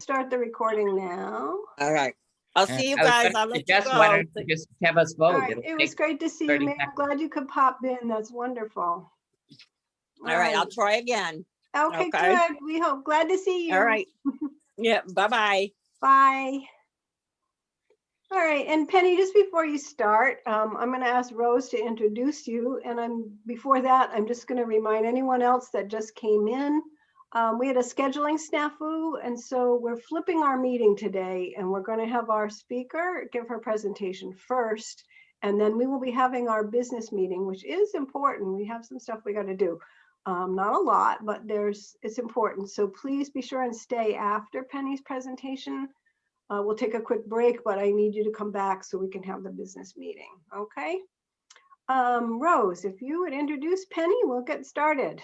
Start the recording now. All right. I'll see you I was guys. gonna I'll let you suggest, go. why don't you just have us All vote? right, It'll it was take great to see you, 30 May. I'm seconds. glad you could pop in. That's wonderful. All right. I'll try again. Okay, okay. good. We hope. Glad to see you. All right. Yeah. Bye-bye. Bye. All right, and Penny, just before you start, I'm going to ask Rose to introduce you. And before that, I'm just going to remind anyone else that just came in. We had a scheduling snafu, and so we're flipping our meeting today, and we're going to have our speaker give her presentation first, and then we will be having our business meeting, which is important. We have some stuff we got to do. Not a lot, but it's important. So please be sure and stay after Penny's presentation. We'll take a quick break, but I need you to come back so we can have the business meeting, okay? Rose, if you would introduce Penny, we'll get started.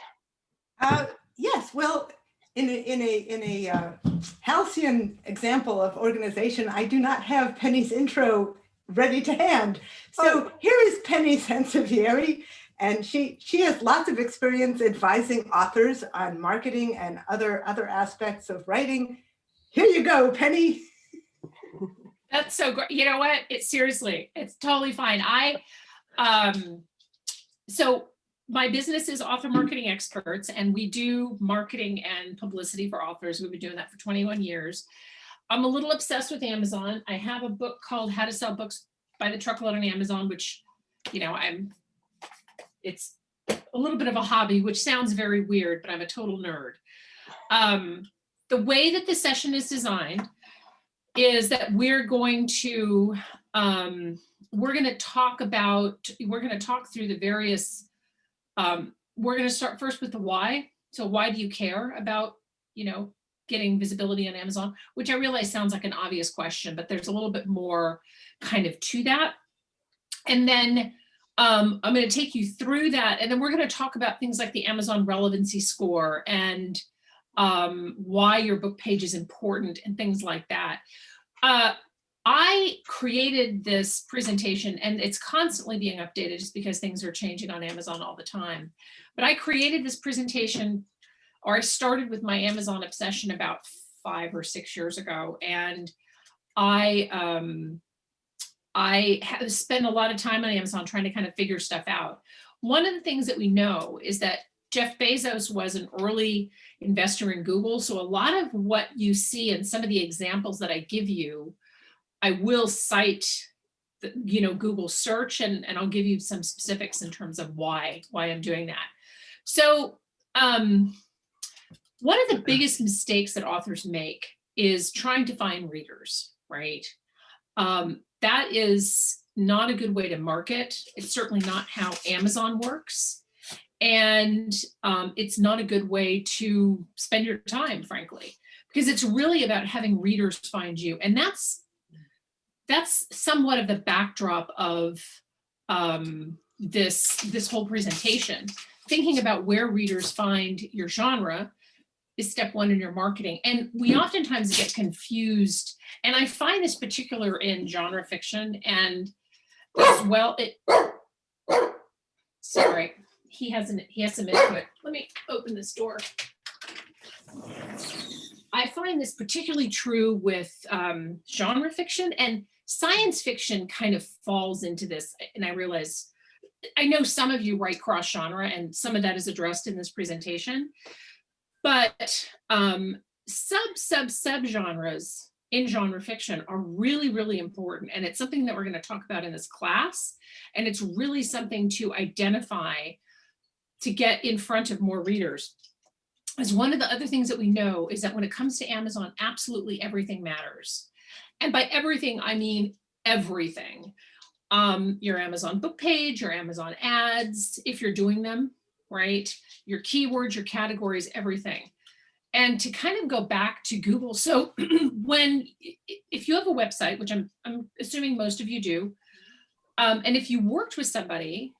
Yes, well, in a halcyon example of organization, I do not have Penny's intro ready to hand. So here is Penny Sansevieri, and she has lots of experience advising authors on marketing and other aspects of writing. Here you go, Penny. That's so great. You know what? Seriously, it's totally fine. So my business is Author Marketing Experts, and we do marketing and publicity for authors. We've been doing that for 21 years. I'm a little obsessed with Amazon. I have a book called How to Sell Books by the Truckload on Amazon, which, you know, it's a little bit of a hobby, which sounds very weird, but I'm a total nerd. The way that the session is designed is that we're going to talk through the various, we're going to start first with the why. So why do you care about, getting visibility on Amazon, which I realize sounds like an obvious question, but there's a little bit more kind of to that. And then I'm going to take you through that. And then we're going to talk about things like the Amazon relevancy score and why your book page is important and things like that. I created this presentation, and it's constantly being updated just because things are changing on Amazon all the time. But I created this presentation, or I started with my Amazon obsession about 5 or 6 years ago. And I have spent a lot of time on Amazon trying to kind of figure stuff out. One of the things that we know is that Jeff Bezos was an early investor in Google. So a lot of what you see and some of the examples that I give you, I will cite, Google search, and I'll give you some specifics in terms of why I'm doing that. So one of the biggest mistakes that authors make is trying to find readers, right? That is not a good way to market. It's certainly not how Amazon works. And it's not a good way to spend your time, frankly, because it's really about having readers find you. And that's somewhat of the backdrop of this whole presentation. Thinking about where readers find your genre is step one in your marketing. And we oftentimes get confused. And I find this particular in genre fiction, and as well, sorry. He has some input. Let me open this door. I find this particularly true with genre fiction, and science fiction kind of falls into this. And I realize, I know some of you write cross genre, and some of that is addressed in this presentation, but subgenres in genre fiction are really, really important. And it's something that we're going to talk about in this class. And it's really something to identify to get in front of more readers. As one of the other things that we know is that when it comes to Amazon, absolutely everything matters. And by everything, I mean everything. Your Amazon book page, your Amazon ads, if you're doing them, right? Your keywords, your categories, everything. And to kind of go back to Google. So if you have a website, which I'm assuming most of you do, and if you worked with somebody,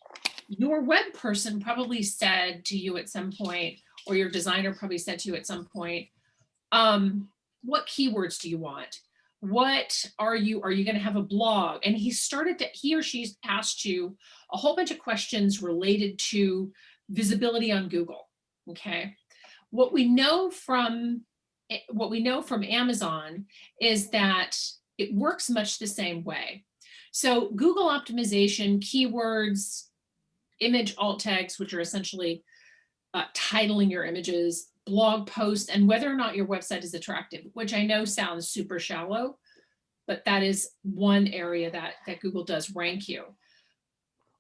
your web person probably said to you at some point, or your designer probably said to you at some point, what keywords do you want? What are you going to have a blog? And he or she's asked you a whole bunch of questions related to visibility on Google, okay? What we know from what we know from Amazon is that it works much the same way. So Google optimization, keywords, image alt tags, which are essentially titling your images, blog posts, and whether or not your website is attractive, which I know sounds super shallow, but that is one area that Google does rank you.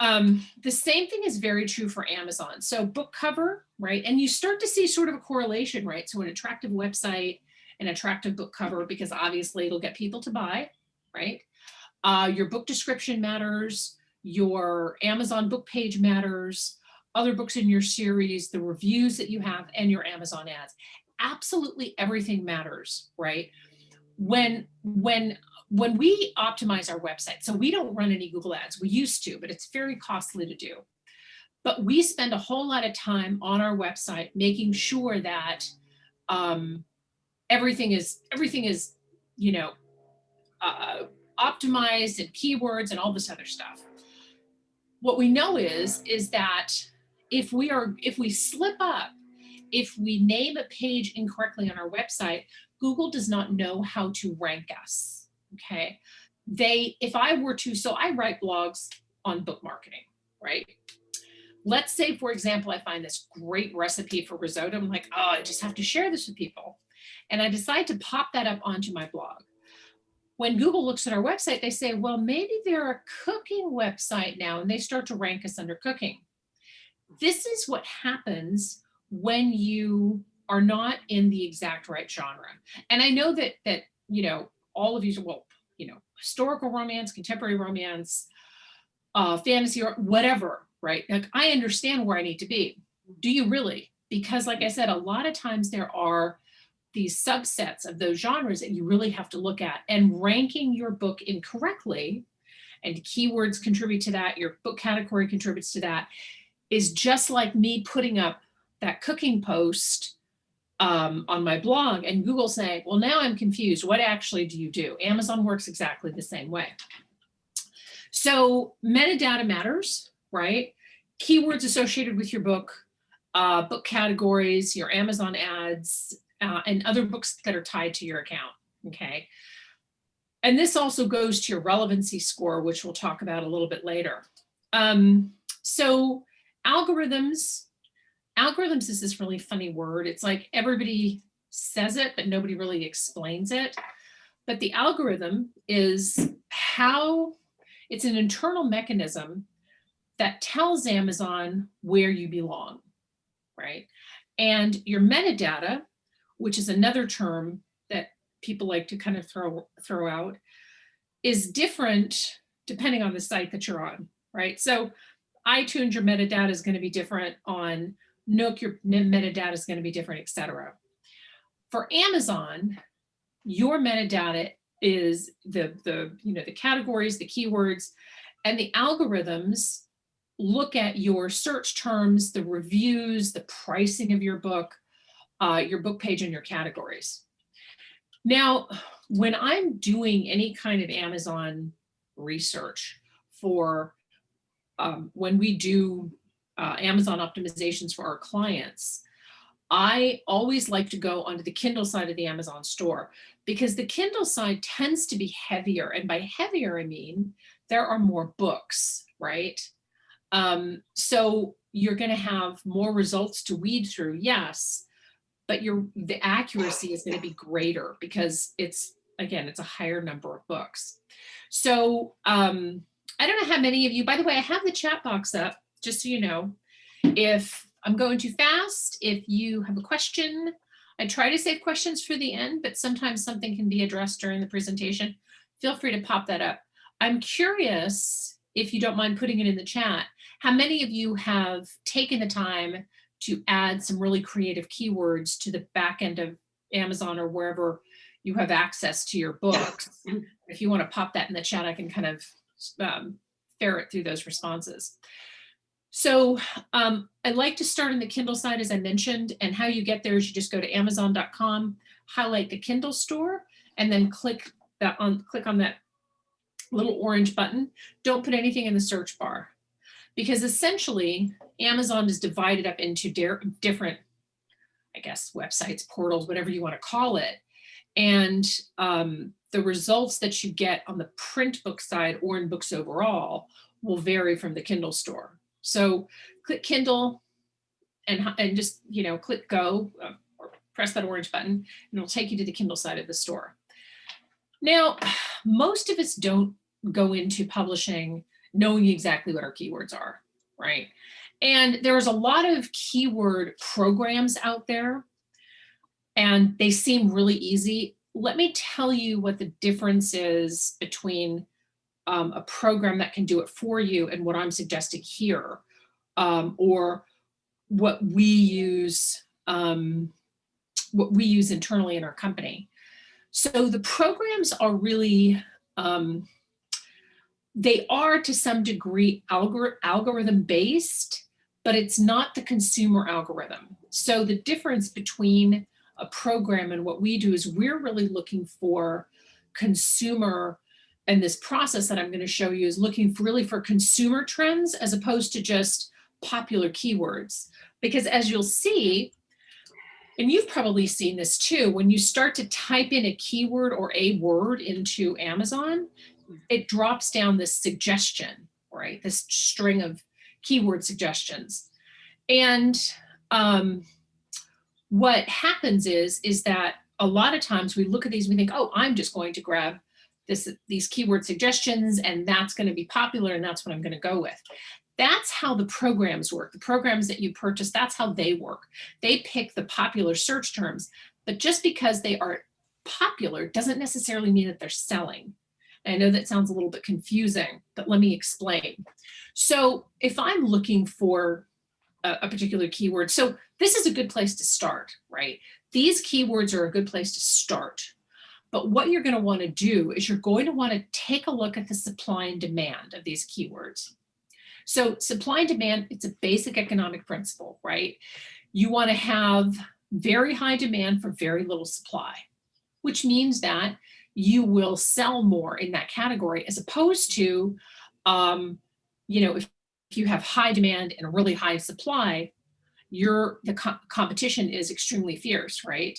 The same thing is very true for Amazon. So book cover, right? And you start to see sort of a correlation, right? So an attractive website, an attractive book cover, because obviously it'll get people to buy, right? Your book description matters, your Amazon book page matters, other books in your series, the reviews that you have, and your Amazon ads. Absolutely everything matters, right? When we optimize our website, so we don't run any Google ads, we used to, but it's very costly to do. But we spend a whole lot of time on our website making sure that everything is, you know, optimized and keywords and all this other stuff. What we know is that if we slip up, if we name a page incorrectly on our website, Google does not know how to rank us, okay? If I were to, so I write blogs on book marketing, right? Let's say, for example, I find this great recipe for risotto. I'm like, oh, I just have to share this with people. And I decide to pop that up onto my blog. When Google looks at our website, they say, well, maybe they're a cooking website now, and they start to rank us under cooking. This is what happens when you are not in the exact right genre. And I know that you know, all of you, well, you know, historical romance, contemporary romance, fantasy, or whatever, right? Like, I understand where I need to be. Do you really? Because like I said, a lot of times there are these subsets of those genres that you really have to look at, and ranking your book incorrectly, and keywords contribute to that, your book category contributes to that, is just like me putting up that cooking post on my blog and Google saying, well, now I'm confused. What actually do you do? Amazon works exactly the same way. So metadata matters, right? Keywords associated with your book, book categories, your Amazon ads, and other books that are tied to your account, okay? And this also goes to your relevancy score, which we'll talk about a little bit later. So algorithms is this really funny word. It's like everybody says it, but nobody really explains it. But the algorithm is how, it's an internal mechanism that tells Amazon where you belong, right? And your metadata, which is another term that people like to kind of throw out, is different depending on the site that you're on, right? So iTunes, your metadata is going to be different. On Nook, your metadata is going to be different, etc. For Amazon, your metadata is the categories, the keywords, and the algorithms look at your search terms, the reviews, the pricing of your book page, and your categories. Now, when I'm doing any kind of Amazon research for when we do Amazon optimizations for our clients, I always like to go onto the Kindle side of the Amazon store, because the Kindle side tends to be heavier. And by heavier, I mean there are more books, right? So you're going to have more results to weed through, yes, but the accuracy is going to be greater because it's a higher number of books. So I don't know how many of you, by the way, I have the chat box up, just so you know. If I'm going too fast, if you have a question, I try to save questions for the end, but sometimes something can be addressed during the presentation. Feel free to pop that up. I'm curious, if you don't mind putting it in the chat, how many of you have taken the time to add some really creative keywords to the back end of Amazon or wherever you have access to your books? If you want to pop that in the chat, I can kind of ferret through those responses. So I like to start on the Kindle side, as I mentioned, and how you get there is you just go to Amazon.com, highlight the Kindle store, and then click on that little orange button. Don't put anything in the search bar, because essentially Amazon is divided up into different I guess, websites, portals, whatever you want to call it. And the results that you get on the print book side or in books overall will vary from the Kindle store. So click Kindle and just, click go or press that orange button and it'll take you to the Kindle side of the store. Now, most of us don't go into publishing knowing exactly what our keywords are, right? And there's a lot of keyword programs out there and they seem really easy. Let me tell you what the difference is between a program that can do it for you and what I'm suggesting here, or what we use internally in our company. So the programs are really, they are to some degree algorithm based, but it's not the consumer algorithm. So the difference between a program and what we do is we're really looking for consumer, and this process that I'm going to show you is looking really for consumer trends as opposed to just popular keywords. Because as you'll see, and you've probably seen this too, when you start to type in a keyword or a word into Amazon, it drops down this suggestion, right? This string of keyword suggestions. And what happens is that a lot of times we look at these and we think, oh, I'm just going to grab these keyword suggestions and that's going to be popular and that's what I'm going to go with. That's how the programs work. The programs that you purchase, that's how they work. They pick the popular search terms, but just because they are popular doesn't necessarily mean that they're selling. And I know that sounds a little bit confusing, but let me explain. So if I'm looking for a particular keyword, so this is a good place to start, right? These keywords are a good place to start. But what you're going to want to do is you're going to want to take a look at the supply and demand of these keywords. So supply and demand, it's a basic economic principle, right? You want to have very high demand for very little supply, which means that you will sell more in that category as opposed to, if you have high demand and a really high supply, the competition is extremely fierce, right?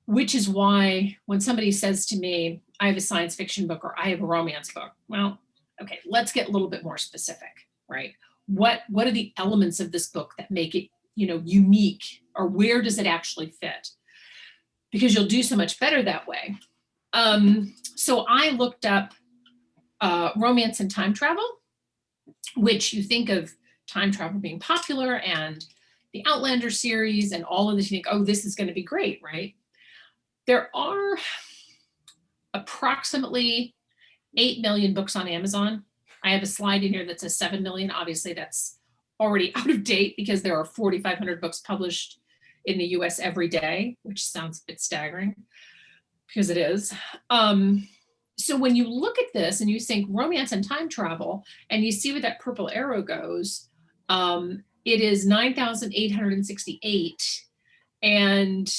Which is why when somebody says to me, I have a science fiction book or I have a romance book, well, okay, let's get a little bit more specific, right? What are the elements of this book that make it, unique, or where does it actually fit? Because you'll do so much better that way. So I looked up romance and time travel, which you think of time travel being popular and the Outlander series and all of this, you think, oh, this is going to be great, right? There are approximately 8 million books on Amazon. I have a slide in here that says 7 million. Obviously, that's already out of date because there are 4,500 books published in the US every day, which sounds a bit staggering because it is. So when you look at this and you think romance and time travel, and you see where that purple arrow goes, it is 9,868. And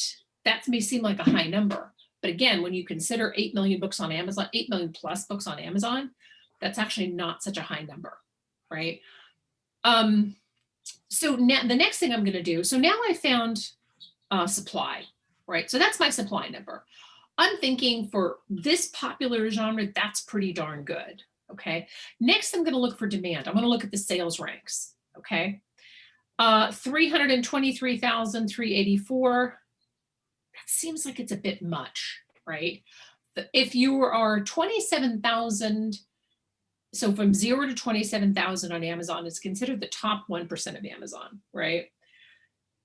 that may seem like a high number. But again, when you consider 8 million books on Amazon, 8 million plus books on Amazon, that's actually not such a high number, right? So now the next thing I'm going to do, so now I found supply, right? So that's my supply number. I'm thinking for this popular genre, that's pretty darn good, okay? Next, I'm going to look for demand. I'm going to look at the sales ranks, okay? 323,384. That seems like it's a bit much, right? If you are 27,000, so from 0 to 27,000 on Amazon, it's considered the top 1% of Amazon, right?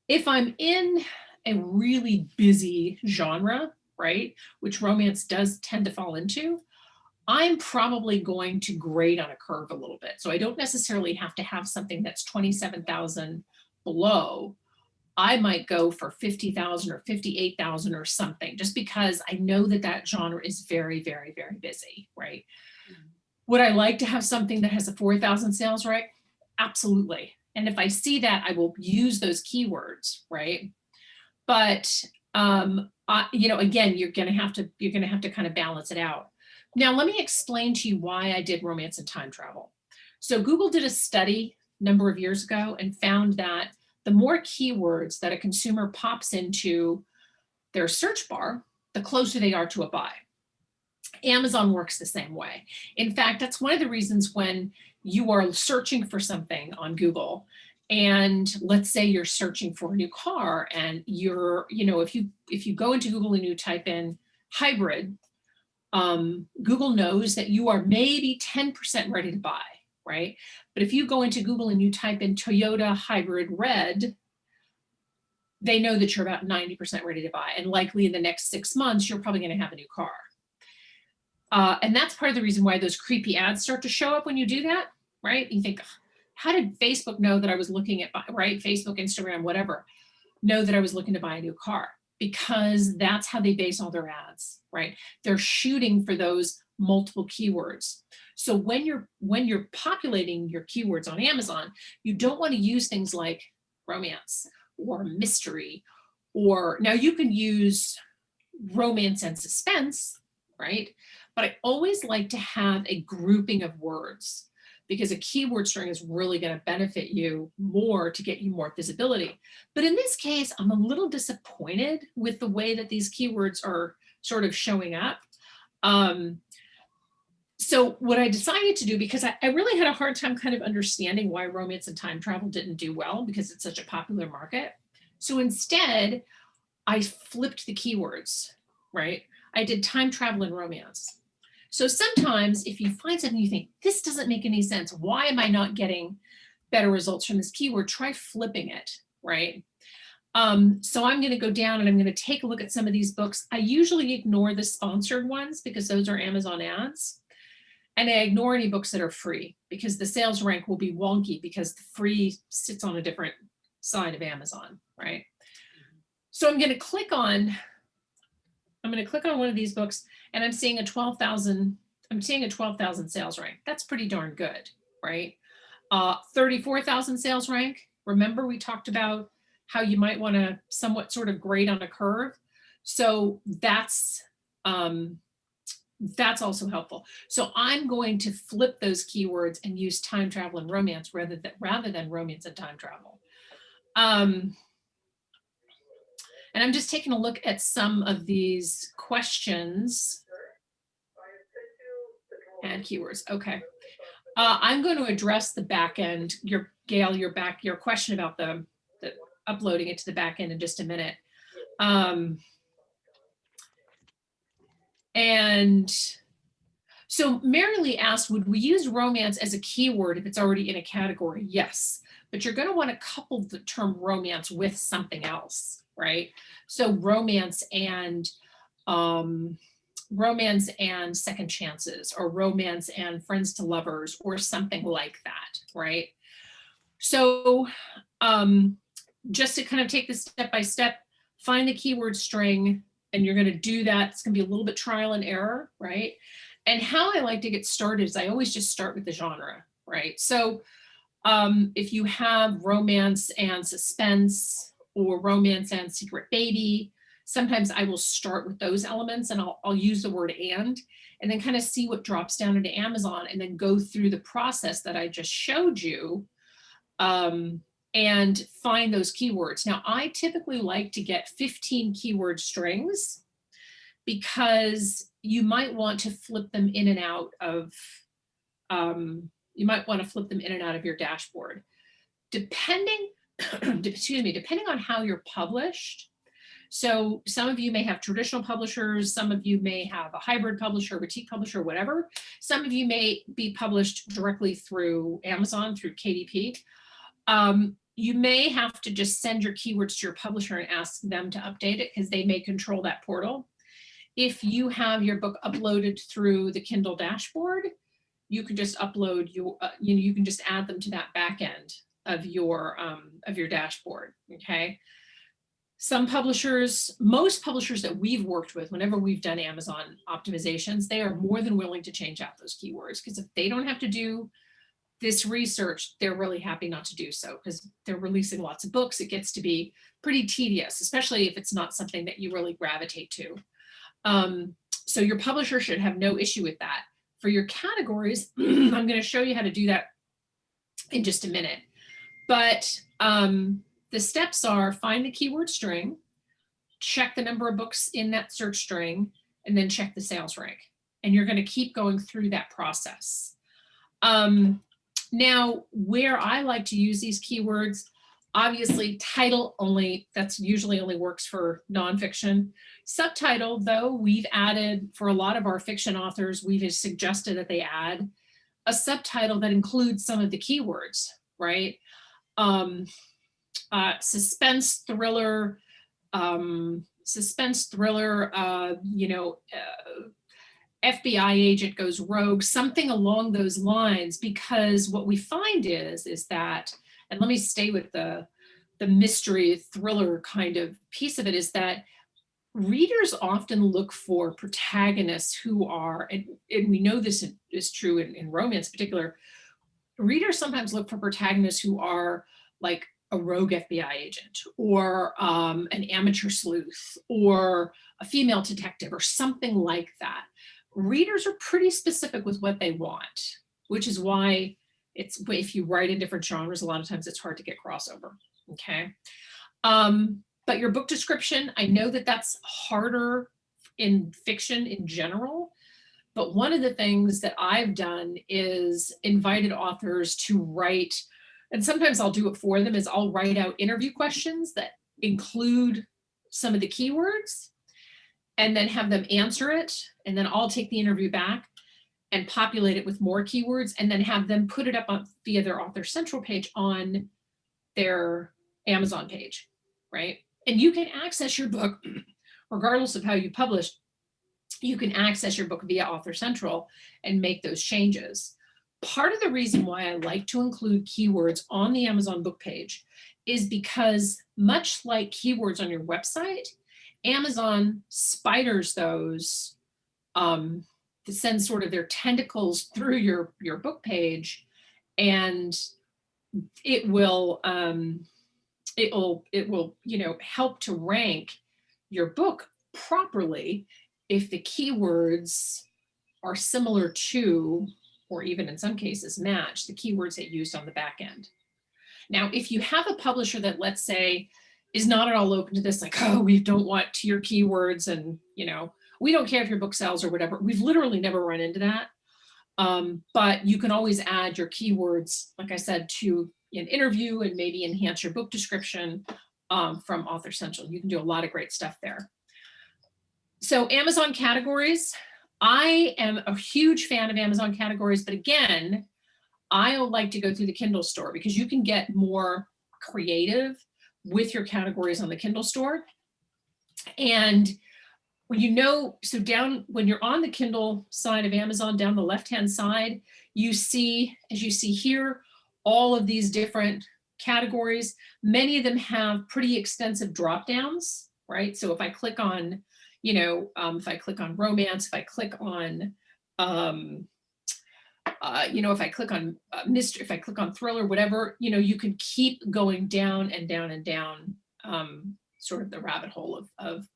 If I'm in a really busy genre, right, which romance does tend to fall into, I'm probably going to grade on a curve a little bit. So I don't necessarily have to have something that's 27,000 below. I might go for 50,000 or 58,000 or something, just because I know that that genre is very, very, very busy, right? Mm-hmm. Would I like to have something that has a 4,000 sales rank? Absolutely. And if I see that, I will use those keywords, right? But again, you're gonna have to kind of balance it out. Now, let me explain to you why I did romance and time travel. So Google did a study a number of years ago and found that the more keywords that a consumer pops into their search bar, the closer they are to a buy. Amazon works the same way. In fact, that's one of the reasons when you are searching for something on Google, and let's say you're searching for a new car, and you're, if you go into Google and you type in hybrid, Google knows that you are maybe 10% ready to buy, right? But if you go into Google and you type in Toyota hybrid red, they know that you're about 90% ready to buy. And likely in the next 6 months, you're probably going to have a new car. And that's part of the reason why those creepy ads start to show up when you do that, right? You think, how did Facebook know that I was looking at, right? Facebook, Instagram, whatever, know that I was looking to buy a new car, because that's how they base all their ads, right? They're shooting for those multiple keywords. So when you're populating your keywords on Amazon, you don't want to use things like romance or mystery, or now you can use romance and suspense, right? But I always like to have a grouping of words, because a keyword string is really going to benefit you more to get you more visibility. But in this case, I'm a little disappointed with the way that these keywords are sort of showing up. So what I decided to do, because I really had a hard time kind of understanding why romance and time travel didn't do well, because it's such a popular market. So instead, I flipped the keywords, right? I did time travel and romance. So sometimes if you find something you think, this doesn't make any sense, why am I not getting better results from this keyword? Try flipping it, right? So I'm going to go down and I'm going to take a look at some of these books. I usually ignore the sponsored ones because those are Amazon ads. And I ignore any books that are free, because the sales rank will be wonky because the free sits on a different side of Amazon, right? So I'm going to click on one of these books, and I'm seeing a 12,000 sales rank. That's pretty darn good, right? 34,000 sales rank. Remember, we talked about how you might want to somewhat sort of grade on a curve. So that's also helpful. So I'm going to flip those keywords and use time travel and romance rather than romance and time travel. And I'm just taking a look at some of these questions. Add keywords. Okay. I'm going to address the back end. Gail, your question about the uploading it to the back end in just a minute. And so Marilee asked, would we use romance as a keyword if it's already in a category? Yes, but you're going to want to couple the term romance with something else, right? So romance and second chances, or romance and friends to lovers, or something like that, right? So just to kind of take this step by step, find the keyword string, and you're going to do that. It's going to be a little bit trial and error, right? And how I like to get started is I always just start with the genre, right? So if you have romance and suspense, or romance and secret baby, sometimes I will start with those elements, and I'll use the word and then kind of see what drops down into Amazon, and then go through the process that I just showed you and find those keywords. Now, I typically like to get 15 keyword strings, because you might want to flip them in and out of your dashboard. Depending on how you're published. So some of you may have traditional publishers, some of you may have a hybrid publisher, boutique publisher, whatever. Some of you may be published directly through Amazon, through KDP. You may have to just send your keywords to your publisher and ask them to update it, because they may control that portal. If you have your book uploaded through the Kindle dashboard, you can just upload you can just add them to that back end of your dashboard. Okay. Some publishers, most publishers that we've worked with, whenever we've done Amazon optimizations, they are more than willing to change out those keywords, because if they don't have to do this research, they're really happy not to do so, because they're releasing lots of books. It gets to be pretty tedious, especially if it's not something that you really gravitate to. So your publisher should have no issue with that. For your categories, I'm going to show you how to do that in just a minute. But the the steps are find the keyword string, check the number of books in that search string, and then check the sales rank. And you're going to keep going through that process. Now, where I like to use these keywords, obviously title only, that's usually only works for nonfiction. Subtitle, though, we've added, for a lot of our fiction authors, we've suggested that they add a subtitle that includes some of the keywords, right? Suspense thriller, FBI agent goes rogue, something along those lines, because what we find is that, and let me stay with the mystery thriller kind of piece of it, is that readers often look for protagonists who are, and we know this is true in romance in particular, readers sometimes look for protagonists who are like a rogue FBI agent, or an amateur sleuth, or a female detective, or something like that. Readers are pretty specific with what they want, which is why if you write in different genres, a lot of times it's hard to get crossover, okay? But your book description, I know that that's harder in fiction in general, but one of the things that I've done is invited authors to write, and sometimes I'll do it for them, is I'll write out interview questions that include some of the keywords and then have them answer it. And then I'll take the interview back and populate it with more keywords and then have them put it up on via their Author Central page on their Amazon page, right? And you can access your book, regardless of how you publish, you can access your book via Author Central and make those changes. Part of the reason why I like to include keywords on the Amazon book page is because, much like keywords on your website, Amazon spiders those, to send sort of their tentacles through your book page, and it will help to rank your book properly if the keywords are similar to, or even in some cases match, the keywords they used on the back end. Now, if you have a publisher that, let's say, is not at all open to this, like, oh, we don't want tier keywords, and we don't care if your book sells or whatever. We've literally never run into that. But you can always add your keywords, like I said, to an interview and maybe enhance your book description from Author Central. You can do a lot of great stuff there. So Amazon categories, I am a huge fan of Amazon categories, but again, I like to go through the Kindle store because you can get more creative with your categories on the Kindle store. And when when you're on the Kindle side of Amazon, down the left-hand side, you see, as you see here, all of these different categories. Many of them have pretty extensive drop downs, right? So if I click on, if I click on romance, if I click on, if I click on mystery, if I click on thriller, whatever, you can keep going down and down and down, sort of the rabbit hole of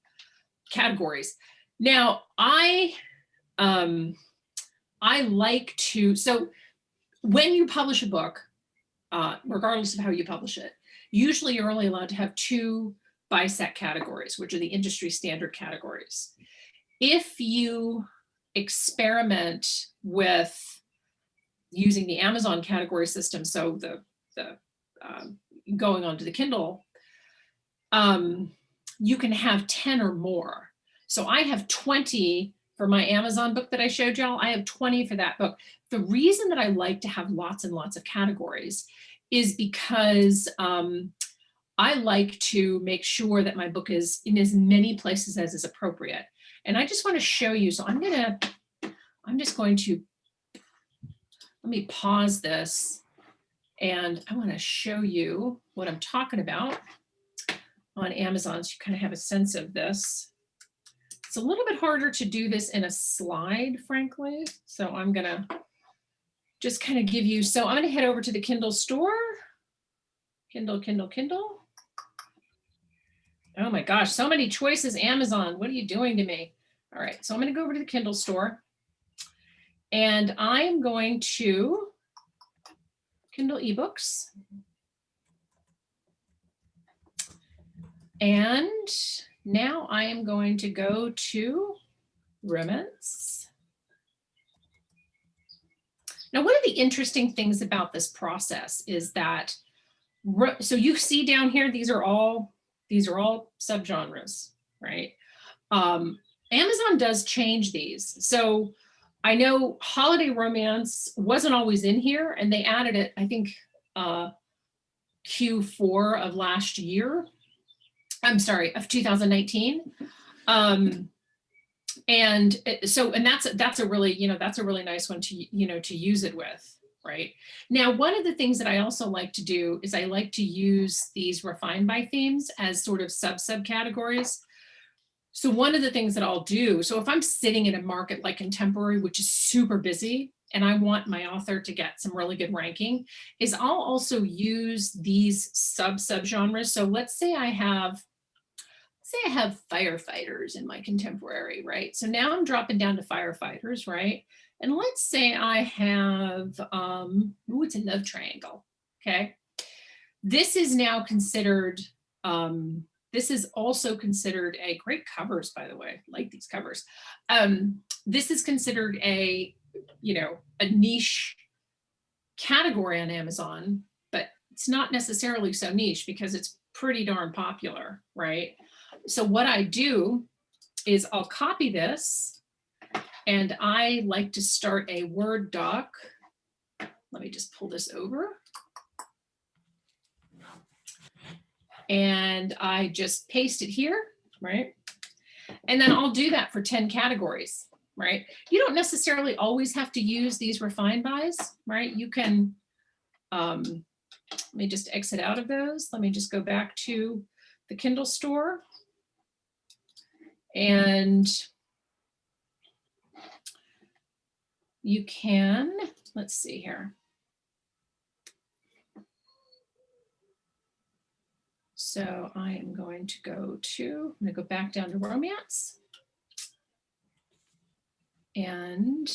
categories. Now, I like to, so when you publish a book, regardless of how you publish it, usually you're only allowed to have 2 BISAC categories, which are the industry standard categories. If you experiment with using the Amazon category system, so the going onto the Kindle, you can have 10 or more. So I have 20 for my Amazon book that I showed y'all. I have 20 for that book. The reason that I like to have lots and lots of categories is because I like to make sure that my book is in as many places as is appropriate. And I just want to show you, so I'm just going to, let me pause this, and I want to show you what I'm talking about on Amazon, so you kind of have a sense of this. It's a little bit harder to do this in a slide, frankly. So I'm gonna just kind of give you, so I'm gonna head over to the Kindle store. Kindle. Oh my gosh, so many choices, Amazon. What are you doing to me? All right, so I'm gonna go over to the Kindle store, and I'm going to Kindle eBooks. And now I am going to go to romance. Now, one of the interesting things about this process is that, so you see down here, these are all subgenres, right? Amazon does change these. So I know holiday romance wasn't always in here, and they added it, I think, Q4 of last year. I'm sorry, of 2019. And that's a really, that's a really nice one to, to use it with, right? Now, one of the things that I also like to do is I like to use these refined by themes as sort of subcategories. So one of the things that I'll do, so if I'm sitting in a market like contemporary, which is super busy, and I want my author to get some really good ranking, is I'll also use these subgenres. So let's say I have firefighters in my contemporary, right? So now I'm dropping down to firefighters, right? And let's say I have, it's a love triangle, okay? This is now considered, this is also considered a great covers, by the way, I like these covers. This is considered a niche category on Amazon, but it's not necessarily so niche because it's pretty darn popular, right? So what I do is I'll copy this, and I like to start a Word doc. Let me just pull this over. And I just paste it here, right? And then I'll do that for 10 categories, right? You don't necessarily always have to use these refined bys, right? You can, let me just exit out of those. Let me just go back to the Kindle store. And you can, let's see here. So I am going to go back down to romance. And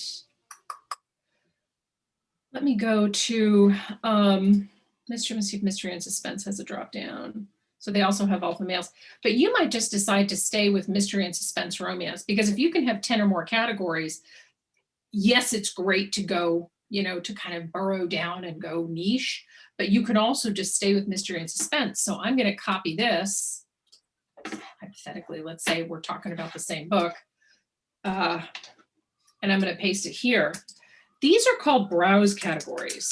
let me go to mystery and suspense has a drop down. So they also have alpha males, but you might just decide to stay with mystery and suspense romance, because if you can have 10 or more categories, yes, it's great to go, to kind of burrow down and go niche, but you can also just stay with mystery and suspense. So I'm going to copy this. Hypothetically, let's say we're talking about the same book, and I'm going to paste it here. These are called browse categories.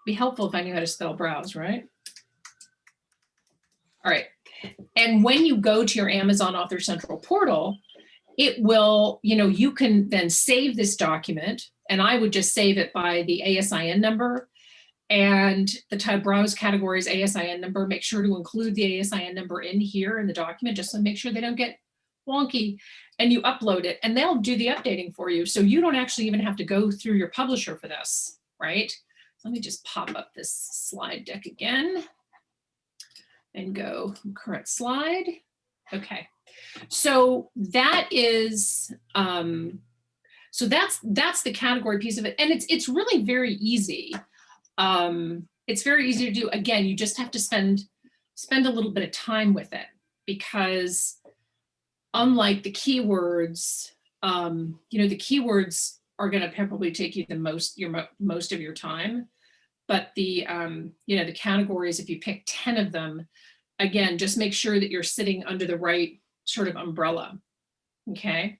Be helpful if I knew how to spell browse, right? All right. And when you go to your Amazon Author Central portal, it will, you can then save this document, and I would just save it by the ASIN number and the type browse categories ASIN number. Make sure to include the ASIN number in here in the document, just to make sure they don't get wonky, and you upload it and they'll do the updating for you. So you don't actually even have to go through your publisher for this, right? Let me just pop up this slide deck again and go current slide. Okay. So that is, so that's the category piece of it. And it's really very easy. It's very easy to do. Again, you just have to spend a little bit of time with it, because unlike the keywords, the keywords are going to probably take you the most of your time. But the the categories, if you pick 10 of them, again, just make sure that you're sitting under the right sort of umbrella. Okay.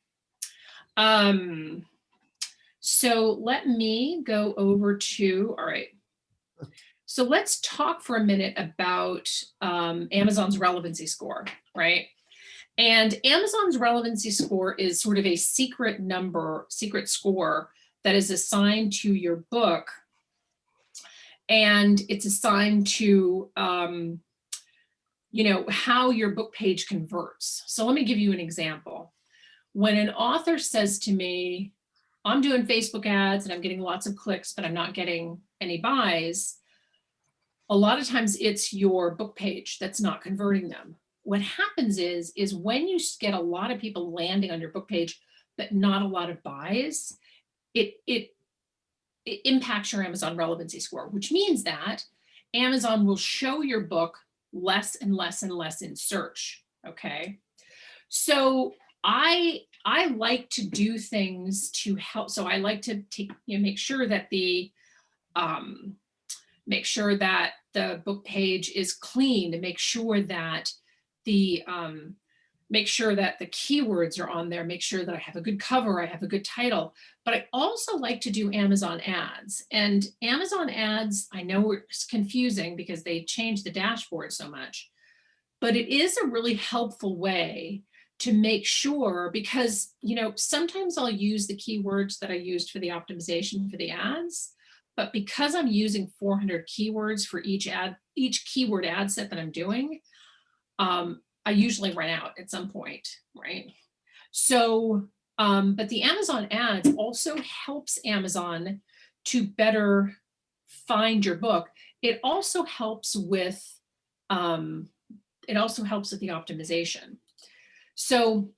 So let me go over to, all right. So let's talk for a minute about Amazon's relevancy score, right? And Amazon's relevancy score is sort of a secret score that is assigned to your book. And it's assigned to, how your book page converts. So let me give you an example. When an author says to me, I'm doing Facebook ads and I'm getting lots of clicks, but I'm not getting any buys, a lot of times it's your book page that's not converting them. What happens is when you get a lot of people landing on your book page, but not a lot of buys, it impacts your Amazon relevancy score, which means that Amazon will show your book less and less and less in search. Okay. So I like to do things to help. So I like to take, make sure that the book page is clean, to make sure that the keywords are on there, make sure that I have a good cover, I have a good title. But I also like to do Amazon ads. And Amazon ads, I know it's confusing because they changed the dashboard so much, but it is a really helpful way to make sure, because sometimes I'll use the keywords that I used for the optimization for the ads, but because I'm using 400 keywords for each keyword ad set that I'm doing, I usually run out at some point, right? So, but the Amazon ads also helps Amazon to better find your book. It also helps with the optimization. So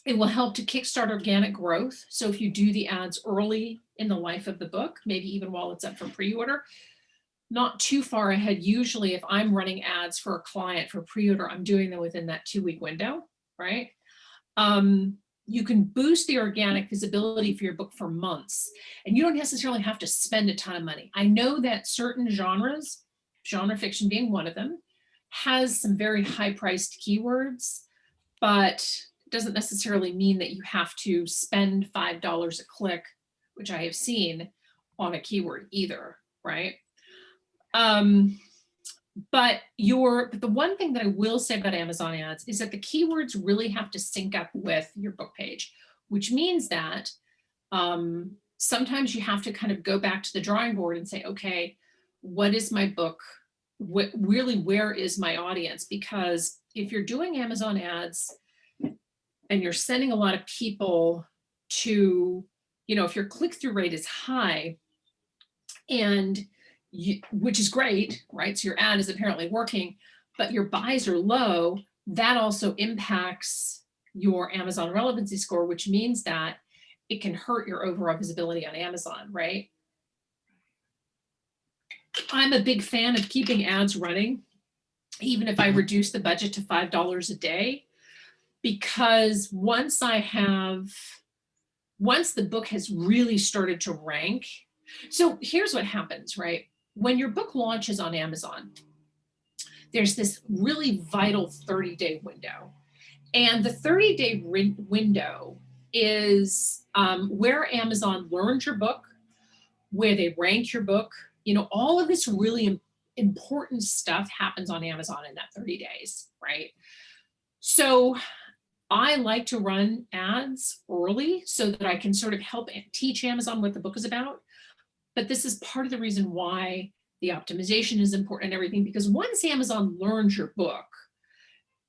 it will help to kickstart organic growth. So if you do the ads early in the life of the book, maybe even while it's up for pre-order, not too far ahead. Usually if I'm running ads for a client for pre-order, I'm doing them within that 2-week window, right? You can boost the organic visibility for your book for months, and you don't necessarily have to spend a ton of money. I know that certain genres, genre fiction being one of them, has some very high-priced keywords, but it doesn't necessarily mean that you have to spend $5 a click, which I have seen, on a keyword either, right? But the one thing that I will say about Amazon ads is that the keywords really have to sync up with your book page, which means that sometimes you have to kind of go back to the drawing board and say, okay, what is my book? Really, where is my audience? Because if you're doing Amazon ads and you're sending a lot of people to, if your click-through rate is high, and which is great, right? So your ad is apparently working, but your buys are low, that also impacts your Amazon relevancy score, which means that it can hurt your overall visibility on Amazon, right? I'm a big fan of keeping ads running, even if I reduce the budget to $5 a day, because once the book has really started to rank, so here's what happens, right? When your book launches on Amazon, there's this really vital 30-day window. And the 30-day window is where Amazon learns your book, where they rank your book. All of this really important stuff happens on Amazon in that 30 days, right? So I like to run ads early so that I can sort of help teach Amazon what the book is about. But this is part of the reason why the optimization is important and everything, because once Amazon learns your book,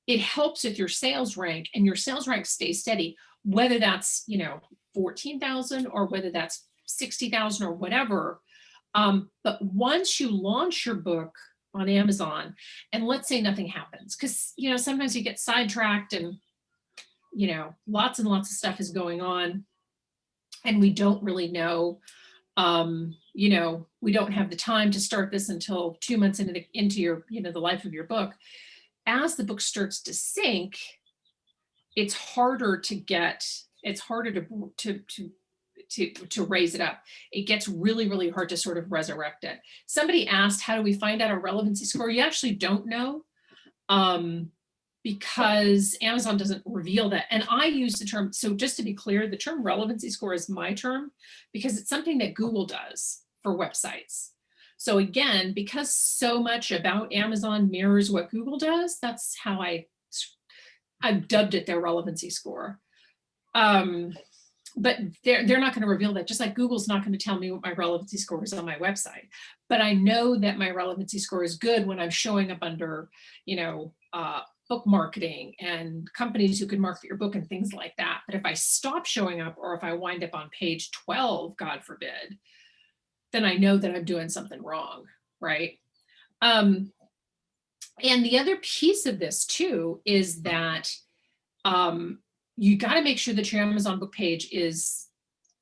it helps with your sales rank, and your sales rank stays steady, whether that's 14,000 or whether that's 60,000 or whatever. But once you launch your book on Amazon, and let's say nothing happens, because sometimes you get sidetracked and lots and lots of stuff is going on, and we don't really know. We don't have the time to start this until 2 months into your, the life of your book. As the book starts to sink, it's harder to raise it up. It gets really, really hard to sort of resurrect it. Somebody asked, how do we find out our relevancy score? You actually don't know, because Amazon doesn't reveal that. And I use the term, so just to be clear, the term relevancy score is my term, because it's something that Google does for websites. So again, because so much about Amazon mirrors what Google does, that's how I've dubbed it their relevancy score. But they're not going to reveal that, just like Google's not going to tell me what my relevancy score is on my website. But I know that my relevancy score is good when I'm showing up under, book marketing and companies who can market your book and things like that. But if I stop showing up, or if I wind up on page 12, God forbid, then I know that I'm doing something wrong, right? And the other piece of this too is that you got to make sure that your Amazon book page is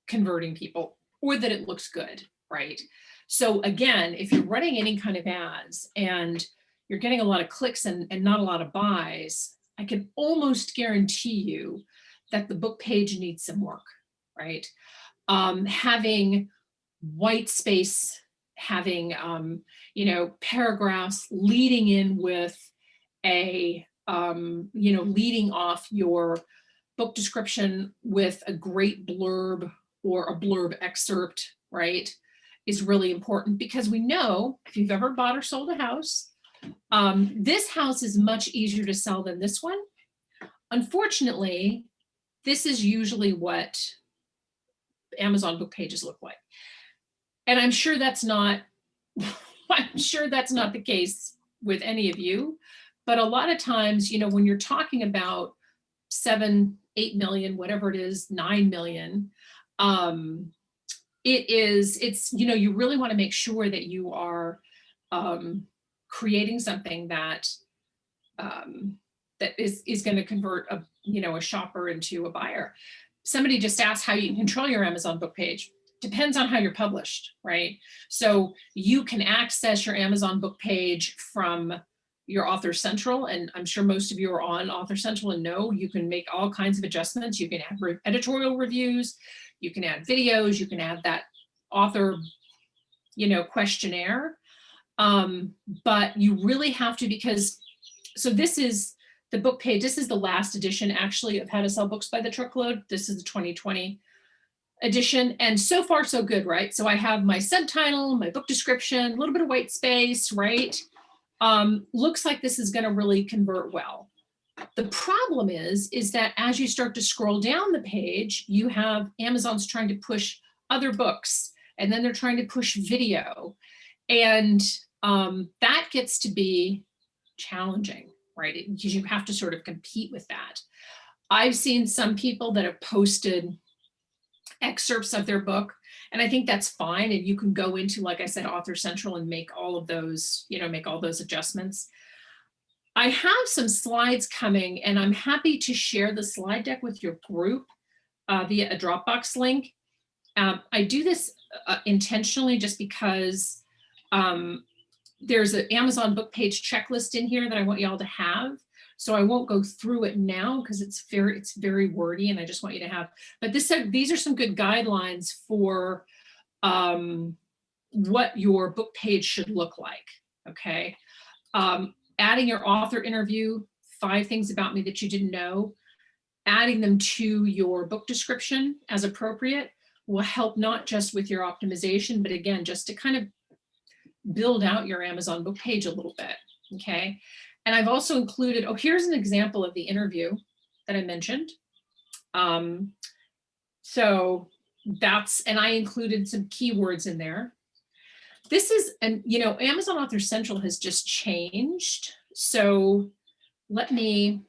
converting people, or that it looks good, right? So again, if you're running any kind of ads and you're getting a lot of clicks and not a lot of buys, I can almost guarantee you that the book page needs some work, right? Having white space, having, paragraphs leading in with a, leading off your book description with a great blurb or a blurb excerpt, right, is really important, because we know if you've ever bought or sold a house, this house is much easier to sell than this one. Unfortunately, this is usually what Amazon book pages look like. And I'm sure that's not, I'm sure that's not the case with any of you, but a lot of times, when you're talking about 7, 8 million, whatever it is, 9 million, you really want to make sure that you are creating something that that is going to convert a shopper into a buyer. Somebody just asked how you can control your Amazon book page. Depends on how you're published, right? So you can access your Amazon book page from your Author Central, and I'm sure most of you are on Author Central and know you can make all kinds of adjustments. You can add editorial reviews, you can add videos, you can add that author, questionnaire. But you really have to, so this is the book page. This is the last edition actually of How to Sell Books by the Truckload. This is the 2020 edition, and so far so good, right? So I have my subtitle, my book description, a little bit of white space, right? Looks like this is going to really convert well. The problem is that as you start to scroll down the page, you have Amazon's trying to push other books, and then they're trying to push video, and that gets to be challenging, right? Because you have to sort of compete with that. I've seen some people that have posted excerpts of their book, and I think that's fine. And you can go into, like I said, Author Central and make all of those, make all those adjustments. I have some slides coming, and I'm happy to share the slide deck with your group via a Dropbox link. I do this intentionally just because there's an Amazon book page checklist in here that I want y'all to have. So I won't go through it now because it's very wordy, and I just want you to have, but these are some good guidelines for what your book page should look like, okay? Adding your author interview, 5 things about me that you didn't know, adding them to your book description as appropriate will help not just with your optimization, but again, just to kind of build out your Amazon book page a little bit, okay? And I've also included, here's an example of the interview that I mentioned. So and I included some keywords in there. This is, Amazon Author Central has just changed. So let me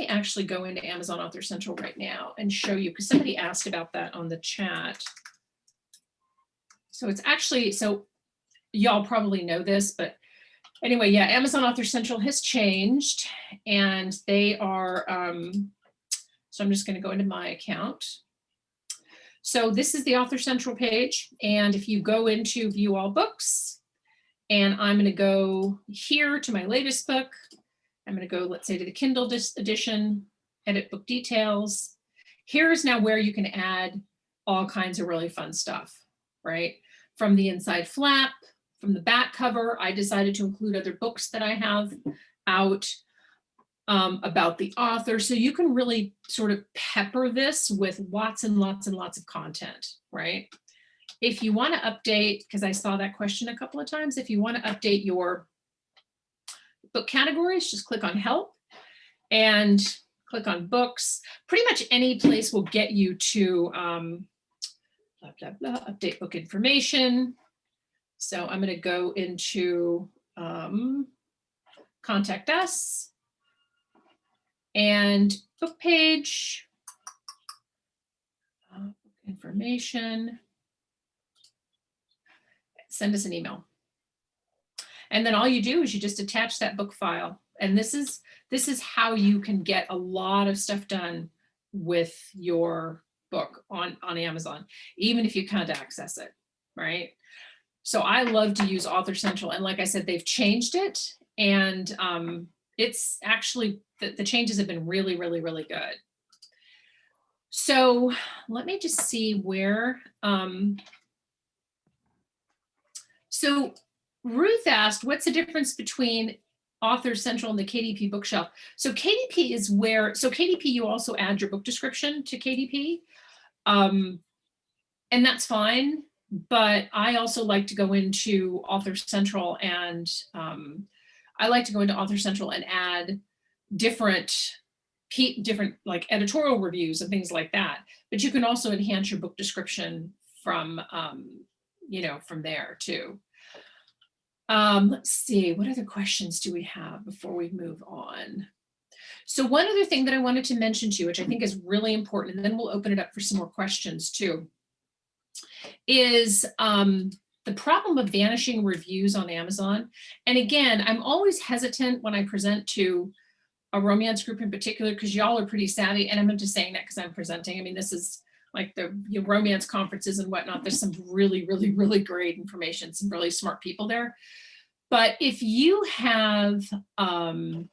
actually go into Amazon Author Central right now and show you, because somebody asked about that on the chat. So it's actually, so y'all probably know this, but anyway, yeah, Amazon Author Central has changed, and they are, so I'm just going to go into my account. So this is the Author Central page, and if you go into View All Books, and I'm going to go here to my latest book, I'm going to go, let's say, to the Kindle edition, edit book details. Here's now where you can add all kinds of really fun stuff, right? From the inside flap, from the back cover, I decided to include other books that I have out about the author. So you can really sort of pepper this with lots and lots and lots of content, right? If you want to update, because I saw that question a couple of times, if you want to update your book categories, just click on Help and click on Books. Pretty much any place will get you to blah, blah, blah, update book information. So I'm going to go into Contact Us and book page, information, send us an email. And then all you do is you just attach that book file. And this is how you can get a lot of stuff done with your book on Amazon, even if you can't access it, right? So I love to use Author Central. And like I said, they've changed it. And it's actually, the changes have been really, really, really good. So let me just see where, so Ruth asked, what's the difference between Author Central and the KDP bookshelf? So KDP is where, so KDP, you also add your book description to KDP. And that's fine, but I also like to go into Author Central and add different like editorial reviews and things like that. But you can also enhance your book description from, from there too. Let's see, what other questions do we have before we move on? So one other thing that I wanted to mention to you, which I think is really important, and then we'll open it up for some more questions too, is the problem of vanishing reviews on Amazon. And again, I'm always hesitant when I present to a romance group in particular, because y'all are pretty savvy, and I'm just saying that because I'm presenting. I mean, this is like the romance conferences and whatnot. There's some really, really, really great information, some really smart people there. But if you have, had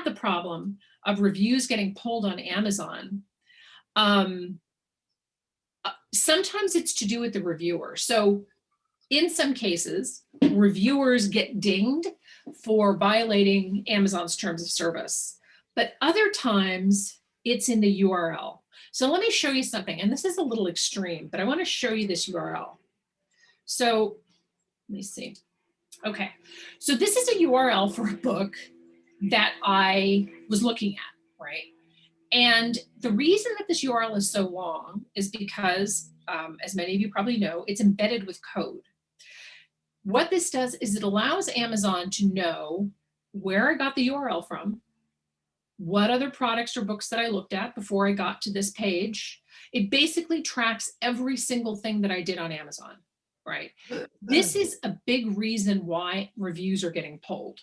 the problem of reviews getting pulled on Amazon, sometimes it's to do with the reviewer. So in some cases, reviewers get dinged for violating Amazon's terms of service, but other times it's in the URL. So let me show you something, and this is a little extreme, but I want to show you this URL. So let me see. Okay, so this is a URL for a book that I was looking at, right? And the reason that this URL is so long is because, as many of you probably know, it's embedded with code. What this does is it allows Amazon to know where I got the URL from, what other products or books that I looked at before I got to this page. It basically tracks every single thing that I did on Amazon, right? This is a big reason why reviews are getting pulled,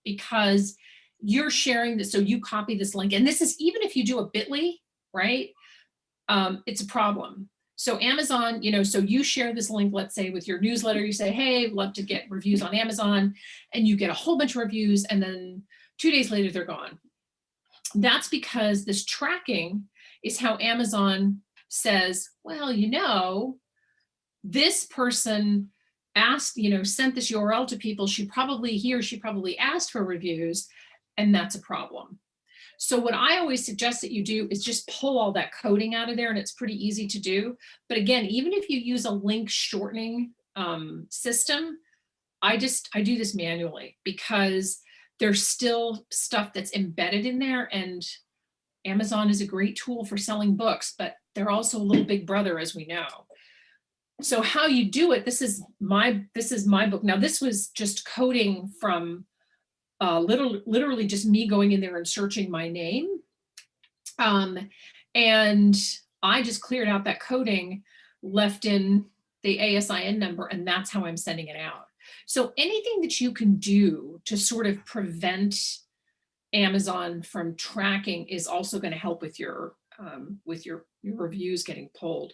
because you're sharing this, so you copy this link, and this is even if you do a bit.ly, right? It's a problem. So Amazon, so you share this link, let's say with your newsletter, you say, hey, I'd love to get reviews on Amazon, and you get a whole bunch of reviews, and then 2 days later, they're gone. That's because this tracking is how Amazon says, well, this person asked, sent this URL to people, she probably asked for reviews, and that's a problem. So what I always suggest that you do is just pull all that coding out of there, and it's pretty easy to do. But again, even if you use a link shortening system, I do this manually because there's still stuff that's embedded in there, and Amazon is a great tool for selling books, but they're also a little big brother, as we know. So how you do it, this is my book. Now this was just coding from literally just me going in there and searching my name. And I just cleared out that coding, left in the ASIN number, and that's how I'm sending it out. So anything that you can do to sort of prevent Amazon from tracking is also going to help with your reviews getting pulled.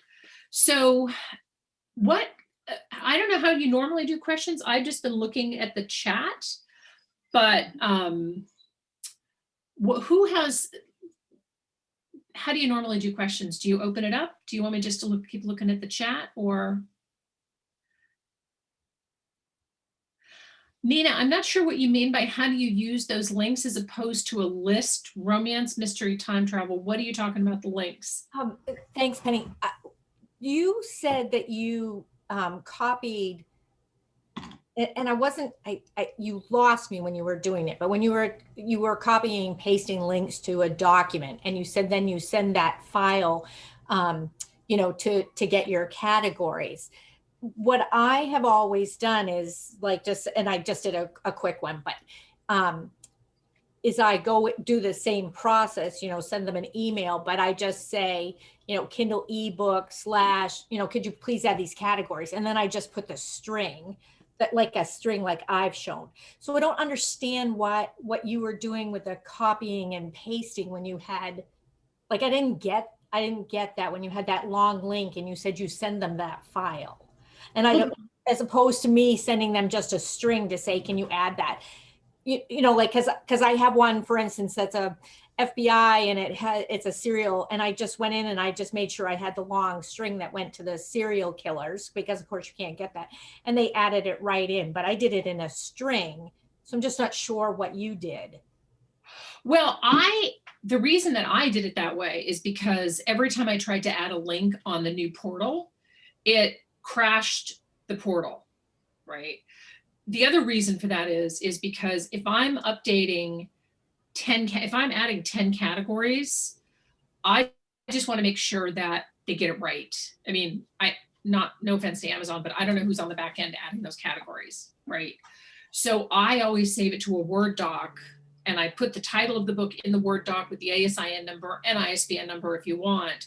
So I don't know how you normally do questions. I've just been looking at the chat, but how do you normally do questions? Do you open it up? Do you want me just to keep looking at the chat, or? Nina, I'm not sure what you mean by how do you use those links as opposed to a list, romance, mystery, time travel. What are you talking about, the links? Thanks, Penny. You said that you copied, and you lost me when you were doing it, but when you were copying and pasting links to a document, and you said then you send that file, to get your categories. What I have always done is and I just did a quick one, but is I go do the same process, send them an email, but I just say, Kindle ebook / could you please add these categories? And then I just put the string, like a string like I've shown. So I don't understand what you were doing with the copying and pasting when you had, I didn't get that when you had that long link and you said you send them that file. And as opposed to me sending them just a string to say, can you add that? You know, like, cause I have one, for instance, that's a FBI and it's a serial. And I just went in and I just made sure I had the long string that went to the serial killers, because of course you can't get that. And they added it right in, but I did it in a string. So I'm just not sure what you did. Well, the reason that I did it that way is because every time I tried to add a link on the new portal, it crashed the portal, right? The other reason for that is because if I'm updating if I'm adding 10 categories, I just want to make sure that they get it right. I mean, no offense to Amazon, but I don't know who's on the back end adding those categories, right? So I always save it to a Word doc, and I put the title of the book in the Word doc with the ASIN number and ISBN number if you want.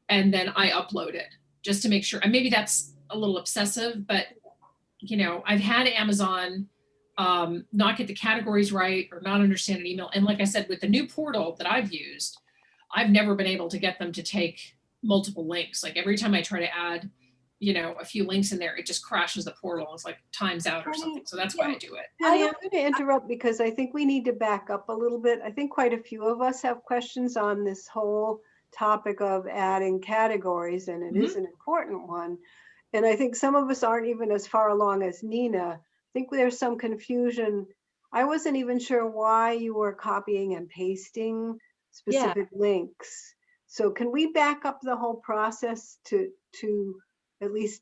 And then I upload it just to make sure. And maybe that's a little obsessive, but you know, I've had Amazon not get the categories right or not understand an email. And like I said, with the new portal that I've used, I've never been able to get them to take multiple links. Like every time I try to add, you know, a few links in there, it just crashes the portal. It's like times out or something. So that's why I do it. Penny, I'm going to interrupt because I think we need to back up a little bit. I think quite a few of us have questions on this whole topic of adding categories, and it is an important one. And I think some of us aren't even as far along as Nina. I think there's some confusion. I wasn't even sure why you were copying and pasting specific links. So can we back up the whole process to at least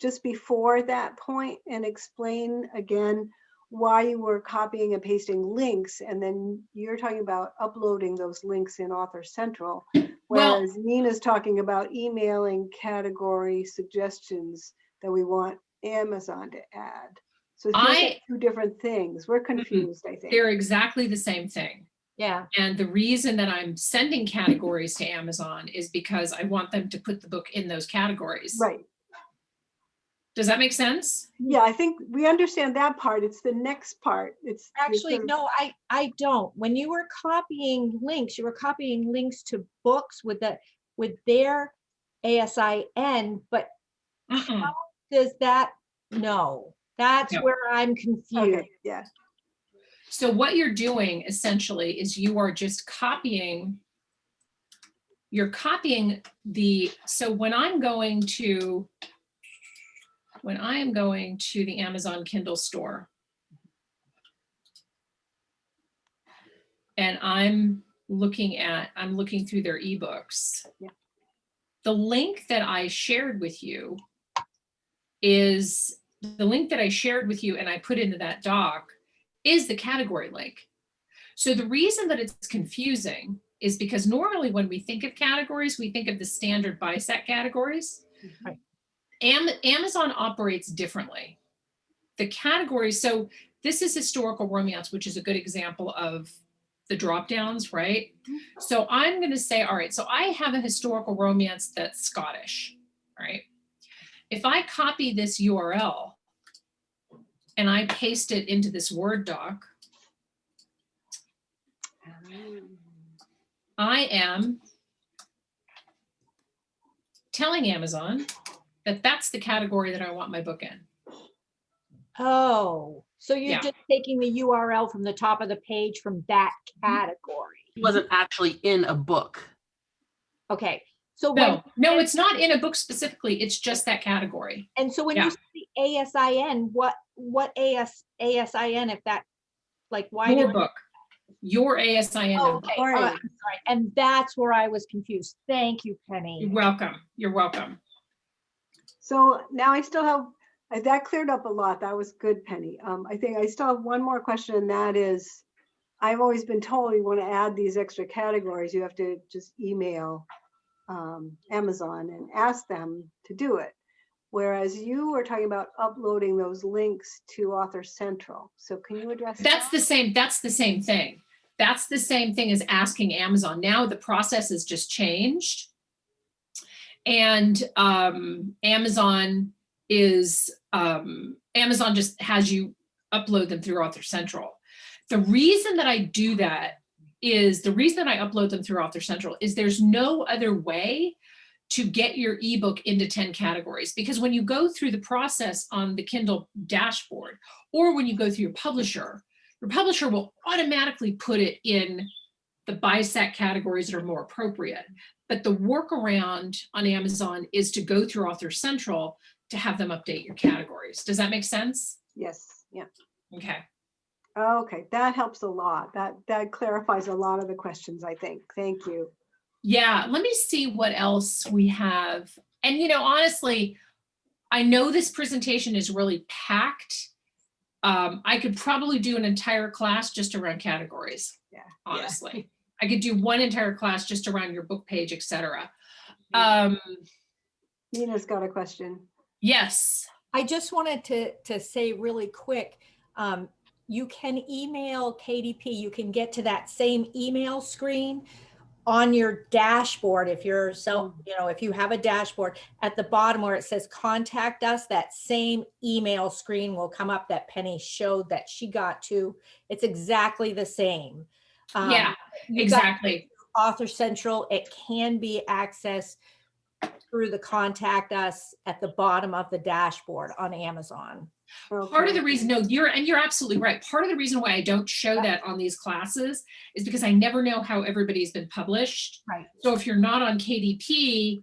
just before that point and explain again why you were copying and pasting links, and then you're talking about uploading those links in Author Central, whereas Nina's talking about emailing category suggestions that we want Amazon to add. So those are two different things. We're confused, I think. They're exactly the same thing. Yeah. And the reason that I'm sending categories to Amazon is because I want them to put the book in those categories. Right. Does that make sense? Yeah, I think we understand that part. It's the next part. It's Actually, no, I don't. When you were copying links, you were copying links to books with their ASIN, but how does that? No, that's where I'm confused. Okay, yeah. So what you're doing essentially is you are just copying. You're copying so when I am going to the Amazon Kindle store and I'm looking through their ebooks, the link that I shared with you is the link that I shared with you and I put into that doc is the category link. So the reason that it's confusing is because normally when we think of categories, we think of the standard BISAC categories. Right. Amazon operates differently. The categories, so this is historical romance, which is a good example of the drop downs, right? So I'm going to say, all right, so I have a historical romance that's Scottish, right? If I copy this URL and I paste it into this Word doc, I am telling Amazon that that's the category that I want my book in. Oh, so you're just taking the URL from the top of the page from that category. It wasn't actually in a book. Okay. So no, it's not in a book specifically. It's just that category. And so when you say ASIN, what ASIN, if that, like, why? Your book, your ASIN number. Okay, I'm sorry. And that's where I was confused. Thank you, Penny. You're welcome. You're welcome. So now I still have, that cleared up a lot. That was good, Penny. I think I still have one more question, and that is, I've always been told you want to add these extra categories, you have to just email Amazon and ask them to do it. Whereas you were talking about uploading those links to Author Central. So can you address that? That's the same thing. That's the same thing as asking Amazon. Now the process has just changed. And Amazon just has you upload them through Author Central. The reason that I do that is, the reason that I upload them through Author Central is there's no other way to get your ebook into 10 categories. Because when you go through the process on the Kindle dashboard, or when you go through your publisher will automatically put it in the BISAC categories that are more appropriate. But the workaround on Amazon is to go through Author Central to have them update your categories. Does that make sense? Yes, yeah. Okay. Okay, that helps a lot. That clarifies a lot of the questions, I think. Thank you. Yeah, let me see what else we have. And honestly, I know this presentation is really packed. I could probably do an entire class just around categories. Yeah. Honestly, I could do one entire class just around your book page, etc. Nina's got a question. Yes. I just wanted to say really quick, you can email KDP. You can get to that same email screen on your dashboard. If you're if you have a dashboard at the bottom where it says contact us, that same email screen will come up that Penny showed that she got to. It's exactly the same. Yeah, exactly. Author Central, it can be accessed through the contact us at the bottom of the dashboard on Amazon. Part of the reason, you're absolutely right. Part of the reason why I don't show that on these classes is because I never know how everybody's been published. Right. So if you're not on KDP,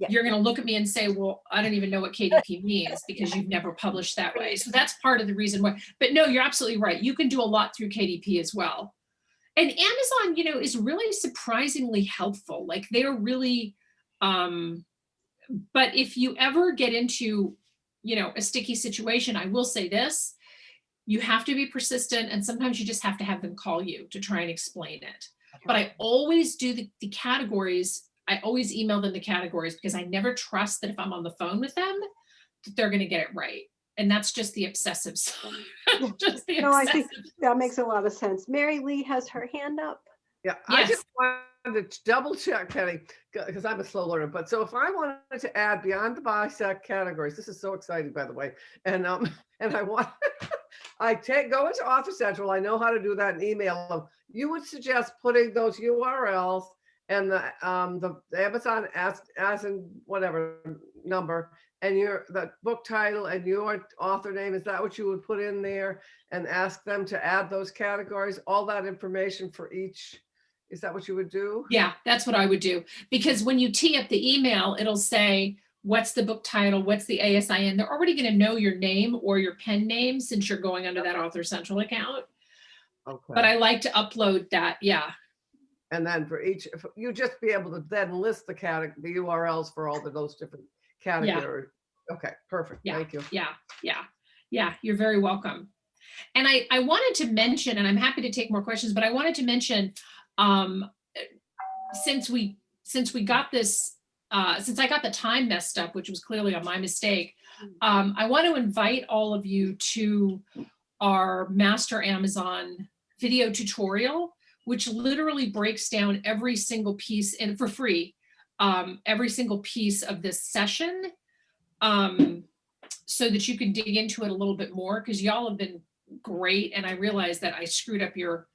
you're going to look at me and say, well, I don't even know what KDP means because you've never published that way. So that's part of the reason why. But no, you're absolutely right. You can do a lot through KDP as well. And Amazon, is really surprisingly helpful. Like they're really, but if you ever get into a sticky situation, I will say this, you have to be persistent, and sometimes you just have to have them call you to try and explain it. But I always do the categories. I always email them the categories because I never trust that if I'm on the phone with them, that they're going to get it right. And that's just the obsessive side. I think that makes a lot of sense. Mary Lee has her hand up. Yeah, yes. I just wanted to double check, Penny, because I'm a slow learner. But so if I wanted to add beyond the BISAC categories, this is so exciting, by the way. And I want, go into Author Central. I know how to do that and email them. You would suggest putting those URLs and the Amazon as in whatever number and the book title and your author name. Is that what you would put in there and ask them to add those categories, all that information for each? Is that what you would do? Yeah, that's what I would do. Because when you tee up the email, it'll say, what's the book title? What's the ASIN? They're already going to know your name or your pen name since you're going under that Author Central account. Okay. But I like to upload that. Yeah. And then for each, you just be able to then list the URLs for all of those different categories. Yeah. Okay, perfect. Yeah. Thank you. Yeah. You're very welcome. And I wanted to mention, and I'm happy to take more questions, but I wanted to mention, since we got this, since I got the time messed up, which was clearly on my mistake, I want to invite all of you to our Master Amazon video tutorial, which literally breaks down every single piece and for free, every single piece of this session, so that you can dig into it a little bit more, because y'all have been great. And I realized that I screwed up your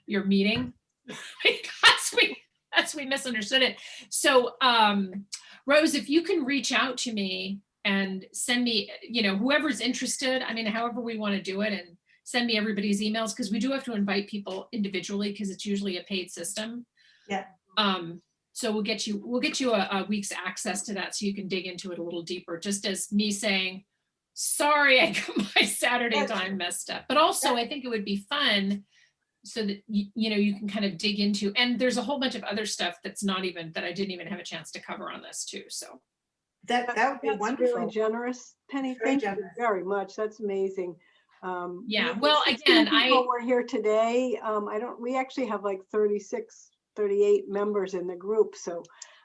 meeting because we misunderstood it. So Rose, if you can reach out to me and send me, whoever's interested, however we want to do it, and send me everybody's emails, because we do have to invite people individually because it's usually a paid system. Yeah. So we'll get you a week's access to that so you can dig into it a little deeper, just as me saying, sorry, I got my Saturday time messed up. But also I think it would be fun so that you can kind of dig into, and there's a whole bunch of other stuff that I didn't even have a chance to cover on this too. So that would be wonderful. Really generous, Penny. Thank you very much. That's amazing. Yeah, well, again, we're here today. We actually have like 36, 38 members in the group. So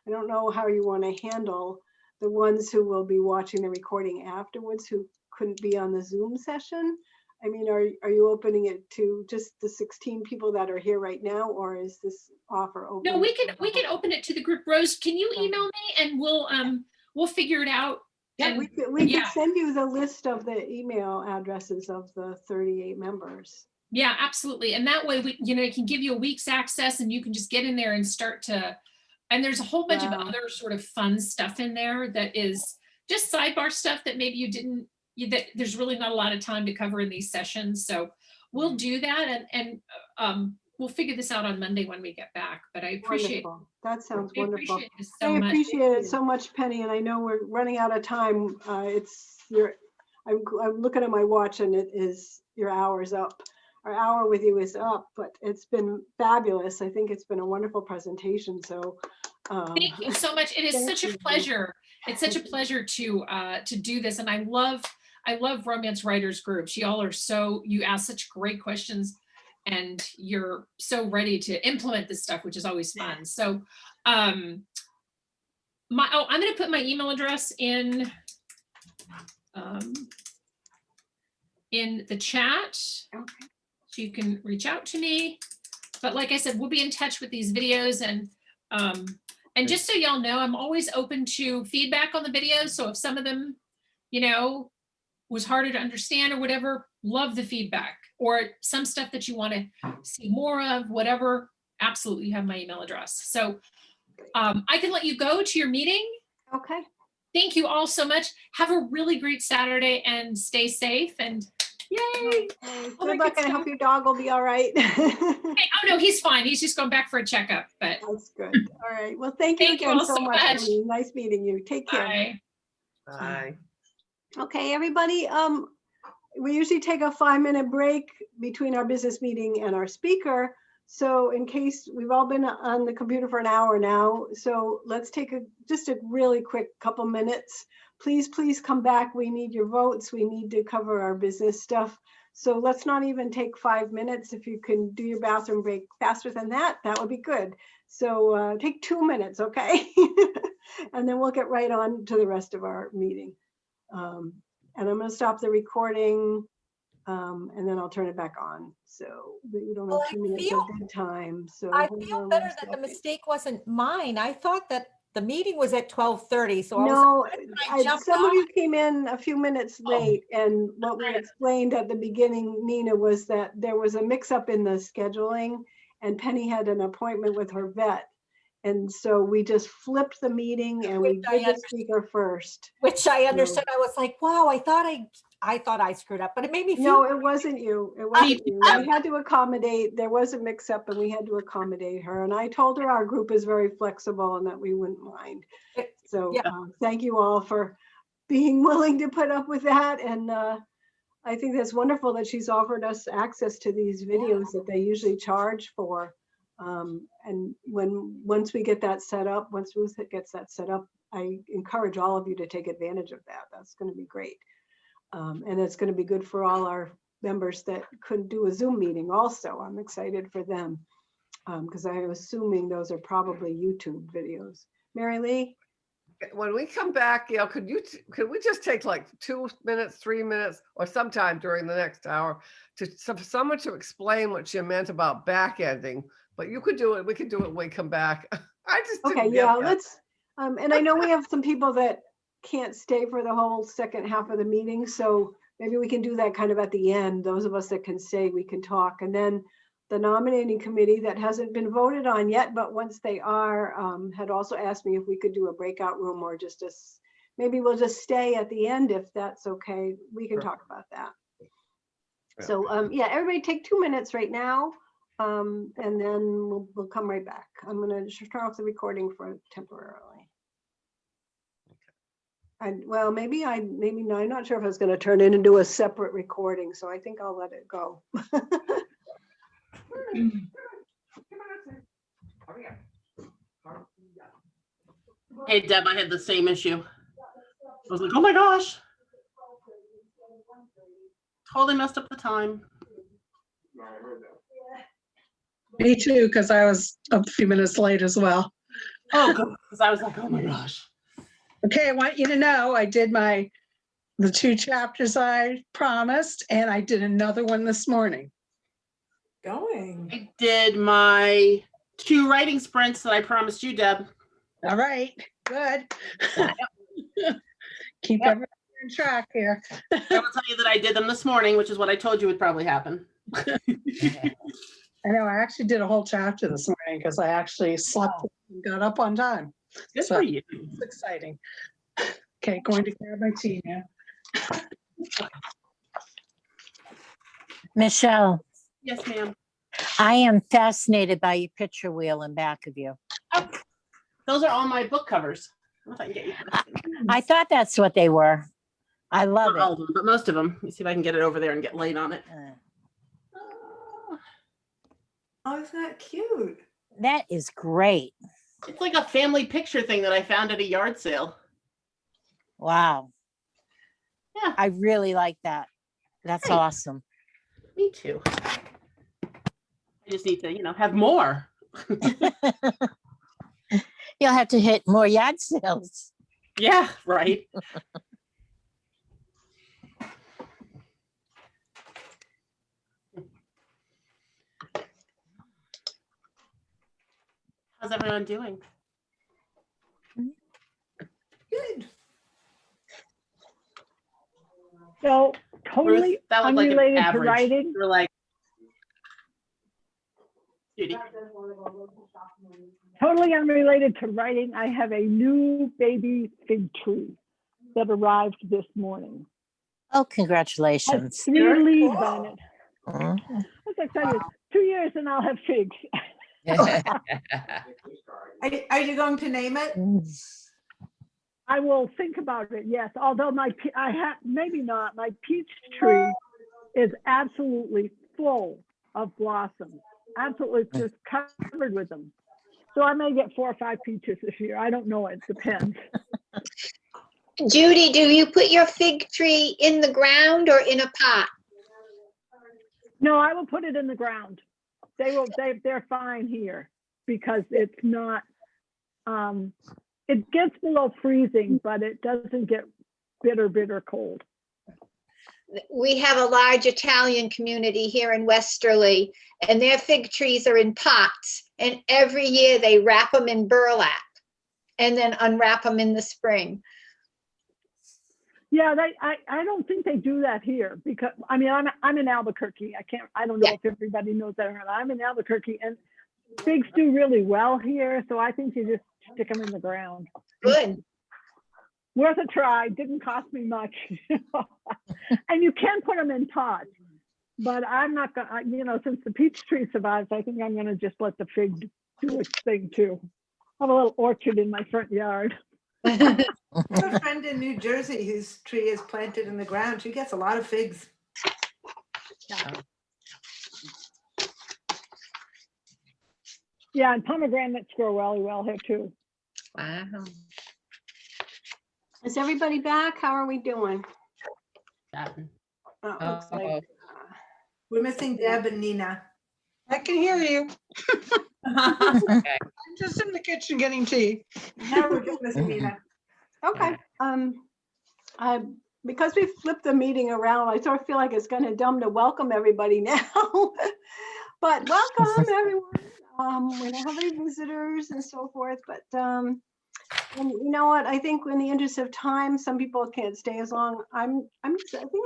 I don't know how you want to handle the ones who will be watching the recording afterwards who couldn't be on the Zoom session. Are you opening it to just the 16 people that are here right now, or is this offer open? No, we can open it to the group. Rose, can you email me and we'll figure it out? Yeah, we could send you the list of the email addresses of the 38 members. Yeah, absolutely. And that way it can give you a week's access, and you can just get in there and start to And there's a whole bunch of Wow. other sort of fun stuff in there that is just sidebar stuff that maybe that there's really not a lot of time to cover in these sessions. So we'll do that, and we'll figure this out on Monday when we get back. But I appreciate Wonderful. That sounds I wonderful. appreciate this I so much. appreciate it so much, Penny, and I know we're running out of time. I'm looking at my watch and your hour's up. Our hour with you is up, but it's been fabulous. I think it's been a wonderful presentation. So Thank you so much. It is Thank such a you. pleasure. It's such a pleasure to do this, and I love Romance Writers Groups. Y'all are you ask such great questions, and you're so ready to implement this stuff, which is always fun. So I'm going to put my email address in the chat, Okay. so you can reach out to me. But like I said, we'll be in touch with these videos, and just so y'all know, I'm always open to feedback on the videos. So if some of them, was harder to understand or whatever, love the feedback, or some stuff that you want to see more of, whatever, absolutely, you have my email address. So I can let you go to your meeting. Okay. Thank you all so much. Have a really great Saturday and stay safe, and yay. Good luck, and I hope your dog will be all right. Hey, oh no, he's fine. He's just going back for a checkup, but That's good. All right. Well, thank you Thank you again all so so much. much. Penny. Nice meeting you. Take care. bye. Bye. Okay, everybody. We usually take a 5-minute break between our business meeting and our speaker. So in case we've all been on the computer for an hour now, so let's take just a really quick couple minutes. Please come back. We need your votes. We need to cover our business stuff. So let's not even take 5 minutes. If you can do your bathroom break faster than that, that would be good. So take 2 minutes, okay? And then we'll get right on to the rest of our meeting. And I'm going to stop the recording, and then I'll turn it back on. So we don't have Well, 2 minutes of dead time. So I hold feel on better one that the second. mistake wasn't mine. I thought that the meeting was at 12:30, so I was No, I jumped some of off. you came in a few minutes Oh. late, and what we explained at the beginning, Nina, was that there was a mix-up in the scheduling, and Penny had an appointment with her vet. And so we just flipped the meeting and we Which I did the speaker first. which I understood. I was like, wow, I thought I screwed up, but it made me feel No, it wasn't you. It wasn't you. We had to accommodate. There was a mix-up and we had to accommodate her. And I told her our group is very flexible and that we wouldn't mind. So Yeah. thank you all for being willing to put up with that. And I think that's wonderful that she's offered us access to these videos that they usually charge for. And once we get that set up, once Ruth gets that set up, I encourage all of you to take advantage of that. That's going to be great. And it's going to be good for all our members that couldn't do a Zoom meeting also. I'm excited for them because I'm assuming those are probably YouTube videos. Mary Lee? When we come back, Gail, could we just take like 2 minutes, 3 minutes, or sometime during the next hour for someone to explain what you meant about back ending? But you could do it. We could do it when we come back. I just didn't Okay, get yeah, that. let's, and I know we have some people that can't stay for the whole second half of the meeting, so maybe we can do that kind of at the end. Those of us that can stay, we can talk. And then the nominating committee that hasn't been voted on yet, but once they are, had also asked me if we could do a breakout room or just maybe we'll just stay at the end if that's okay. We can talk about that. Yeah. So yeah, everybody take 2 minutes right now. And then we'll come right back. I'm going to turn off the recording for temporarily. Well, maybe no, I'm not sure if I was going to turn it into a separate recording, so I think I'll let it go. Hey, Deb, I had the same issue. I was like, oh my gosh. Totally messed up the time. Me too, because I was a few minutes late as well. Oh, good. Because I was like, oh my gosh. Okay, I want you to know I did the 2 chapters I promised, and I did another one this morning. Going. I did my 2 writing sprints that I promised you, Deb. All right, good. Keep Yep. everyone on track here. I will tell you that I did them this morning, which is what I told you would probably happen. I know, I actually did a whole chapter this morning because I actually slept and got up on time. Good So for you. it's exciting. Okay, going to grab my tea now. Michelle, Yes, ma'am. I am fascinated by your picture wheel in back of you. Those are all my book covers. If I can get you. I thought that's what they were. I love Not all it. of them, but most of them. Let me see if I can get it over there and get light on it. Oh, isn't that cute? That is great. It's like a family picture thing that I found at a yard sale. Wow. Yeah. I really like that. That's Great. awesome. Me too. I just need to, have more. You'll have to hit more yard sales. Yeah, right. How's everyone doing? Good. So totally Ruth, that looked like an unrelated to average. writing. You're like, Judy. Totally unrelated to writing. I have a new baby fig tree that arrived this morning. Oh, Has congratulations. 3 Very leaves cool. on it. Mhm. What's excited? 2 years and I'll have figs. Are you going to name it? I will think about it. Yes, although maybe not. My peach tree is absolutely full of blossoms. Absolutely just covered with them. So I may get 4 or 5 peaches this year. I don't know. It depends. Judy, do you put your fig tree in the ground or in a pot? No, I will put it in the ground. They're fine here because it's not, it gets below freezing, but it doesn't get bitter cold. We have a large Italian community here in Westerly, and their fig trees are in pots, and every year they wrap them in burlap and then unwrap them in the spring. Yeah, I don't think they do that here because, I mean, I'm in Albuquerque. I don't know Yeah. if everybody knows that or not. I'm in Albuquerque and figs do really well here. So I think you just stick them in the ground. Good. Worth a try. Didn't cost me much. And you can put them in pots, but I'm not gonna, since the peach tree survives, I think I'm gonna just let the fig do its thing too. I have a little orchard in my front yard. I have a friend in New Jersey whose tree is planted in the ground. She gets a lot of figs. Yeah, and pomegranates grow really well here too. Wow. Is everybody back? How are we doing? That- Oh, it looks like, We're missing Deb and Nina. I can hear you. I'm just in the kitchen getting tea. Now we're just missing Nina. okay. Because we flipped the meeting around, I sort of feel like it's kind of dumb to welcome everybody now. But welcome, everyone. We don't have any visitors and so forth, but and you know what? I think in the interest of time, some people can't stay as long. I think I'm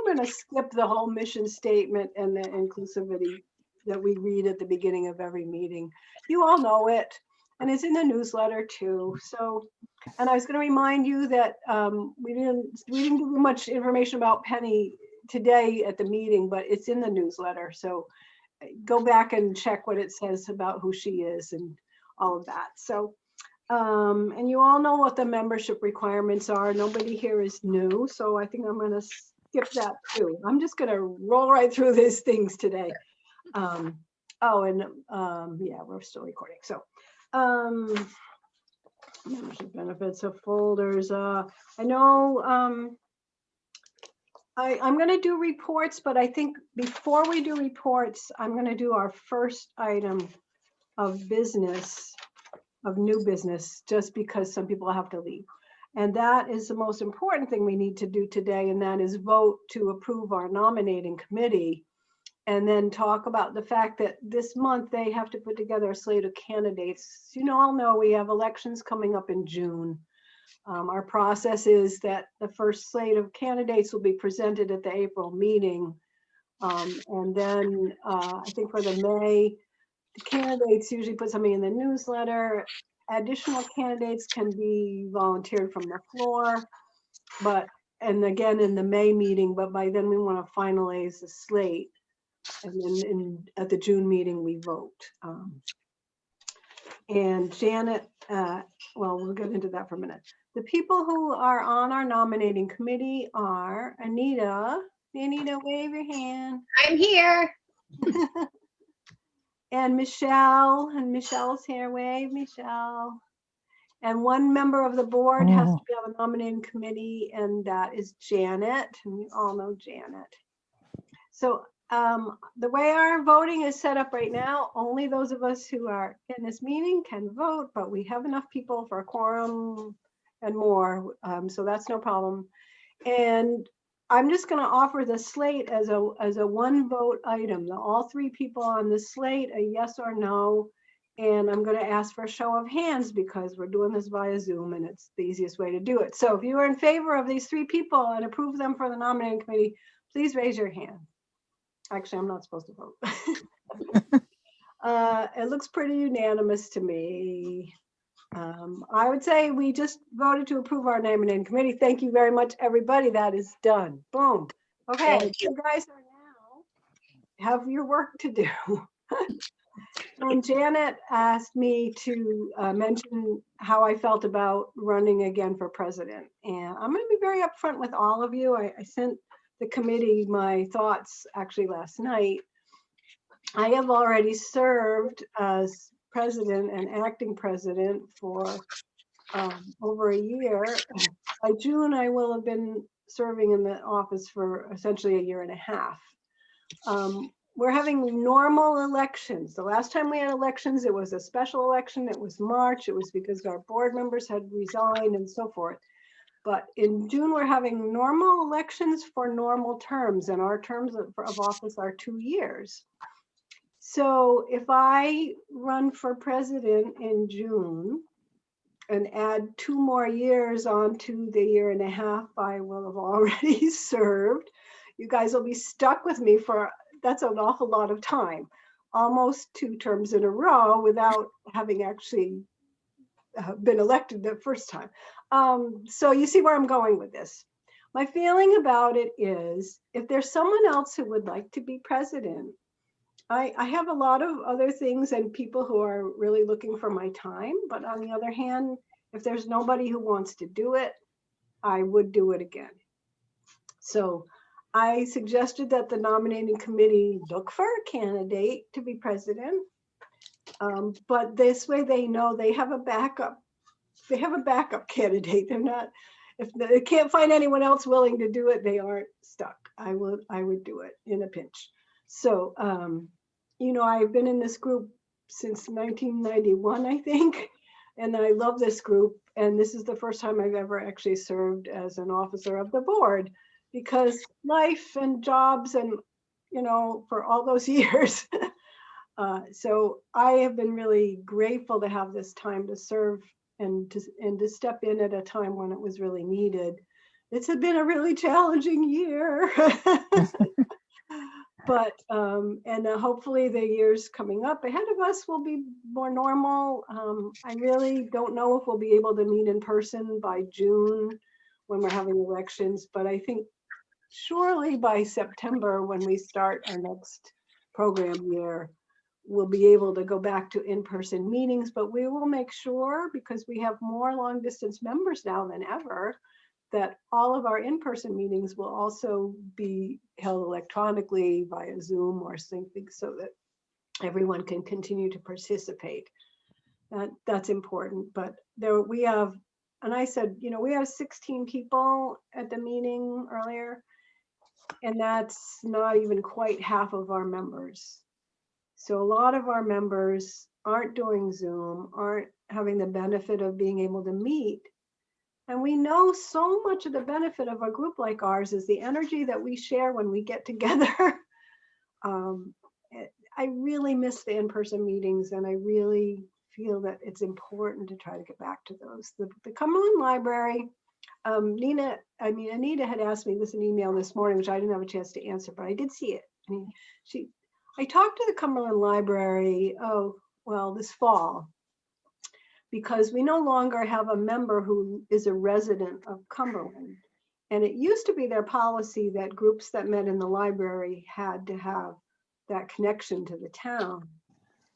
going to skip the whole mission statement and the inclusivity that we read at the beginning of every meeting. You all know it, and it's in the newsletter too. So, and I was going to remind you that we didn't give you much information about Penny today at the meeting, but it's in the newsletter. So go back and check what it says about who she is and all of that. So, and you all know what the membership requirements are. Nobody here is new, so I think I'm going to skip that too. I'm just going to roll right through these things today. Yeah, we're still recording. So, membership benefits of folders. I know I'm going to do reports, but I think before we do reports, I'm going to do our first item of business, of new business, just because some people have to leave. And that is the most important thing we need to do today, and that is vote to approve our nominating committee, and then talk about the fact that this month they have to put together a slate of candidates. You all know we have elections coming up in June. Our process is that the first slate of candidates will be presented at the April meeting. And then I think for the May, the candidates usually put something in the newsletter. Additional candidates can be volunteered from the floor, and again in the May meeting, but by then we want to finalize the slate. And then at the June meeting, we vote. And Janet, well, we'll get into that for a minute. The people who are on our nominating committee are Anita. Anita, wave your hand. I'm here. And Michelle, and Michelle's here. Wave, Michelle. And one member of the board has to be on the nominating committee, and that is Janet. And we all know Janet. So the way our voting is set up right now, only those of us who are in this meeting can vote, but we have enough people for a quorum and more, so that's no problem. And I'm just going to offer the slate as a one vote item. All three people on the slate, a yes or no, and I'm going to ask for a show of hands because we're doing this via Zoom and it's the easiest way to do it. So if you are in favor of these three people and approve them for the nominating committee, please raise your hand. Actually, I'm not supposed to vote. It looks pretty unanimous to me. I would say we just voted to approve our nominating committee. Thank you very much, everybody. That is done. Boom. Okay, Thank you. you guys are now have your work to do. And Janet asked me to mention how I felt about running again for president. And I'm going to be very upfront with all of you. I sent the committee my thoughts actually last night. I have already served as president and acting president for over a year. By June, I will have been serving in the office for essentially a year and a half. We're having normal elections. The last time we had elections, it was a special election. It was March. It was because our board members had resigned and so forth. But in June, we're having normal elections for normal terms, and our terms of office are 2 years. So if I run for president in June and add 2 more years onto the year and a half I will have already served, you guys will be stuck with me for, that's an awful lot of time, almost 2 terms in a row without having actually been elected the first time. So you see where I'm going with this. My feeling about it is if there's someone else who would like to be president, I have a lot of other things and people who are really looking for my time. But on the other hand, if there's nobody who wants to do it, I would do it again. So I suggested that the nominating committee look for a candidate to be president. But this way they know they have a backup. They have a backup candidate. They're not, if they can't find anyone else willing to do it, they aren't stuck. I would do it in a pinch. So, you know, I've been in this group since 1991, I think, and I love this group. And this is the first time I've ever actually served as an officer of the board because life and jobs and, you know, for all those years. So I have been really grateful to have this time to serve and to step in at a time when it was really needed. It's been a really challenging year. But hopefully the years coming up ahead of us will be more normal. I really don't know if we'll be able to meet in person by June when we're having elections, but I think surely by September when we start our next program year, we'll be able to go back to in-person meetings, but we will make sure, because we have more long distance members now than ever, that all of our in-person meetings will also be held electronically via Zoom or something so that everyone can continue to participate. That's important. But there we have, and I said, you know, we have 16 people at the meeting earlier, and that's not even quite half of our members. So a lot of our members aren't doing Zoom, aren't having the benefit of being able to meet. And we know so much of the benefit of a group like ours is the energy that we share when we get together. I really miss the in-person meetings, and I really feel that it's important to try to get back to those. The Cumberland Library, Anita had asked me this in email this morning, which I didn't have a chance to answer, but I did see it. I mean, I talked to the Cumberland Library, this fall, because we no longer have a member who is a resident of Cumberland. And it used to be their policy that groups that met in the library had to have that connection to the town.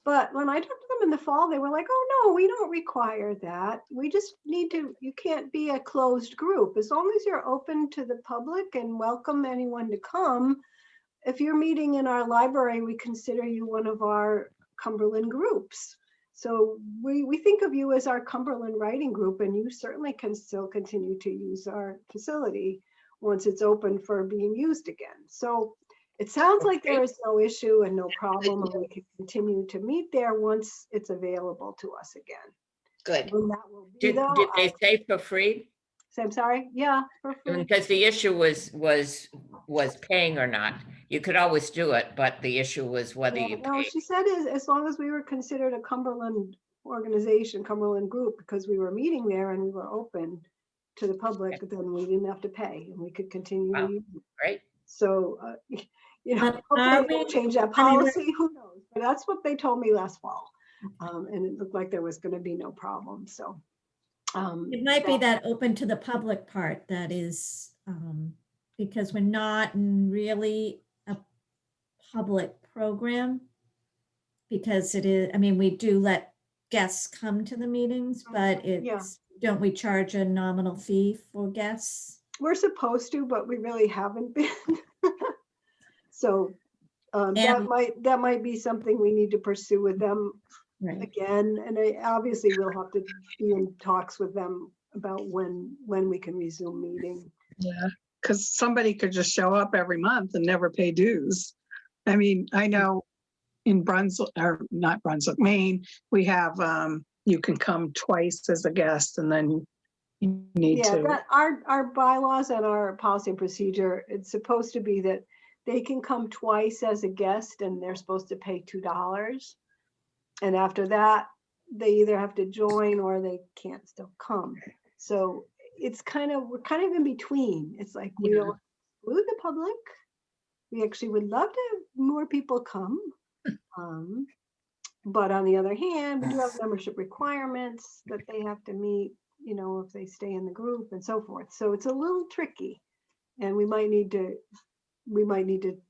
But when I talked to them in the fall, they were like, oh, no, we don't require that. We just need to, you can't be a closed group. As long as you're open to the public and welcome anyone to come, if you're meeting in our library, we consider you one of our Cumberland groups. So we think of you as our Cumberland writing group, and you certainly can still continue to use our facility once it's open for being used again. So it sounds like there is no issue and no problem, and we can continue to meet there once it's available to us again. Good. When that will be, Did though, they say for free? so I'm sorry, yeah. For free. Because the issue was paying or not. You could always do it, but the issue was whether Yeah, you no, paid. she said as long as we were considered a Cumberland organization, Cumberland group, because we were meeting there and we were open to the public, then we didn't have to pay and we could continue to Wow. use it. Right? So, you know, But hopefully are they won't we- change that I mean, we're- policy, who knows? But that's what they told me last fall. And it looked like there was going to be no problem, so. It might be that open to the public part that is, because we're not really a public program. Because it is, I mean, we do let guests come to the meetings, but it's, don't we charge a nominal fee for guests? We're supposed to, but we really haven't been. So And- that might be something we need to pursue with them Right. again. And obviously we'll have to be in talks with them about when we can resume meeting. Yeah, because somebody could just show up every month and never pay dues. I mean, I know in Brunswick, or not Brunswick, Maine, we have, you can come twice as a guest and then you need Yeah, to. that our bylaws and our policy and procedure, it's supposed to be that they can come twice as a guest and they're supposed to pay $2. And after that, they either have to join or they can't still come. So it's we're kind of in between. It's like we don't exclude the public. We actually would love to have more people come. But on the other hand, we do have membership requirements that they have to meet, you know, if they stay in the group and so forth. So it's a little tricky. And we might need to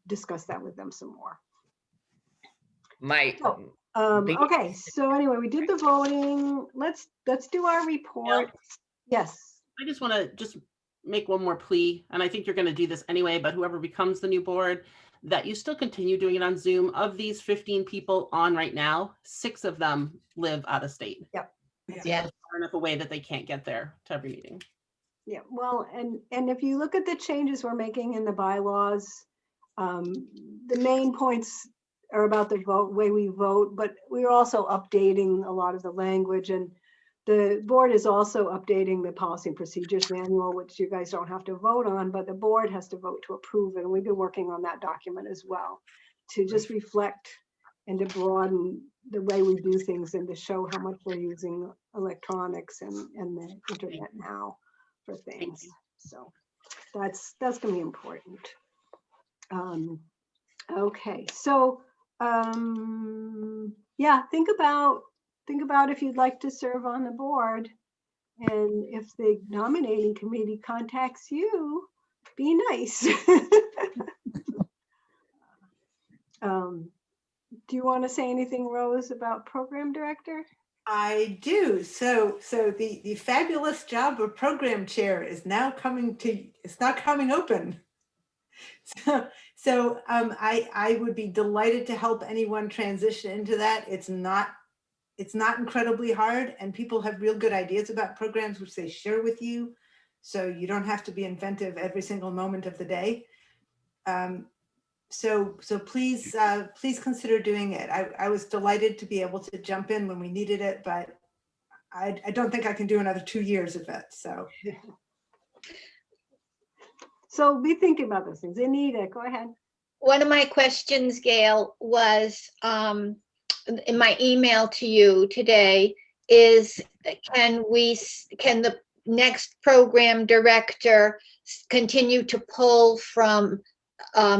discuss that with them some more. Okay, so anyway, we did the voting. Let's do our report. Yes. I just want to make one more plea, and I think you're going to do this anyway, but whoever becomes the new board, that you still continue doing it on Zoom. Of these 15 people on right now, 6 of them live out of state. Yep. Yeah. Far enough away that they can't get there to every meeting. Yeah, well, and if you look at the changes we're making in the bylaws, the main points are about the way we vote, but we're also updating a lot of the language, and the board is also updating the policy and procedures manual, which you guys don't have to vote on, but the board has to vote to approve it. And we've been working on that document as well to just reflect and to broaden the way we do things and to show how much we're using electronics and the internet now for things. So that's going to be important. Okay, so yeah, think about if you'd like to serve on the board, and if the nominating committee contacts you, be nice. Do you want to say anything, Rose, about program director? I do. So the fabulous job of program chair is now coming open. So I would be delighted to help anyone transition into that. It's not incredibly hard, and people have real good ideas about programs which they share with you. So you don't have to be inventive every single moment of the day. So please consider doing it. I was delighted to be able to jump in when we needed it, but I don't think I can do another 2 years of it. So be thinking about those things. Anita, go ahead. One of my questions, Gail, was in my email to you today is, can the next program director continue to pull from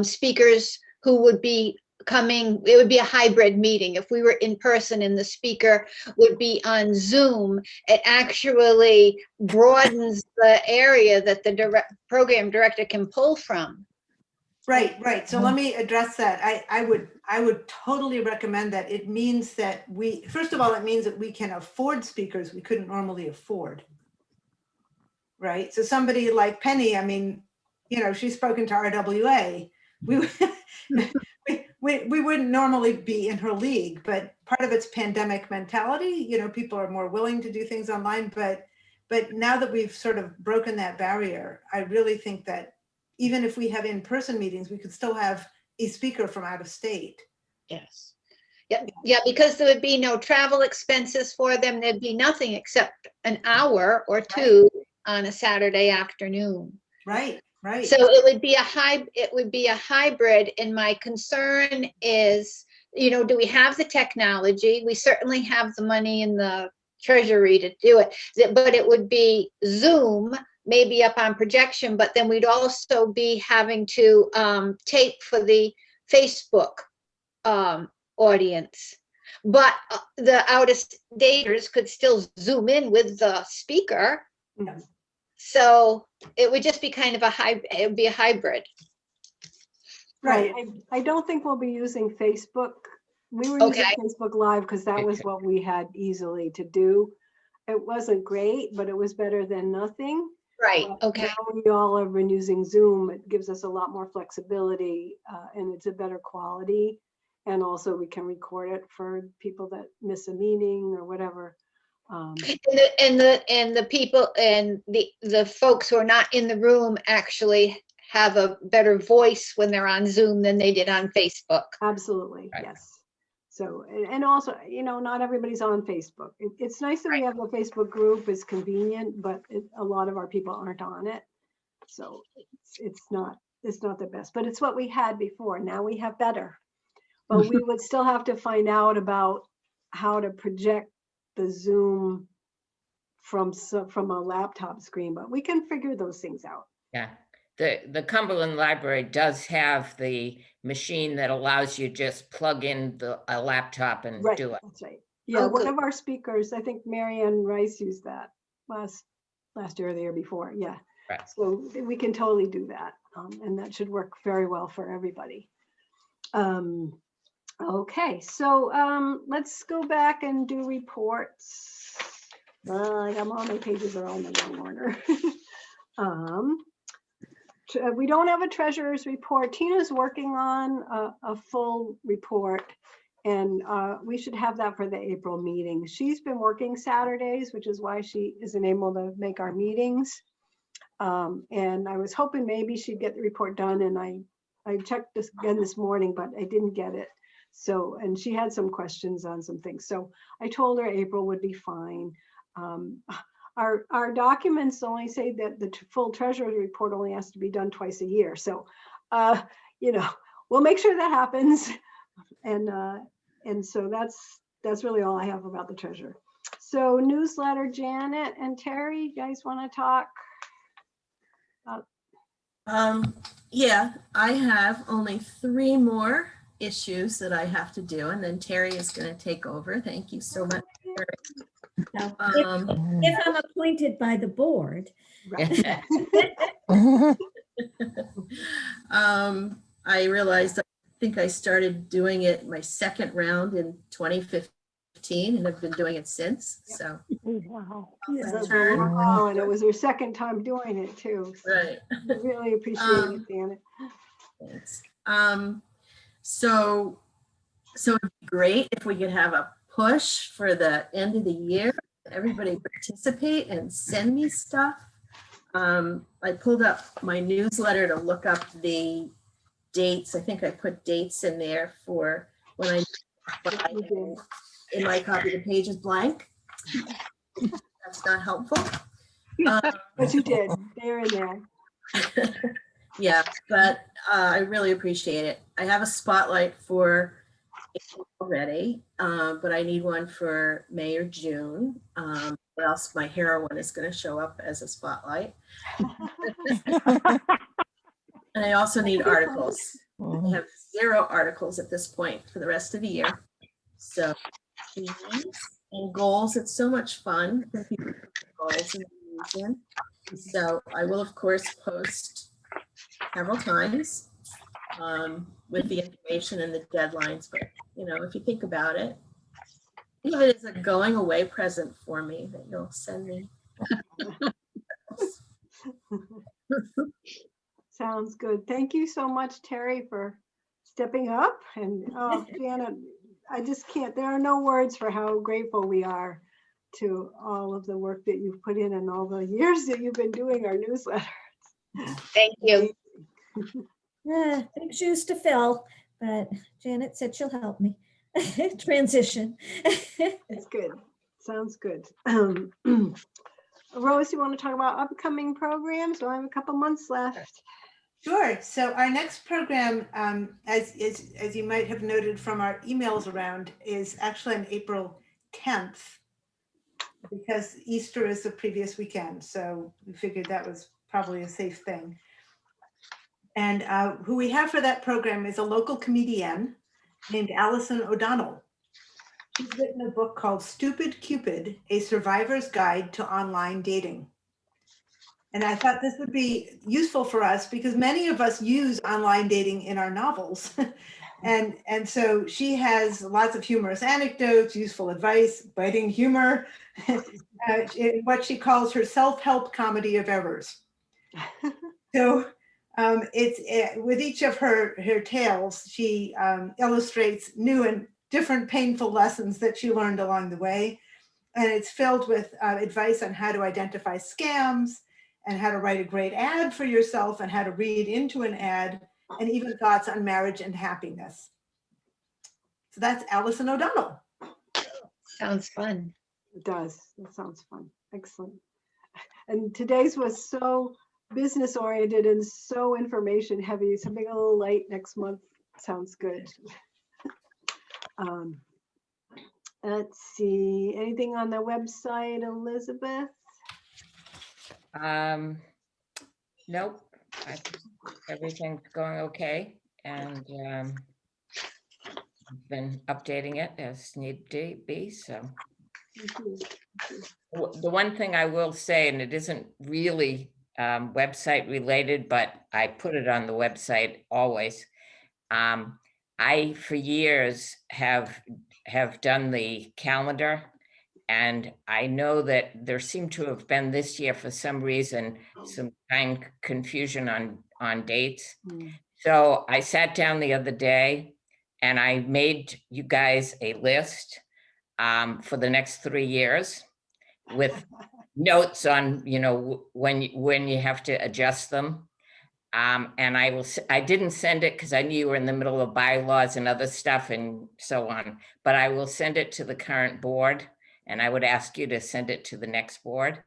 speakers who would be coming, it would be a hybrid meeting. If we were in person and the speaker would be on Zoom, it actually broadens the area that the program director can pull from. Right, right. So let me address that. I would totally recommend that. It means that we, first of all, it means that we can afford speakers we couldn't normally afford. Right. So somebody like Penny, I mean, you know, she's spoken to RWA. We wouldn't normally be in her league, but part of it's pandemic mentality. You know, people are more willing to do things online, but now that we've sort of broken that barrier, I really think that even if we have in-person meetings, we could still have a speaker from out of state. Yes. Yeah, because there would be no travel expenses for them. There'd be nothing except an hour or two on a Saturday afternoon. Right, right. So it would be a hybrid. And my concern is, you know, do we have the technology? We certainly have the money in the treasury to do it, but it would be Zoom, maybe up on projection, but then we'd also be having to tape for the Facebook audience. But the out-of-staters could still Zoom in with the speaker. Yes. So it would just be kind of it would be a hybrid. Right. I don't think we'll be using Facebook. We were using Facebook Live because that was what we had easily to do. It wasn't great, but it was better than nothing. Right. Okay. Now we all have been using Zoom. It gives us a lot more flexibility and it's a better quality. And also we can record it for people that miss a meeting or whatever. And the people and the folks who are not in the room actually have a better voice when they're on Zoom than they did on Facebook. Absolutely. Yes. So, and also, you know, not everybody's on Facebook. It's nice that we have a Facebook group. It's convenient, but a lot of our people aren't on it. So it's not the best, but it's what we had before. Now we have better, but we would still have to find out about how to project the Zoom from a laptop screen, but we can figure those things out. Yeah. The Cumberland Library does have the machine that allows you just plug in a laptop and do it. That's right. Yeah, one of our speakers, I think Marianne Rice used that last year or the year before. Yeah. Right. So we can totally do that. And that should work very well for everybody. Okay, so let's go back and do reports. I got all my pages are all in the wrong order. We don't have a treasurer's report. Tina's working on a full report, and we should have that for the April meeting. She's been working Saturdays, which is why she isn't able to make our meetings. And I was hoping maybe she'd get the report done, and I checked this again this morning, but I didn't get it. So, and she had some questions on some things. So I told her April would be fine. Our documents only say that the full treasurer's report only has to be done twice a year. So, you know, we'll make sure that happens. And so that's really all I have about the treasurer. So newsletter, Janet and Terry, you guys want to talk? Yeah, I have only 3 more issues that I have to do, and then Terry is going to take over. Thank you so much. Now, if I'm appointed by the board. I realized, I think I started doing it my second round in 2015, and I've been doing it since. So, wow. Wow, and it was your second time doing it too. So right. I really appreciate it, Janet. Thanks. So it'd be great if we could have a push for the end of the year. Everybody participate and send me stuff. I pulled up my newsletter to look up the dates. I think I put dates in there for when in my copy, the page is blank. That's not helpful. But you did. They're in there. Yeah, but I really appreciate it. I have a spotlight for April already, but I need one for May or June. Or else my heroine is going to show up as a spotlight. And I also need articles. I have 0 articles at this point for the rest of the year. So themes and goals, it's so much fun for people to put goals and themes in. So I will, of course, post several times with the information and the deadlines. But, you know, if you think about it, think of it as a going away present for me that you'll send me. Sounds good. Thank you so much, Terry, for stepping up. And Janet, I just can't, there are no words for how grateful we are to all of the work that you've put in and all the years that you've been doing our newsletter. Thank you. Big shoes to fill, but Janet said she'll help me transition. It's good. Sounds good. Rose, you want to talk about upcoming programs? Well, I have a couple months left. Sure. So our next program, as you might have noted from our emails around, is actually on April 10th, because Easter is the previous weekend. So we figured that was probably a safe thing. And who we have for that program is a local comedian named Allison O'Donnell. She's written a book called Stupid Cupid, A Survivor's Guide to Online Dating. And I thought this would be useful for us because many of us use online dating in our novels. and so she has lots of humorous anecdotes, useful advice, biting humor, what she calls her self-help comedy of errors. So with each of her tales, she illustrates new and different painful lessons that she learned along the way. And it's filled with advice on how to identify scams and how to write a great ad for yourself and how to read into an ad, and even thoughts on marriage and happiness. So that's Allison O'Donnell. Sounds fun. It does. That sounds fun. Excellent. And today's was so business oriented and so information heavy. Something a little light next month sounds good. Let's see, anything on the website, Elizabeth? Nope. Everything's going okay, and I've been updating it as need to be. So the one thing I will say, and it isn't really website related, but I put it on the website always. I for years have done the calendar, and I know that there seemed to have been this year for some reason some kind of confusion on dates. So I sat down the other day and I made you guys a list for the next 3 years with notes on, you know, when you have to adjust them. And I didn't send it because I knew you were in the middle of bylaws and other stuff and so on, but I will send it to the current board, and I would ask you to send it to the next board.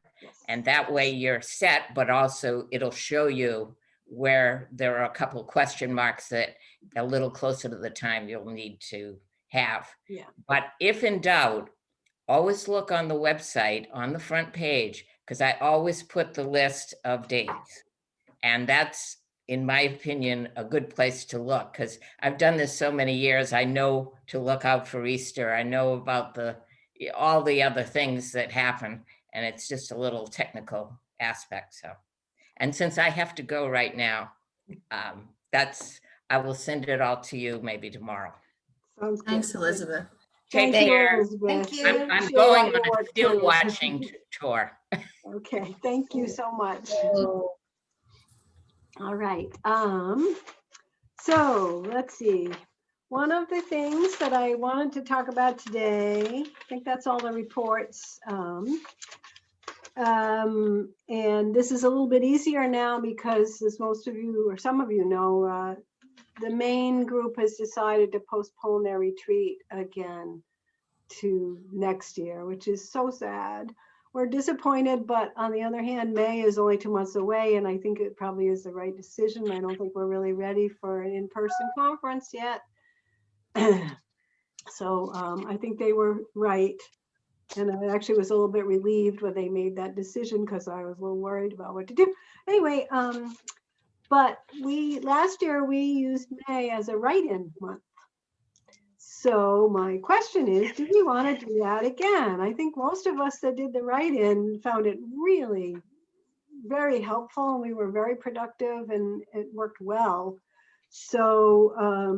And that way you're set, but also it'll show you where there are a couple of question marks that a little closer to the time you'll need to have. Yeah. But if in doubt, always look on the website on the front page, because I always put the list of dates. And that's, in my opinion, a good place to look, because I've done this so many years. I know to look out for Easter. I know about all the other things that happen, and it's just a little technical aspect. So, and since I have to go right now, I will send it all to you maybe tomorrow. Sounds good. Thanks, Elizabeth. Take Thank you, care. Elizabeth. Thank you. I'm Appreciate going all your on a work, still too. watching tour. Okay, thank you so much. All right. So let's see. One of the things that I wanted to talk about today, I think that's all the reports. And this is a little bit easier now because, as most of you or some of you know, the main group has decided to postpone their retreat again to next year, which is so sad. We're disappointed, but on the other hand, May is only 2 months away, and I think it probably is the right decision. I don't think we're really ready for an in-person conference yet. So I think they were right. And I actually was a little bit relieved when they made that decision because I was a little worried about what to do. Anyway, But last year we used May as a write-in month. So my question is, do we want to do that again? I think most of us that did the write-in found it really very helpful, and we were very productive, and it worked well. So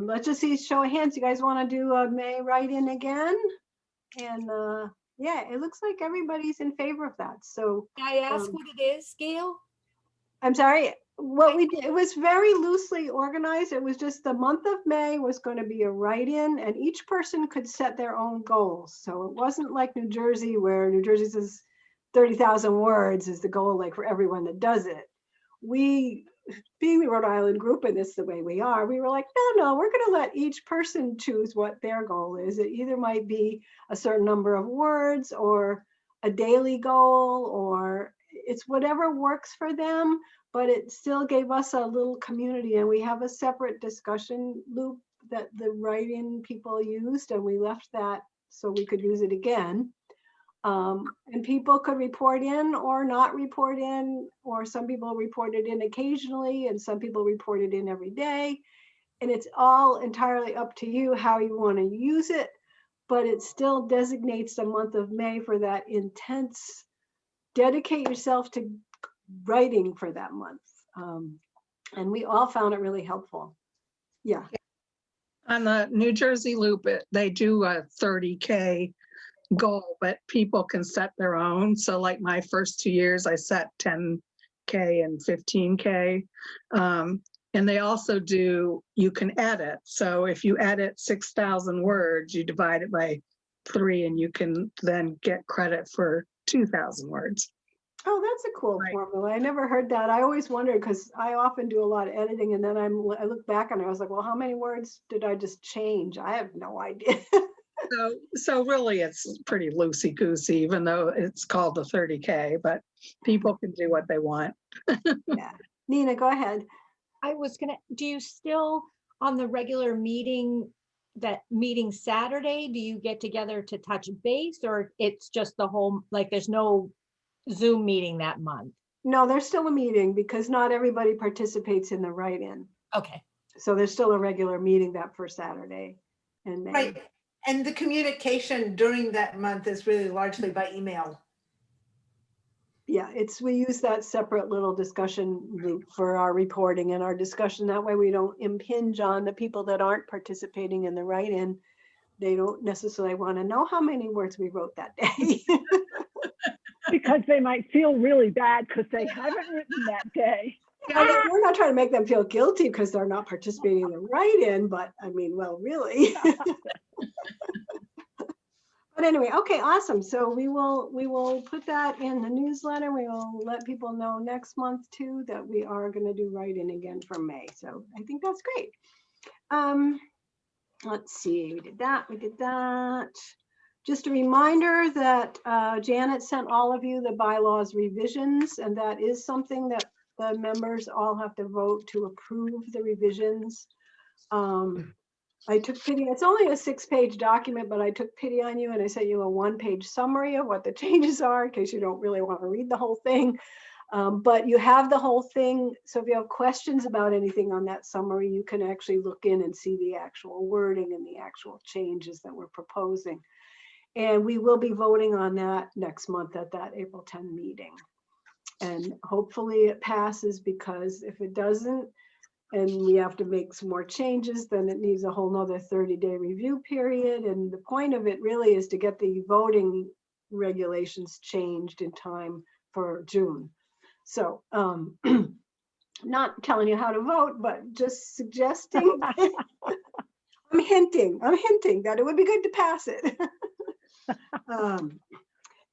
let's just see, show of hands. You guys want to do a May write-in again? And yeah, it looks like everybody's in favor of that. So Can I ask what it is, Gail? I'm sorry, what we did, it was very loosely organized. It was just the month of May was going to be a write-in, and each person could set their own goals. So it wasn't like New Jersey, where New Jersey says 30,000 words is the goal, like for everyone that does it. We, being the Rhode Island group, and this is the way we are, we were like, no, we're going to let each person choose what their goal is. It either might be a certain number of words, or a daily goal, or it's whatever works for them, but it still gave us a little community. And we have a separate discussion loop that the write-in people used, and we left that so we could use it again. And people could report in or not report in, or some people reported in occasionally, and some people reported in every day. And it's all entirely up to you how you want to use it, but it still designates the month of May for that intense, dedicate yourself to writing for that month. And we all found it really helpful. Yeah. On the New Jersey Loop, they do a 30K goal, but people can set their own. So like my first 2 years, I set 10K and 15K. And they also do, you can edit. So if you edit 6,000 words, you divide it by 3, and you can then get credit for 2,000 words. Oh, that's a cool formula. I never heard that. I always wondered, because I often do a lot of editing, and then I look back and I was like, well, how many words did I just change? I have no idea. So really it's pretty loosey-goosey, even though it's called the 30K, but people can do what they want. Yeah. Nina, go ahead. I was gonna, do you still, on the regular meeting, that meeting Saturday, do you get together to touch base, or it's just the whole, like there's no Zoom meeting that month? No, there's still a meeting, because not everybody participates in the write-in. Okay. So there's still a regular meeting that first Saturday in May. Right. And the communication during that month is really largely by email. Yeah, we use that separate little discussion loop for our reporting and our discussion. That way we don't impinge on the people that aren't participating in the write-in. They don't necessarily want to know how many words we wrote that day. Because they might feel really bad because they haven't written that day. We're not trying to make them feel guilty because they're not participating in the write-in, but I mean, well, really. But anyway, okay, awesome. So we will put that in the newsletter. We will let people know next month too that we are going to do write-in again for May. So I think that's great. Let's see, we did that. Just a reminder that Janet sent all of you the bylaws revisions, and that is something that the members all have to vote to approve the revisions. I took pity, it's only a 6-page document, but I took pity on you and I sent you a 1-page summary of what the changes are in case you don't really want to read the whole thing. But you have the whole thing. So if you have questions about anything on that summary, you can actually look in and see the actual wording and the actual changes that we're proposing. And we will be voting on that next month at that April 10 meeting. And hopefully it passes, because if it doesn't, and we have to make some more changes, then it needs a whole nother 30-day review period. And the point of it really is to get the voting regulations changed in time for June. So not telling you how to vote, but just suggesting, I'm hinting that it would be good to pass it.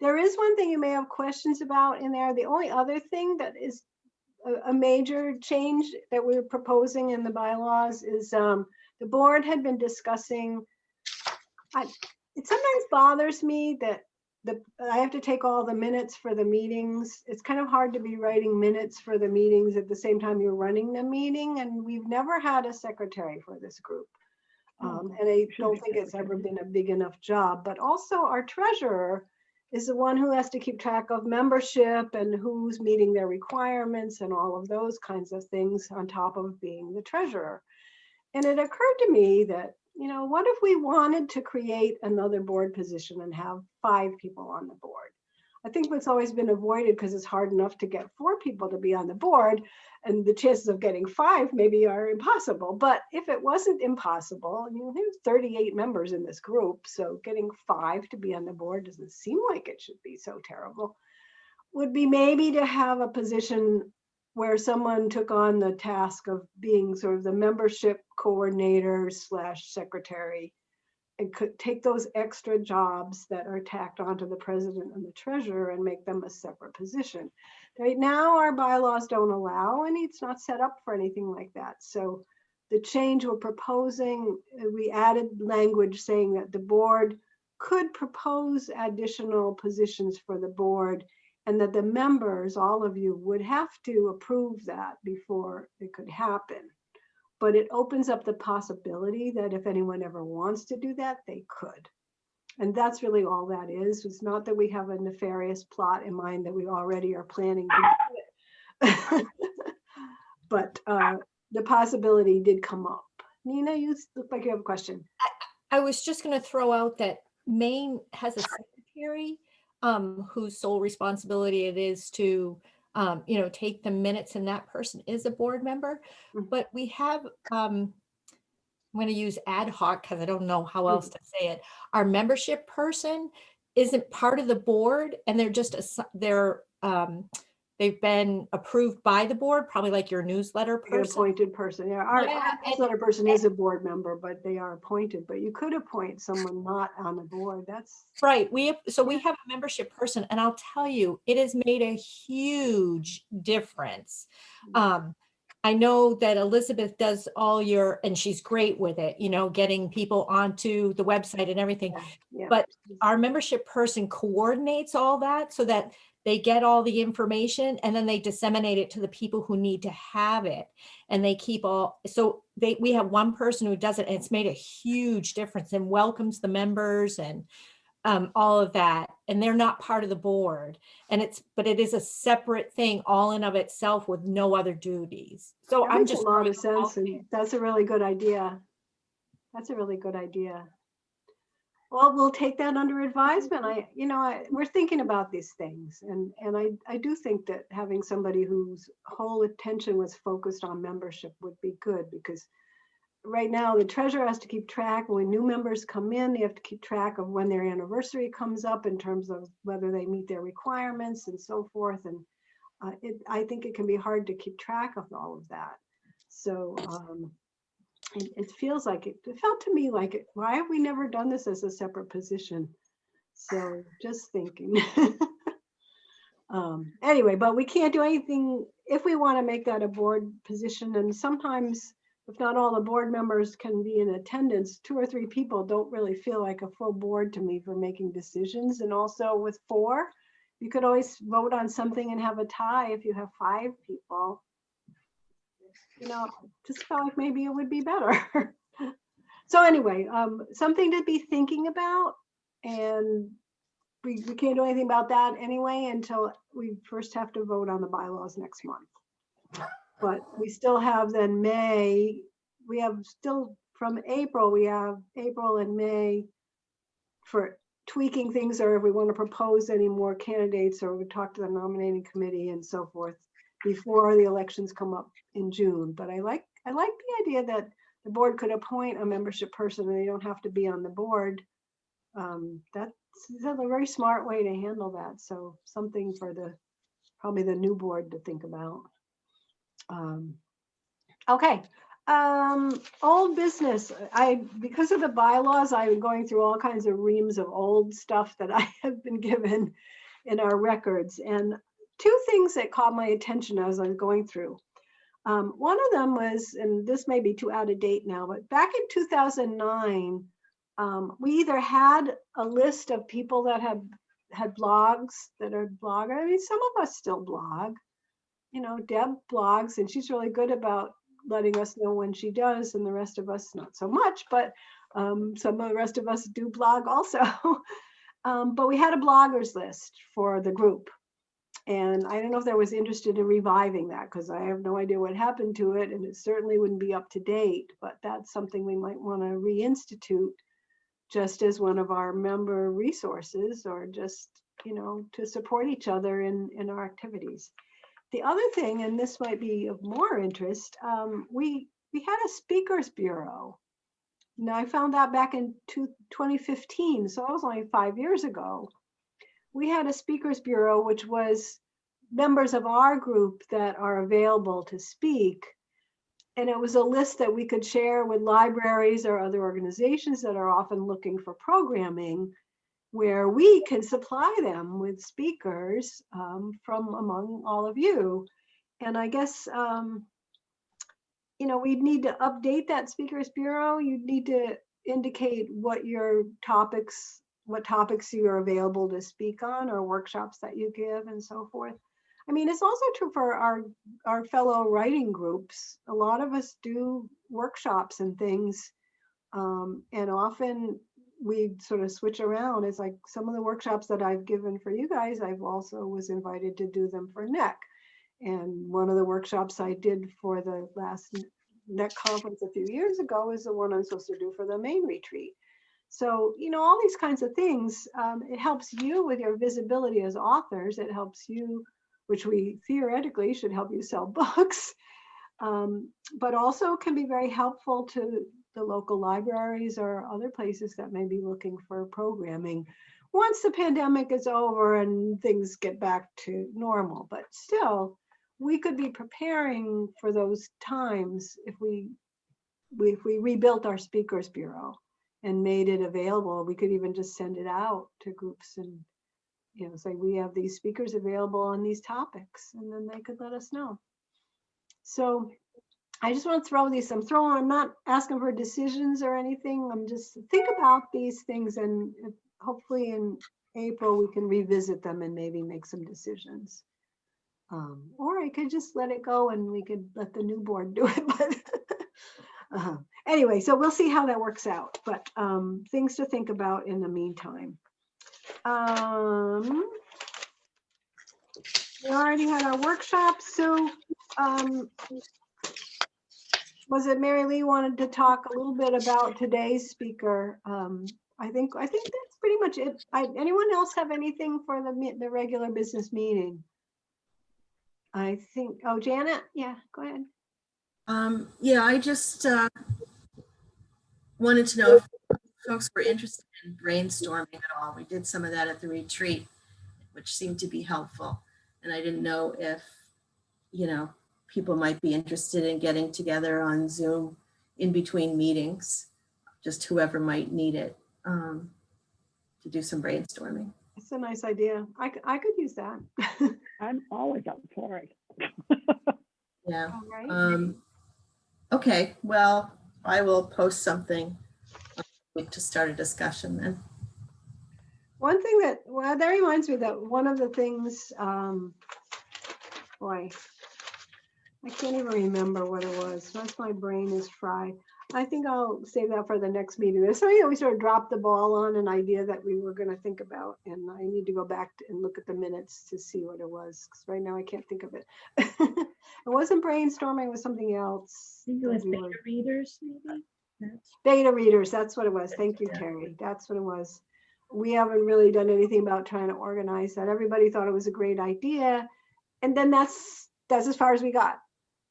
There is one thing you may have questions about in there. The only other thing that is a major change that we're proposing in the bylaws is the board had been discussing, it sometimes bothers me that I have to take all the minutes for the meetings. It's kind of hard to be writing minutes for the meetings at the same time you're running the meeting, and we've never had a secretary for this group. And I don't think it's ever been a big enough job, but also our treasurer is the one who has to keep track of membership and who's meeting their requirements and all of those kinds of things on top of being the treasurer. And it occurred to me that, you know, what if we wanted to create another board position and have 5 people on the board? I think what's always been avoided because it's hard enough to get 4 people to be on the board, and the chances of getting 5 maybe are impossible. But if it wasn't impossible, you know, there's 38 members in this group, so getting 5 to be on the board doesn't seem like it should be so terrible. Would be maybe to have a position where someone took on the task of being sort of the membership coordinator / secretary, and could take those extra jobs that are tacked onto the president and the treasurer and make them a separate position. Right now, our bylaws don't allow, and it's not set up for anything like that. So the change we're proposing, we added language saying that the board could propose additional positions for the board, and that the members, all of you, would have to approve that before it could happen. But it opens up the possibility that if anyone ever wants to do that, they could. And that's really all that is. It's not that we have a nefarious plot in mind that we already are planning to do it. But the possibility did come up. Nina, you look like you have a question. I was just going to throw out that Maine has a secretary whose sole responsibility it is to you know, take the minutes, and that person is a board member. But we have, I'm going to use ad hoc because I don't know how else to say it. Our membership person isn't part of the board, and they're just, they've been approved by the board, probably like your newsletter Your person. appointed person. Yeah, our newsletter person is a board member, but they are appointed. But you could appoint someone not on the board. That's right. We have a membership person, and I'll tell you, it has made a huge difference. I know that Elizabeth does all your, and she's great with it, you know, getting people onto the website and everything. Yeah. But our membership person coordinates all that so that they get all the information, and then they disseminate it to the people who need to have it. And they keep all, so we have one person who does it, and it's made a huge difference and welcomes the members and all of that. And they're not part of the board. And but it is a separate thing all in of itself with no other duties. So that I'm makes just a lot of sense, and that's a really good idea. That's a really good idea. Well, we'll take that under advisement. We're thinking about these things, and I do think that having somebody whose whole attention was focused on membership would be good, because right now the treasurer has to keep track when new members come in. They have to keep track of when their anniversary comes up in terms of whether they meet their requirements and so forth. And I think it can be hard to keep track of all of that. So it feels like it felt to me like it. Why have we never done this as a separate position? So just thinking. Anyway, but we can't do anything if we want to make that a board position. And sometimes, if not all the board members can be in attendance, 2 or 3 people don't really feel like a full board to me for making decisions. And also with 4, you could always vote on something and have a tie if you have 5 people. You know, just felt like maybe it would be better. So anyway, something to be thinking about, and we can't do anything about that anyway until we first have to vote on the bylaws next month. But we still have then May, we have still from April, we have April and May for tweaking things, or if we want to propose any more candidates, or we talk to the nominating committee and so forth before the elections come up in June. But I like the idea that the board could appoint a membership person and they don't have to be on the board. That's a very smart way to handle that. So something for probably the new board to think about. Okay. Old business. Because of the bylaws, I'm going through all kinds of reams of old stuff that I have been given in our records. And 2 things that caught my attention as I was going through. One of them was, and this may be too out of date now, but back in 2009, we either had a list of people that had blogs that are bloggers. I mean, some of us still blog. You know, Deb blogs, and she's really good about letting us know when she does, and the rest of us not so much, but some of the rest of us do blog also. But we had a bloggers list for the group. And I don't know if there was interested in reviving that, because I have no idea what happened to it, and it certainly wouldn't be up to date, but that's something we might want to reinstitute just as one of our member resources, or just, you know, to support each other in our activities. The other thing, and this might be of more interest, we had a speakers bureau. Now, I found that back in 2015, so that was only 5 years ago. We had a speakers bureau, which was members of our group that are available to speak. And it was a list that we could share with libraries or other organizations that are often looking for programming, where we can supply them with speakers from among all of you. And I guess, you know, we'd need to update that speakers bureau. You'd need to indicate what topics you are available to speak on, or workshops that you give, and so forth. I mean, it's also true for our fellow writing groups. A lot of us do workshops and things, and often we sort of switch around. It's like some of the workshops that I've given for you guys, I've also was invited to do them for NEC. And one of the workshops I did for the last NEC conference a few years ago is the one I'm supposed to do for the Maine retreat. So, you know, all these kinds of things, it helps you with your visibility as authors. It helps you, which we theoretically should help you sell books, but also can be very helpful to the local libraries or other places that may be looking for programming once the pandemic is over and things get back to normal. But still, we could be preparing for those times if we rebuilt our speakers bureau and made it available. We could even just send it out to groups and, you know, say we have these speakers available on these topics, and then they could let us know. So I just want to throw these, I'm not asking for decisions or anything. I'm just think about these things, and hopefully in April we can revisit them and maybe make some decisions. Or I could just let it go and we could let the new board do it. But anyway, so we'll see how that works out. But things to think about in the meantime. We already had our workshop. So was it Mary Lee wanted to talk a little bit about today's speaker? I think that's pretty much it. Anyone else have anything for the regular business meeting? I think, oh, Janet, yeah, go ahead. Yeah, I just wanted to know if folks were interested in brainstorming at all. We did some of that at the retreat, which seemed to be helpful. And I didn't know if, you know, people might be interested in getting together on Zoom in between meetings, just whoever might need it, to do some brainstorming. It's a nice idea. I could use that. I'm always up for it. Yeah. All right. Okay, well, I will post something to start a discussion then. One thing that, well, that reminds me that one of the things, boy, I can't even remember what it was. Once my brain is fried. I think I'll save that for the next meeting. There's something that we sort of dropped the ball on, an idea that we were going to think about, and I need to go back and look at the minutes to see what it was, because right now I can't think of it. It wasn't brainstorming, it was something else. I think it was beta readers, maybe. Beta readers, that's what it was. Thank you, Terry. That's what it was. We haven't really done anything about trying to organize that. Everybody thought it was a great idea, and then that's as far as we got.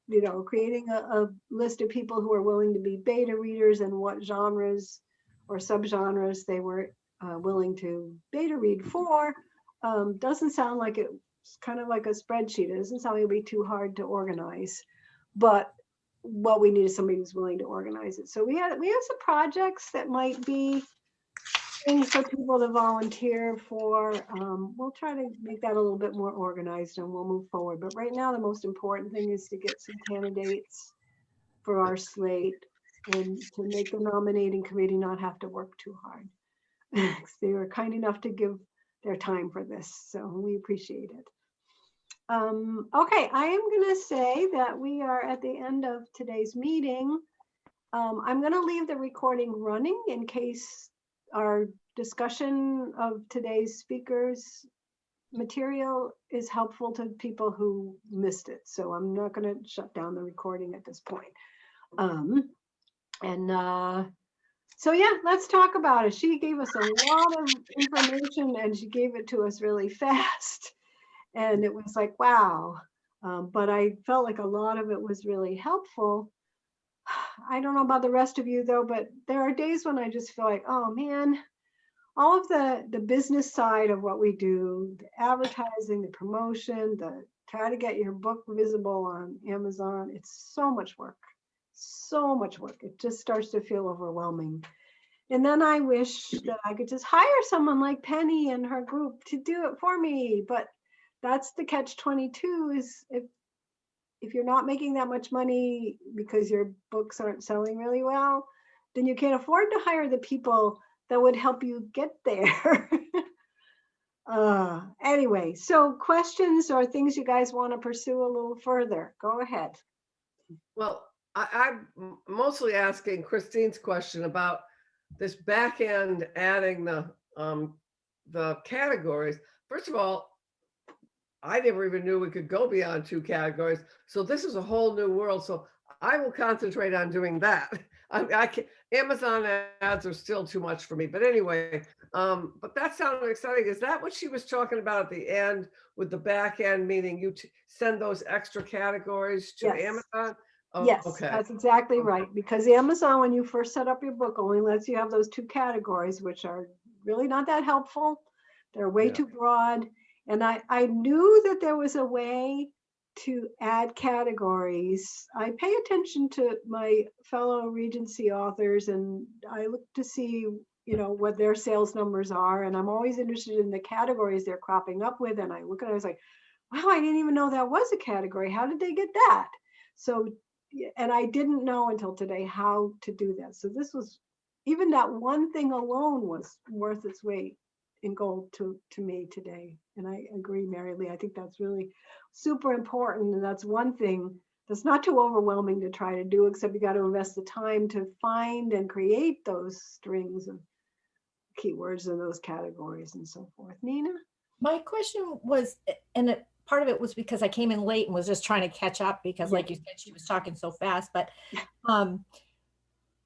You know, creating a list of people who are willing to be beta readers and what genres or subgenres they were willing to beta read for. Doesn't sound like it's kind of like a spreadsheet. It doesn't sound like it'd be too hard to organize, but what we need is somebody who's willing to organize it. So we have some projects that might be things for people to volunteer for. We'll try to make that a little bit more organized and we'll move forward. But right now, the most important thing is to get some candidates for our slate and to make the nominating committee not have to work too hard. They were kind enough to give their time for this, so we appreciate it. Okay, I am going to say that we are at the end of today's meeting. I'm going to leave the recording running in case our discussion of today's speakers material is helpful to people who missed it. So I'm not going to shut down the recording at this point. So yeah, let's talk about it. She gave us a lot of information and she gave it to us really fast. And it was like, wow. But I felt like a lot of it was really helpful. I don't know about the rest of you though, but there are days when I just feel like, oh man, all of the business side of what we do, the advertising, the promotion, the try to get your book visible on Amazon, it's so much work. So much work. It just starts to feel overwhelming. And then I wish that I could just hire someone like Penny and her group to do it for me. But that's the catch-22 is if you're not making that much money because your books aren't selling really well, then you can't afford to hire the people that would help you get there. Anyway, so questions or things you guys want to pursue a little further, go ahead. Well, I'm mostly asking Christine's question about this back end adding the categories. First of all, I never even knew we could go beyond 2 categories. So this is a whole new world. So I will concentrate on doing that. I can't, Amazon ads are still too much for me. But anyway, but that sounded exciting. Is that what she was talking about at the end with the back end, meaning you send those extra categories to Yes. Amazon? Oh, Yes, okay. that's exactly right. Because Amazon, when you first set up your book, only lets you have those 2 categories, which are really not that helpful. They're way Yeah. too broad. And I knew that there was a way to add categories. I pay attention to my fellow Regency authors and I look to see, you know, what their sales numbers are. And I'm always interested in the categories they're cropping up with. And I look at it, I was like, wow, I didn't even know that was a category. How did they get that? So, and I didn't know until today how to do that. So this was, even that one thing alone was worth its weight in gold to me today. And I agree, Mary Lee, I think that's really super important. And that's one thing that's not too overwhelming to try to do, except you got to invest the time to find and create those strings of keywords in those categories and so forth. Nina? My question was, and part of it was because I came in late and was just trying to catch up because like you said, she was talking so fast, but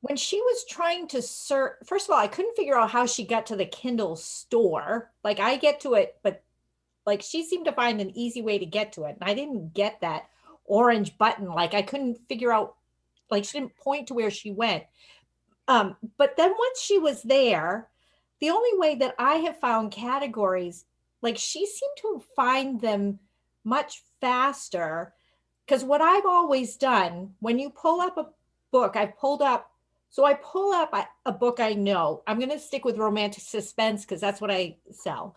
when she was trying to search, first of all, I couldn't figure out how she got to the Kindle store. Like I get to it, but like she seemed to find an easy way to get to it. And I didn't get that orange button. Like I couldn't figure out, like she didn't point to where she went. But then once she was there, the only way that I have found categories, like she seemed to find them much faster. Because what I've always done, when you pull up a book, I pull up a book I know. I'm going to stick with romantic suspense because that's what I sell.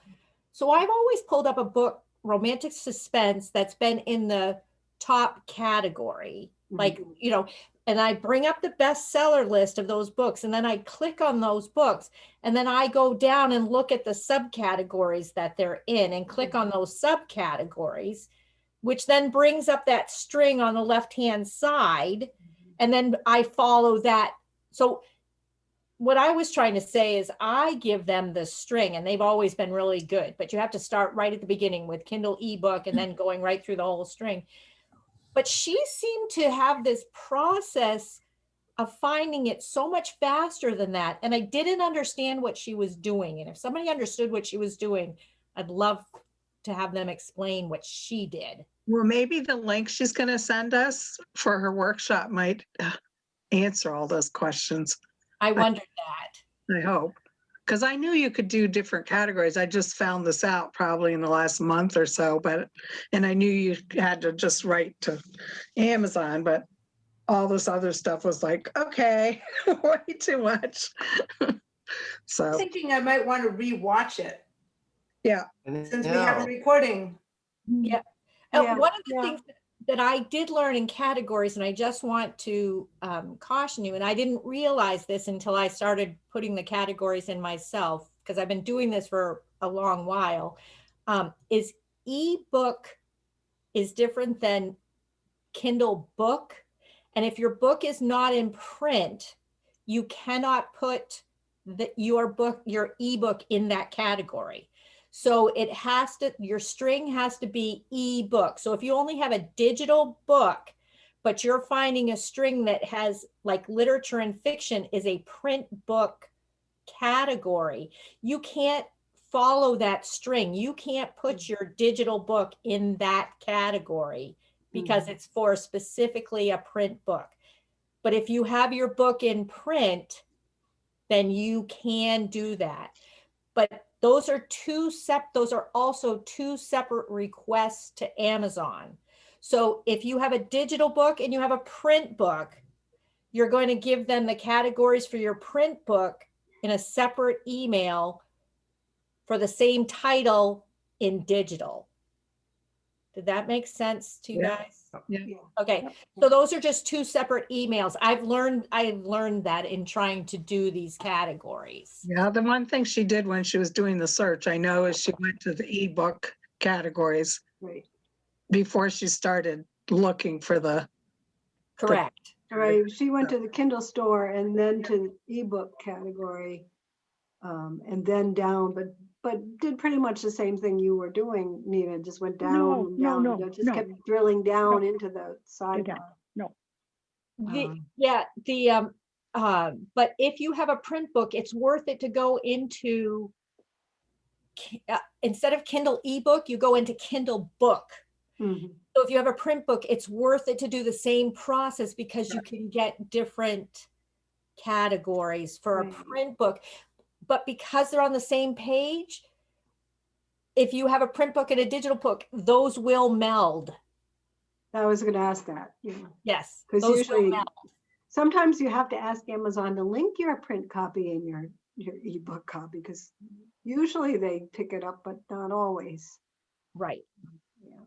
So I've always pulled up a book, romantic suspense, that's been in the top category. Like, you know, and I bring up the bestseller list of those books and then I click on those books and then I go down and look at the subcategories that they're in and click on those subcategories, which then brings up that string on the left-hand side. And then I follow that. So what I was trying to say is I give them the string and they've always been really good, but you have to start right at the beginning with Kindle ebook and then going right through the whole string. But she seemed to have this process of finding it so much faster than that. And I didn't understand what she was doing. And if somebody understood what she was doing, I'd love to have them explain what she did. Well, maybe the link she's going to send us for her workshop might answer all those questions. I wondered that. I hope. Because I knew you could do different categories. I just found this out probably in the last month or so, and I knew you had to just write to Amazon, but all this other stuff was like, okay, way too much. So Thinking I might want to re-watch it yeah. since we have a recording. Yeah. One of the things that I did learn in categories, and I just want to caution you, and I didn't realize this until I started putting the categories in myself, because I've been doing this for a long while, is ebook is different than Kindle book. And if your book is not in print, you cannot put your ebook in that category. So it has to, your string has to be ebook. So if you only have a digital book, but you're finding a string that has like literature and fiction is a print book category, you can't follow that string. You can't put your digital book in that category because it's for specifically a print book. But if you have your book in print, then you can do that. But those are also two separate requests to Amazon. So if you have a digital book and you have a print book, you're going to give them the categories for your print book in a separate email for the same title in digital. Did that make sense to you guys? Yeah. Okay, so those are just two separate emails. I've learned that in trying to do these categories. Yeah, the one thing she did when she was doing the search, I know, is she went to the ebook categories Right. before she started looking for the. Correct. Right. She went to the Kindle store and then to the ebook category, and then down, but did pretty much the same thing you were doing, Nina. Just went down No, and no, down. no, and just no. kept drilling down No. into the sidebar. No. But if you have a print book, it's worth it to go into, instead of Kindle ebook, you go into Kindle book. Mhm. So if you have a print book, it's worth it to do the same process because you can get different categories for a Right. print book. But because they're on the same page, if you have a print book and a digital book, those will meld. I was going to ask that. Yeah. Yes, Because those will usually, meld. sometimes you have to ask Amazon to link your print copy and your ebook copy, because usually they pick it up, but not always. Right. Yeah.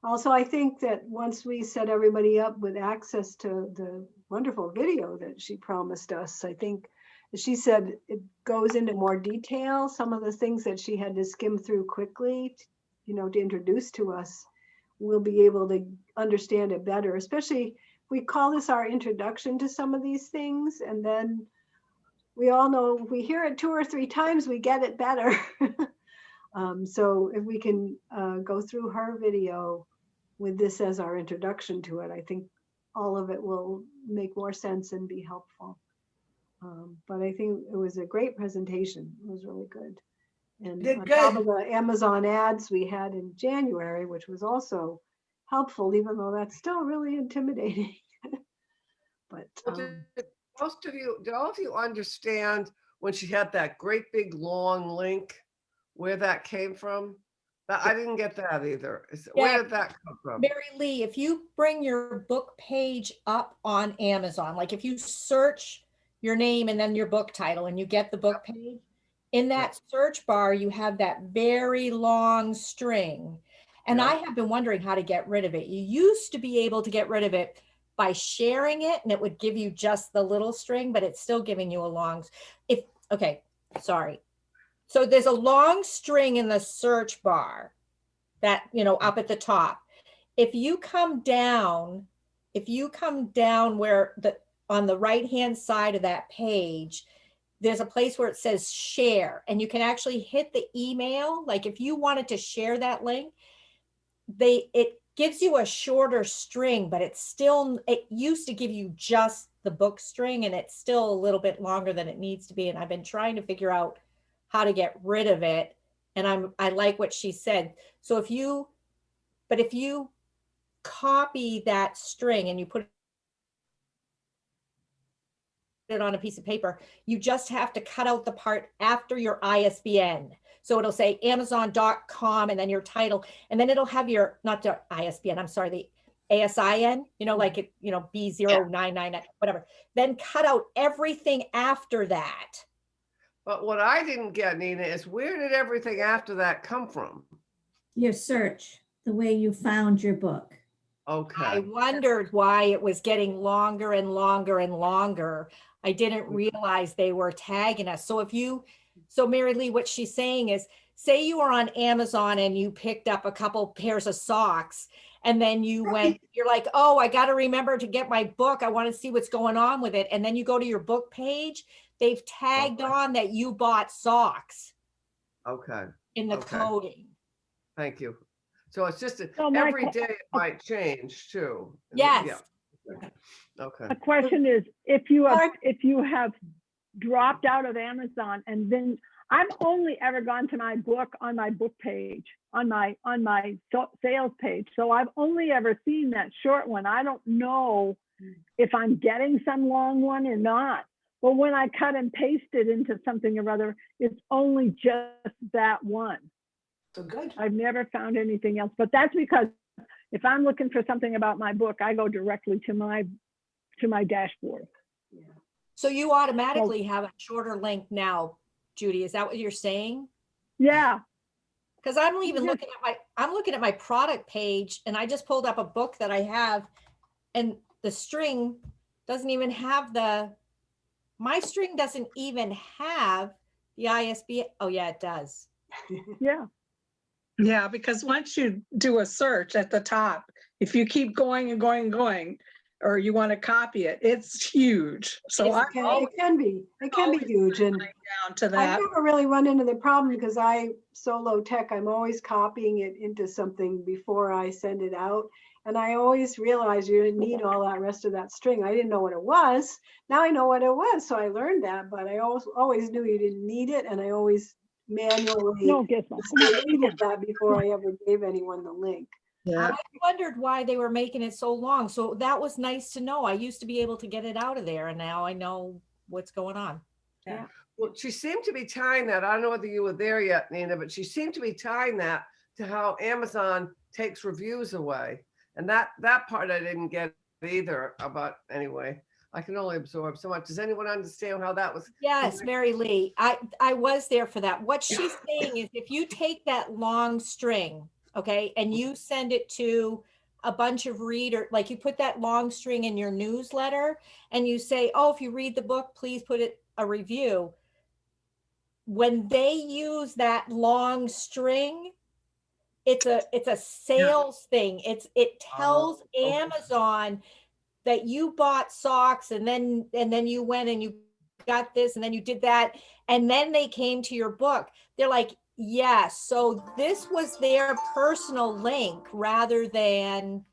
Also, I think that once we set everybody up with access to the wonderful video that she promised us, I think she said it goes into more detail, some of the things that she had to skim through quickly, to introduce to us. We'll be able to understand it better, especially if we call this our introduction to some of these things. And then we all know if we hear it 2 or 3 times, we get it better. So if we can go through her video with this as our introduction to it, I think all of it will make more sense and be helpful. But I think it was a great presentation. It was really good. And Did on top good. of the Amazon ads we had in January, which was also helpful, even though that's still really intimidating. But Did all of you understand when she had that great big long link, where that came from? I didn't get that either. Where did that come from? Mary Lee, if you bring your book page up on Amazon, like if you search your name and then your book title and you get the book page, in that search bar, you have that very long string. And I have been wondering how to get rid of it. You used to be able to get rid of it by sharing it and it would give you just the little string, but it's still giving you a long, So there's a long string in the search bar that, up at the top. If you come down where on the right-hand side of that page, there's a place where it says share, and you can actually hit the email. Like if you wanted to share that link, it gives you a shorter string, but it used to give you just the book string, and it's still a little bit longer than it needs to be. And I've been trying to figure out how to get rid of it. And I like what she said. So if you copy that string and you put it on a piece of paper, you just have to cut out the part after your ISBN. So it'll say amazon.com and then your title, and then it'll have not the ISBN, I'm sorry, the ASIN, like it, B0999, whatever. Then cut out everything after that. But what I didn't get, Nina, is where did everything after that come from? Your search, the way you found your book. Okay. I wondered why it was getting longer and longer and longer. I didn't realize they were tagging us. So Mary Lee, what she's saying is, say you were on Amazon and you picked up a couple pairs of socks, and then you're like, oh, I got to remember to get my book. I want to see what's going on with it. And then you go to your book page. they've tagged on that you bought socks Okay, in the Okay. coding. thank you. So it's just, So my every que- day it might change too. Yes. Yeah. Okay. The question is, if you have dropped out of Amazon, and then I've only ever gone to my book on my book page, on my sales page. So I've only ever seen that short one. I don't know if I'm getting some long one or not. But when I cut and paste it into something or other, it's only just that one. So good. I've never found anything else, but that's because if I'm looking for something about my book, I go directly to my dashboard. So you automatically have a shorter link now, Judy. Is that what you're saying? Yeah. Because I'm even looking at my product page, and I just pulled up a book that I have, and the string doesn't even have my string doesn't even have the ISBN. Oh yeah, it does. Yeah. Yeah, because once you do a search at the top, if you keep going and going and going, or you want to copy it, it's huge. So It can be huge. And down to I've that. never really run into the problem because I so low tech, I'm always copying it into something before I send it out. And I always realized you didn't need all that rest of that string. I didn't know what it was. Now I know what it was. So I learned that, but I always knew you didn't need it. And I always manually deleted that before I ever gave anyone the link. I wondered why they were making it so long. So that was nice to know. I used to be able to get it out of there, and now I know what's going on. Yeah. Well, she seemed to be tying that. I don't know whether you were there yet, Nina, but she seemed to be tying that to how Amazon takes reviews away. And that part I didn't get either. But anyway, I can only absorb so much. Does anyone understand how that was? Yes, Mary Lee, I was there for that. What she's saying is if you take that long string, okay, and you send it to a bunch of like you put that long string in your newsletter and you say, oh, if you read the book, please put it a review. When they use that long string, it's a sales thing. It tells Amazon that you bought socks and then you went and you got this and then you did that and then they came to your book. They're like, yes, so this was their personal link rather than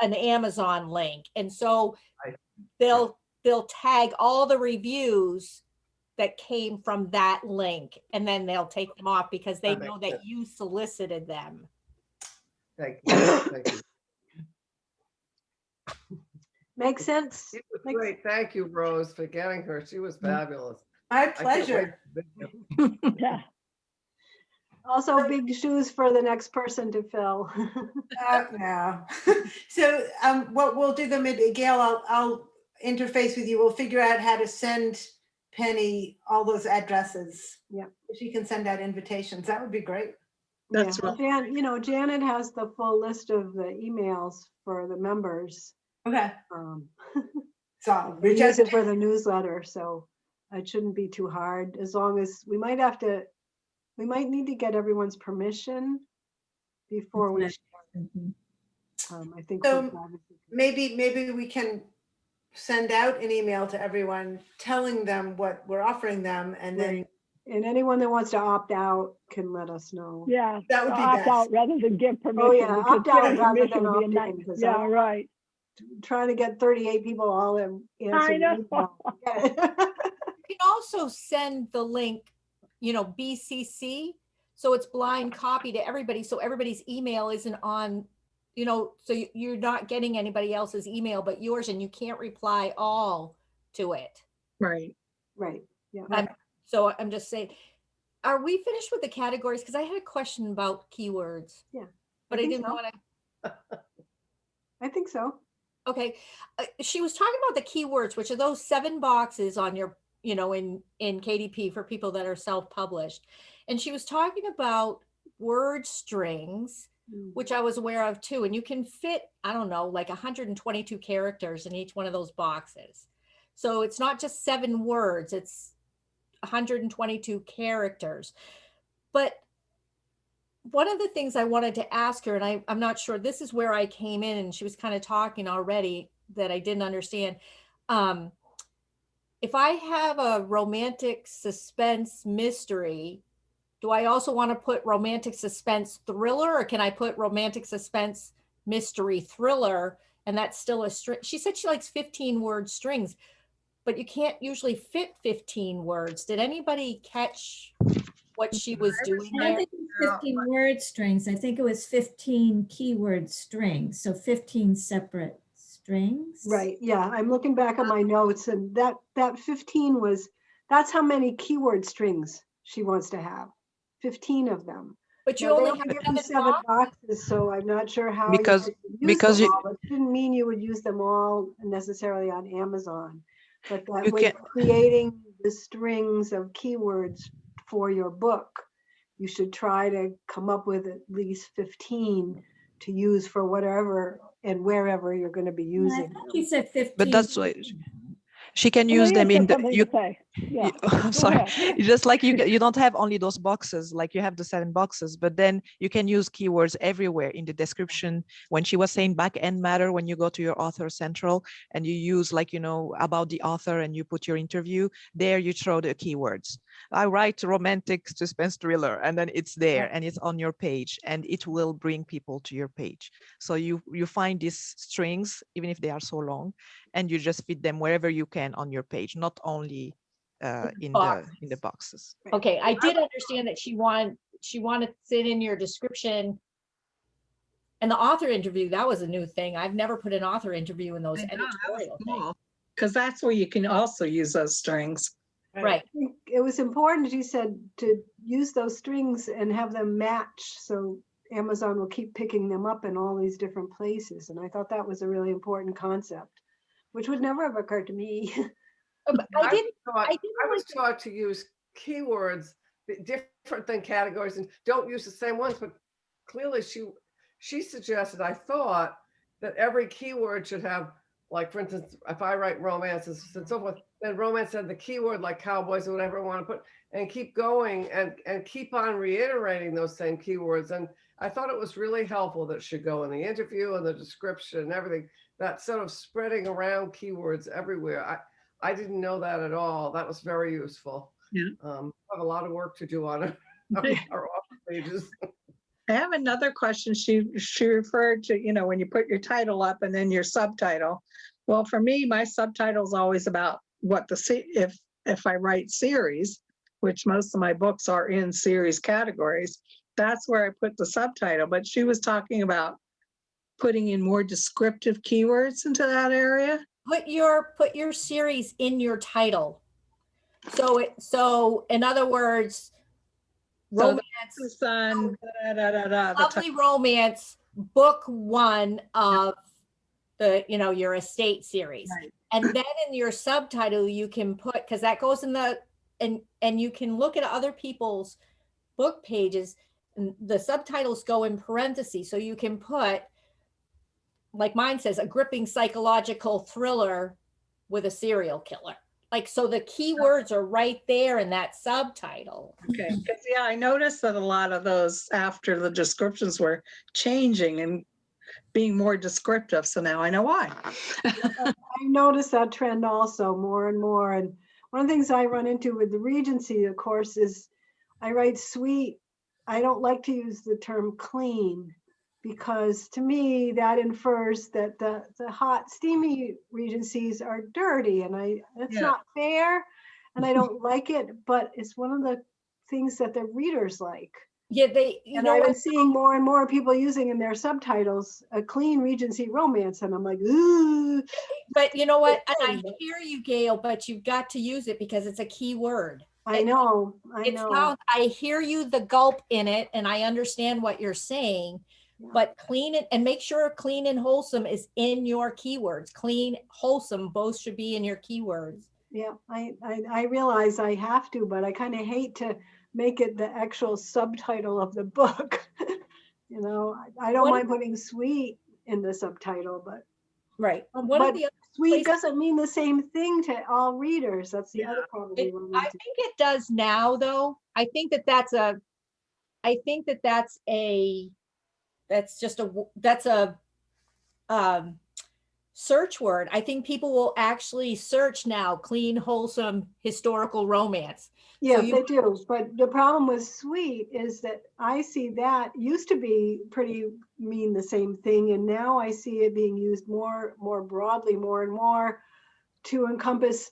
an Amazon link. And so they'll tag all the reviews that came from that link and then they'll take them off because they know that you solicited them. Thank you. Thank you. Makes sense. It was great. Thank you, Rose, for getting her. She was fabulous. My I can't wait pleasure. to- Yeah. Also big shoes for the next person to fill. No. So what we'll do, Gail, I'll interface with you. We'll figure out how to send Penny all those addresses. Yeah. She can send out invitations. That would be great. That's well, Janet has the full list of the emails for the members. Okay. So we use it for the newsletter, so it shouldn't be too hard. As long as we might need to get everyone's permission before we share. I think so. Maybe we can send out an email to everyone telling them what we're offering them, and then anyone that wants to opt out can let us know. Yeah, that would be opt best. out rather than give permission. Oh yeah, opt out rather than opt opt in. Yeah, right. Trying to get 38 people all in answer. I know. You can also send the link, BCC, so it's blind copy to everybody, so everybody's email isn't on, so you're not getting anybody else's email but yours, and you can't reply all to it. Right. Yeah. So I'm just saying, are we finished with the categories? Because I had a question about keywords. Yeah. But I didn't want to. I think so. Okay. She was talking about the keywords, which are those 7 boxes on your, in KDP for people that are self-published. And she was talking about word strings, which I was aware of too. And you can fit, I don't know, like 122 characters in each one of those boxes. So it's not just 7 words, it's 122 characters. But one of the things I wanted to ask her, and I'm not sure, this is where I came in and she was kind of talking already that I didn't understand. if I have a romantic suspense mystery, do I also want to put romantic suspense thriller, or can I put romantic suspense mystery thriller? And that's still a string. She said she likes 15-word strings, but you can't usually fit 15 words. Did anybody catch what she was doing I don't there? think it was 15 word strings. I think it was 15 keyword strings. So 15 separate strings. Right, yeah, I'm looking back at my notes and that 15 was, that's how many keyword strings she wants to have, 15 of them. But you Now, they only have give you 7 7 boxes. boxes, so I'm not sure how you Because could use because them you all. It didn't mean you would use them all necessarily on Amazon. But that you when can you're creating the strings of keywords for your book, you should try to come up with at least 15 to use for whatever and wherever you're going to be I using thought them. you said 15. but that's why she can use Maria them in said the something you to say. Yeah, I'm go sorry. ahead. It's just like you don't have only those boxes, like you have the 7 boxes, but then you can use keywords everywhere in the description. When she was saying back end matter, when you go to your author central and you use like, about the author and you put your interview there, you throw the keywords. I write romantic suspense thriller, and then it's there and it's on your page, and it will bring people to your page. So you find these strings, even if they are so long, and you just fit them wherever you can on your page, not only in the boxes. Okay, I did understand that she wanted to sit in your description. And the author interview, that was a new thing. I've never put an author interview in those editorial things. Because that's where you can also use those strings. Right. I think it was important, she said, to use those strings and have them match, so Amazon will keep picking them up in all these different places. And I thought that was a really important concept, which would never have occurred to me. I was taught to use keywords different than categories and don't use the same ones, but clearly she suggested, I thought, that every keyword should have, like, for instance, if I write romances and so forth, then romance had the keyword like cowboys or whatever I want to put, and keep going and keep on reiterating those same keywords. And I thought it was really helpful that it should go in the interview and the description and everything, that sort of spreading around keywords everywhere. I didn't know that at all. That was very useful. Yeah. I have a lot of work to do on it. Our office pages. I have another question. She referred to, when you put your title up and then your subtitle. Well, for me, my subtitle is always about what if I write series, which most of my books are in series categories, that's where I put the subtitle. But she was talking about putting in more descriptive keywords into that area. Put your series in your title. So in other words, romance, lovely romance, book 1 of the, your estate series. Right. And then in your subtitle, you can put, because that goes in the, and you can look at other people's book pages, and the subtitles go in parentheses. So you can put, like mine says, a gripping psychological thriller with a serial killer. Like, so the keywords are right there in that subtitle. Okay, because I noticed that a lot of those after the descriptions were changing and being more descriptive. So now I know why. I noticed that trend also more and more. And one of the things I run into with the Regency, of course, is I write sweet. I don't like to use the term clean, because to me that infers that the hot, steamy Regencies are dirty, and it's not fair, and I don't like it. But it's one of the things that the readers like. Yeah, I've been seeing more and more people using in their subtitles a clean Regency romance, and I'm like, ooh. But you know what? And I hear you, Gail, but you've got to use it because it's a key word. I know. I hear you, the gulp in it, and I understand what you're saying. But clean it, and make sure clean and wholesome is in your keywords. Clean, wholesome, both should be in your keywords. Yeah, I realize I have to, but I kind of hate to make it the actual subtitle of the book. I don't mind putting sweet in the subtitle, but right. But sweet doesn't mean the same thing to all readers. That's the other problem. I think it does now, though. I think that's search word. I think people will actually search now clean, wholesome, historical romance. Yeah, you- they do. But the problem with sweet is that I see that used to be pretty mean the same thing. And now I see it being used more broadly, more and more to encompass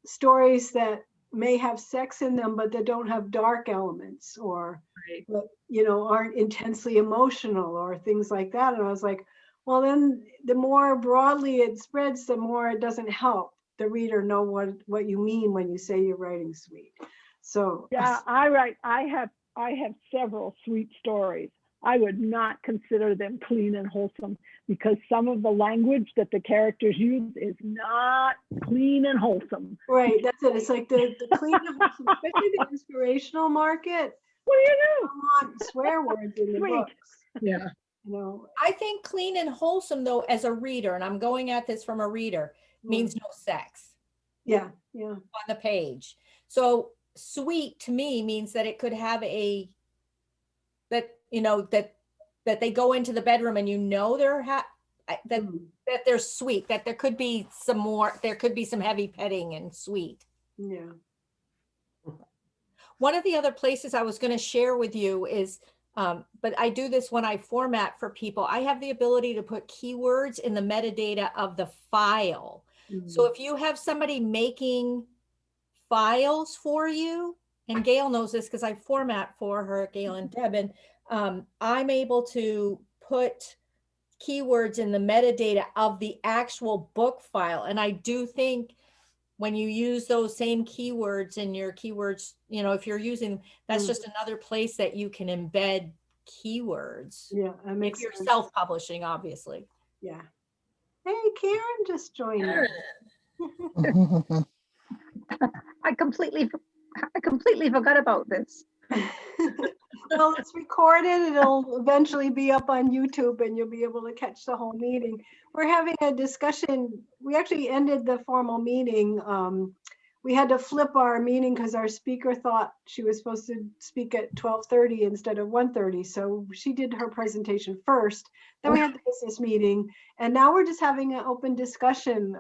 stories that may have sex in them, but that don't have dark elements or, that, aren't intensely emotional or things like that. And I was like, well, then the more broadly it spreads, the more it doesn't help the reader know what you mean when you say you're writing sweet. So Yeah, I have several sweet stories. I would not consider them clean and wholesome because some of the language that the characters use is not clean and wholesome. Right, that's it. It's like the clean and wholesome, especially the inspirational market. What do you do? I want swear words in the Sweet. books. Yeah. I think clean and wholesome, though, as a reader, and I'm going at this from a reader, means no sex. Yeah. On the page. So sweet to me means that it could have that they go into the bedroom and they're that they're sweet, that there could be some heavy petting and sweet. Yeah. One of the other places I was going to share with you is, but I do this when I format for people. I have the ability to put keywords in the metadata of the file. So if you have somebody making files for you, and Gail knows this because I format for her, Gail and Deb, and I'm able to put keywords in the metadata of the actual book file. And I do think when you use those same keywords in your keywords, if you're using, that's just another place that you can embed keywords. Yeah, that makes if you're sense. self-publishing, obviously. Yeah. Hey, Karen just joined us. I completely forgot about this. Well, it's recorded. It'll eventually be up on YouTube and you'll be able to catch the whole meeting. We're having a discussion. We actually ended the formal meeting. We had to flip our meeting because our speaker thought she was supposed to speak at 12:30 instead of 1:30. So she did her presentation first. Then we had the business meeting. And now we're just having an open discussion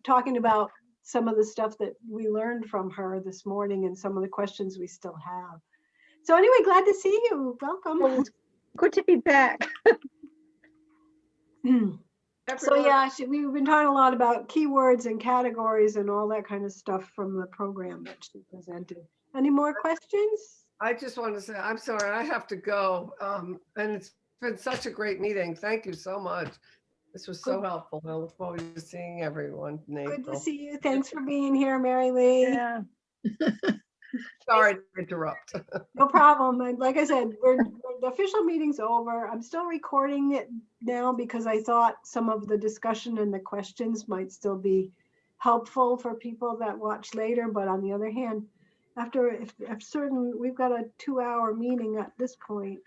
talking about some of the stuff that we learned from her this morning and some of the questions we still have. So anyway, glad to see you. Welcome. Good to be back. So yeah, we've been talking a lot about keywords and categories and all that kind of stuff from the program that she presented. Any more questions? I just want to say, I'm sorry, I have to go. And it's been such a great meeting. Thank you so much. This was so helpful. I look forward to seeing everyone in April. Good to see you. Thanks for being here, Mary Lee. Yeah. Sorry to interrupt. No problem. And like I said, the official meeting's over. I'm still recording it now because I thought some of the discussion and the questions might still be helpful for people that watch later. But on the other hand, we've got a 2-hour meeting at this point.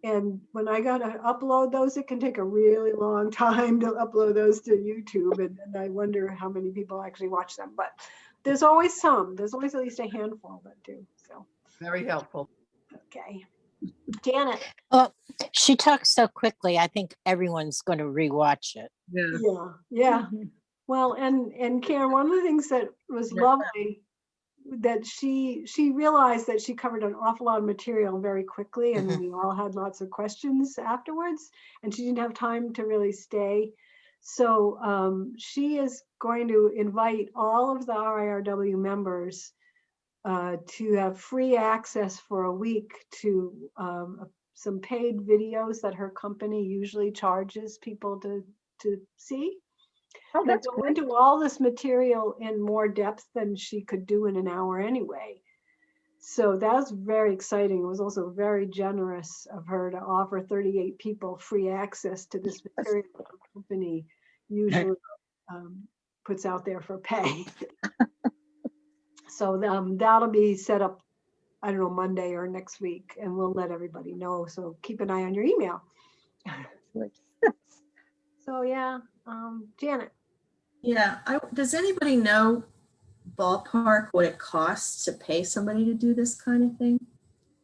And when I got to upload those, it can take a really long time to upload those to YouTube. And I wonder how many people actually watch them. But there's always at least a handful that do. So very helpful. Okay. Janet. Well, she talks so quickly. I think everyone's going to rewatch it. Yeah. Well, and Karen, one of the things that was lovely that she realized that she covered an awful lot of material very quickly, and we all had lots of questions afterwards, and she didn't have time to really stay. So she is going to invite all of the RIRW members to have free access for a week to some paid videos that her company usually charges people to see. Oh, that's go into all this material in more depth than she could do in an hour anyway. So that was very exciting. It was also very generous of her to offer 38 people free access to this material that her company usually puts out there for pay. So that'll be set up, I don't know, Monday or next week, and we'll let everybody know. So keep an eye on your email. So yeah, Janet. Yeah, does anybody know ballpark what it costs to pay somebody to do this kind of thing?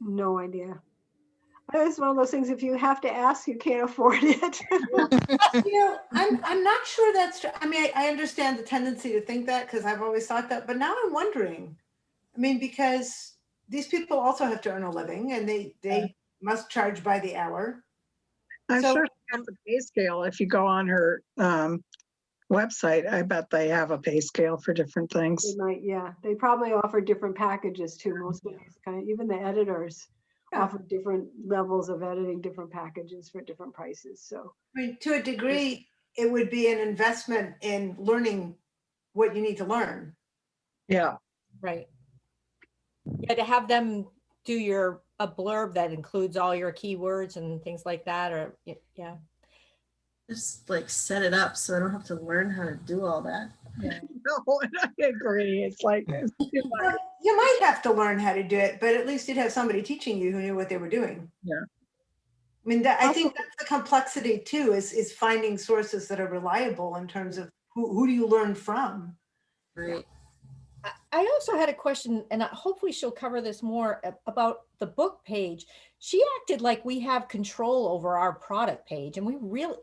No idea. It's one of those things, if you have to ask, you can't afford it. I'm not sure that's true. I mean, I understand the tendency to think that because I've always thought that, but now I'm wondering. I mean, because these people also have to earn a living and they must charge by the hour. I'm So- sure she has a pay scale. If you go on her website, I bet they have a pay scale for different They things. might, yeah, they probably offer different packages too. Most of these kind, even the editors offer different levels of editing, different packages for different prices, so. I mean, to a degree, it would be an investment in learning what you need to learn. Yeah. Right. Yeah, to have them do a blurb that includes all your keywords and things like that, or yeah. Just like set it up so I don't have to learn how to do all that. Yeah. No, I agree. It's like, Well, you might have to learn how to do it, but at least you'd have somebody teaching you who knew what they were doing. Yeah. I mean, I think that's the complexity too, is finding sources that are reliable in terms of who do you learn from? Right. I also had a question, and hopefully she'll cover this more about the book page. She acted like we have control over our product page, and we really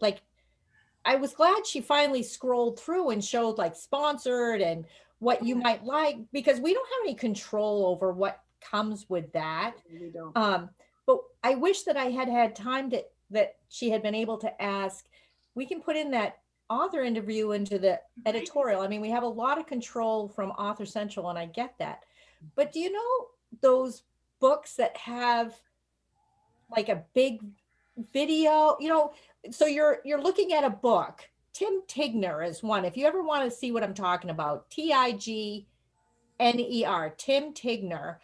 I was glad she finally scrolled through and showed like sponsored and what you might like, because we don't have any control over what comes with that. We don't. But I wish that I had had time that she had been able to ask. We can put in that author interview into the editorial. I mean, we have a lot of control from Author Central, and I get that. But do you know those books that have like a big video, so you're looking at a book. Tim Tigner is one. If you ever want to see what I'm talking about, Tigner, Tim Tigner,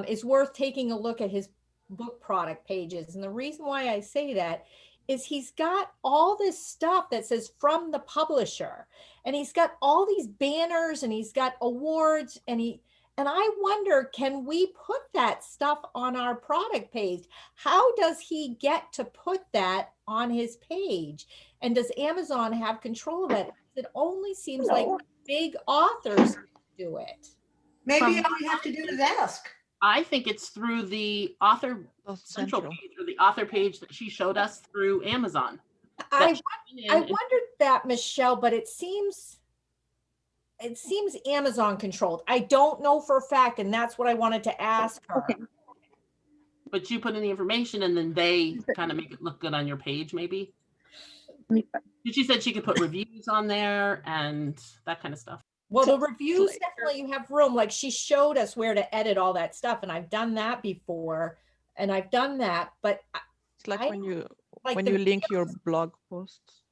is worth taking a look at his book product pages. And the reason why I say that is he's got all this stuff that says from the publisher, and he's got all these banners, and he's got awards, and I wonder, can we put that stuff on our product page? How does he get to put that on his page? And does Amazon have control of it? It only seems like big authors do it. Maybe all you have to do is ask. I think it's through the author central page or the author page that she showed us through Amazon. I wondered that, Michelle, but it seems Amazon controlled. I don't know for a fact, and that's what I wanted to ask her. Okay. But you put in the information and then they kind of make it look good on your page, maybe? She said she could put reviews on there and that kind of stuff. Well, the reviews, definitely you have room. Like she showed us where to edit all that stuff, and I've done that before, and I've done that, but it's like when you the link your blog posts.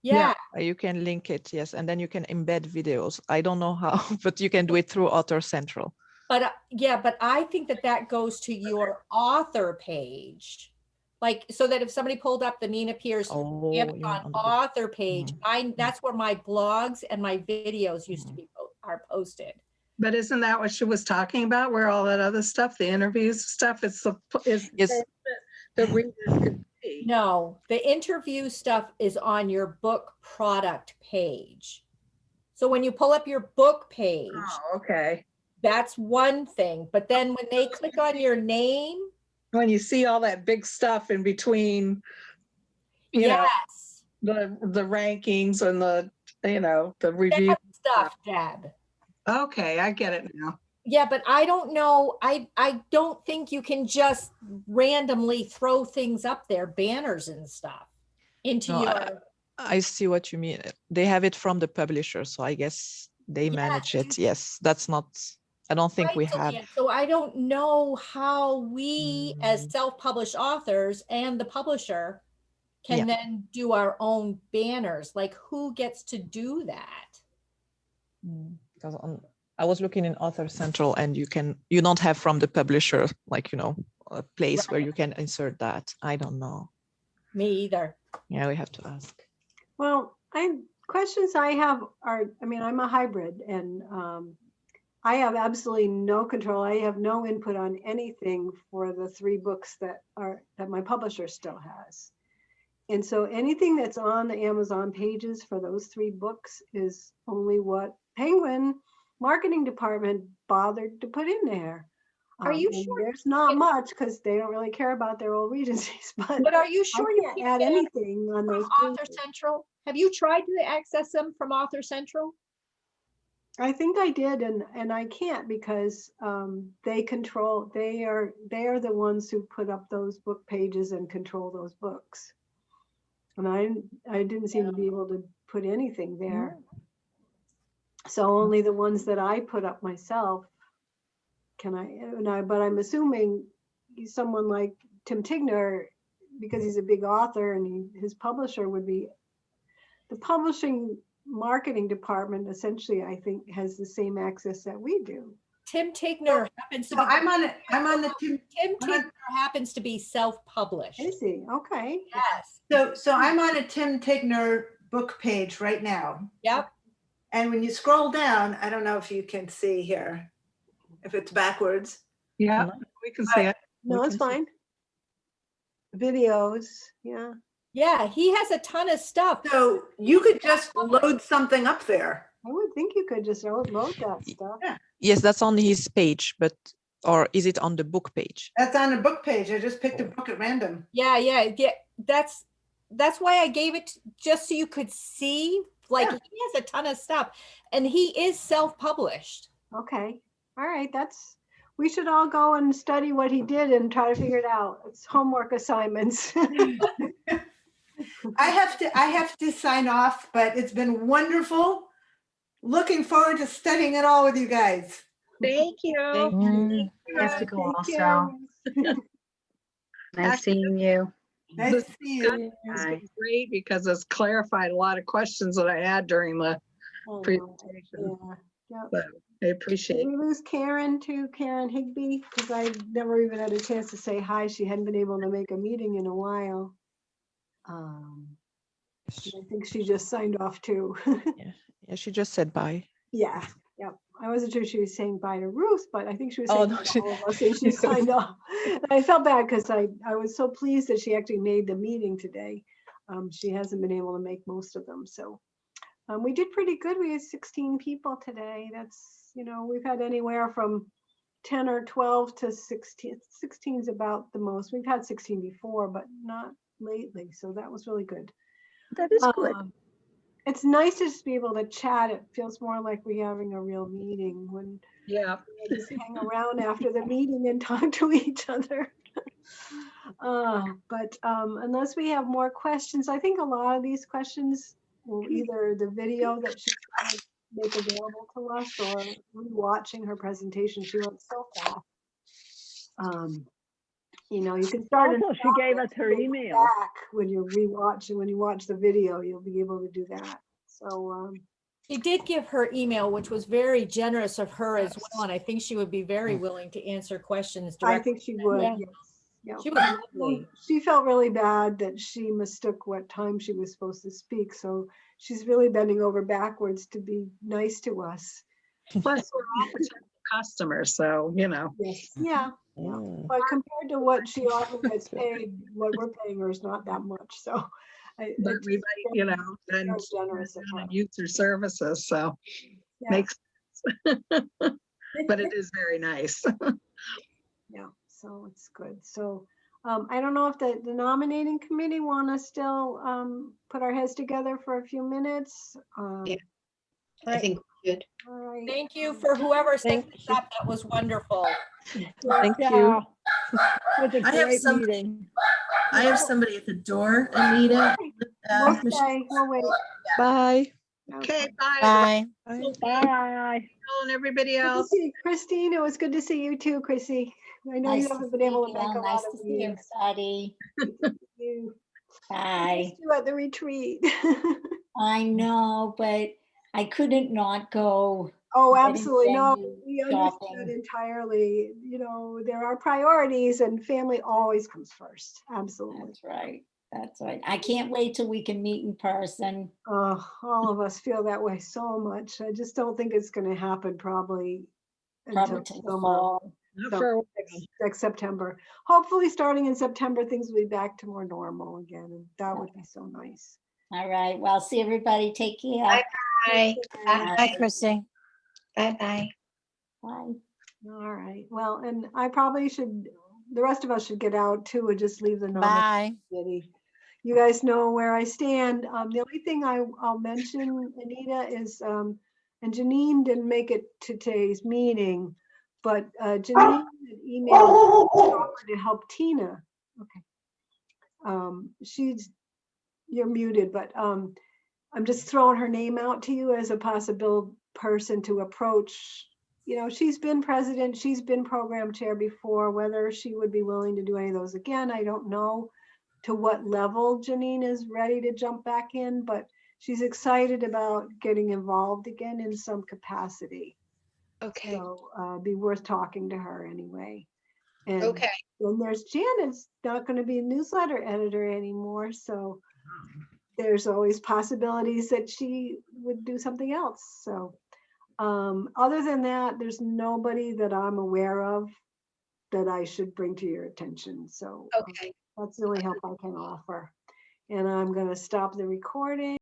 Yeah. You can link it, yes, and then you can embed videos. I don't know how, but you can do it through Author Central. But but I think that goes to your author page. Like, so that if somebody pulled up the Nina Pierce Amazon author page, that's where my blogs and my videos used to be are posted. But isn't that what she was talking about? Where all that other stuff, the interviews stuff, is the readers could see. No, the interview stuff is on your book product page. So when you pull up your book page, okay, that's one thing. But then when they click on your name, when you see all that big stuff in between, you know, the rankings and the review stuff, Deb. Okay, I get it now. Yeah, but I don't know. I don't think you can just randomly throw things up there, banners and stuff into your. I see what you mean. They have it from the publisher, so I guess they manage it. Yes, that's not. I don't think we have. So I don't know how we, as self-published authors and the publisher, can then do our own banners. Like, who gets to do that? Because I was looking in Author Central, and you don't have from the publisher, like, a place where you can insert that. I don't know. Me either. Yeah, we have to ask. Well, questions I have are, I mean, I'm a hybrid, and I have absolutely no control. I have no input on anything for the 3 books that my publisher still has. And so anything that's on the Amazon pages for those 3 books is only what Penguin marketing department bothered to put in there. Are you And sure? there's not much because they don't really care about their old regencies, but But are you sure you can't can add get them anything on from those Author pages. Central? Have you tried to access them from Author Central? I think I did, and I can't because they are the ones who put up those book pages and control those books. And I didn't seem to be able to put anything there. So only the ones that I put up myself but I'm assuming someone like Tim Tigner, because he's a big author and his publisher would be the publishing marketing department, essentially, I think, has the same access that we do. Tim Tigner happens to be. I'm on the Tim Tigner happens to be self-published. Is he? Okay. Yes. So I'm on a Tim Tigner book page right now. Yep. And when you scroll down, I don't know if you can see here, if it's backwards. Yeah, we can see it. No, it's fine. Videos, yeah. Yeah, he has a ton of stuff. So you could just load something up there. I would think you could just load that stuff. Yeah. Yes, that's on his page, but or is it on the book page? That's on the book page. I just picked a book at random. Yeah. That's why I gave it just so you could see. Like he has a ton of stuff, and he is self-published. Okay. All right. We should all go and study what he did and try to figure it out. It's homework assignments. I have to sign off, but it's been wonderful. Looking forward to studying it all with you guys. Thank you. I have to go also. Nice seeing you. Nice to see you. It's been great because it's clarified a lot of questions that I had during the presentation. Yeah. So I appreciate Did we lose Karen too, Karen Higby? Because I never even had a chance to say hi. She hadn't been able to make a meeting in a while. I think she just signed off too. Yeah, she just said bye. Yeah. I wasn't sure she was saying bye to Ruth, but I think she was Oh, saying no, bye to all of us, and she signed off. And I felt bad because I was so pleased that she actually made the meeting today. She hasn't been able to make most of them. So we did pretty good. We had 16 people today. That's, we've had anywhere from 10 or 12 to 16. 16 is about the most. We've had 16 before, but not lately. So that was really good. That is good. It's nice to just be able to chat. It feels more like we're having a real meeting when we just hang around after the meeting and talk to each other. But unless we have more questions, I think a lot of these questions will either the video that she's going to make available to us or rewatching her presentation. She went so fast. You can start. Also, she gave us her email. Back when you watch the video, you'll be able to do that. So She did give her email, which was very generous of her as well, and I think she would be very willing to answer questions directly. I think she would. Yeah. Yes. She was lovely. She felt really bad that she mistook what time she was supposed to speak. So she's really bending over backwards to be nice to us. Plus, we're all potential customers, so Yes. Yeah. But compared to what she often gets paid, what we're paying her is not that much. So, but we, then generous use their services, so makes sense. But it is very nice. Yeah, so it's good. So I don't know if the nominating committee want to still put our heads together for a few minutes. I think we should. All right. Thank you for whoever set this up. That was wonderful. Thank you. It was a I have great some- meeting. I have somebody at the door, Anita. We'll stay. We'll wait. Bye. Okay, bye. Bye. Bye. Bye. And everybody Good to else. see you, Christine, it was good to see you too, Chrissy. I know you haven't been able to make a lot of meetings. Everybody. You Bye. missed you at the retreat. I know, but I couldn't not go. Oh, Getting absolutely. No, venue we understood shopping. entirely. There are priorities and family always comes first. Absolutely. That's right. That's right. I can't wait till we can meet in person. Oh, all of us feel that way so much. I just don't think it's going to happen probably Probably until till the summer. fall. So, next September. Hopefully starting in September, things will be back to more normal again. And that would be so nice. All right. Well, see everybody. Take care. Bye-bye. Bye, Chrissy. Bye-bye. Bye. All right. Well, and I probably should, the rest of us should get out too and just leave the Bye. nomination committee. You guys know where I stand. The only thing I'll mention, Anita, is, and Janine didn't make it to today's meeting, but Janine had emailed to offer to help Tina. Okay. You're muted, but I'm just throwing her name out to you as a possible person to approach. You know, she's been president, she's been program chair before. Whether she would be willing to do any of those again, I don't know to what level Janine is ready to jump back in, but she's excited about getting involved again in some capacity. Okay. So be worth talking to her anyway. And Okay. then there's Janet's not going to be a newsletter editor anymore. So there's always possibilities that she would do something else. So other than that, there's nobody that I'm aware of that I should bring to your attention. So Okay. that's the only help I can offer. And I'm going to stop the recording.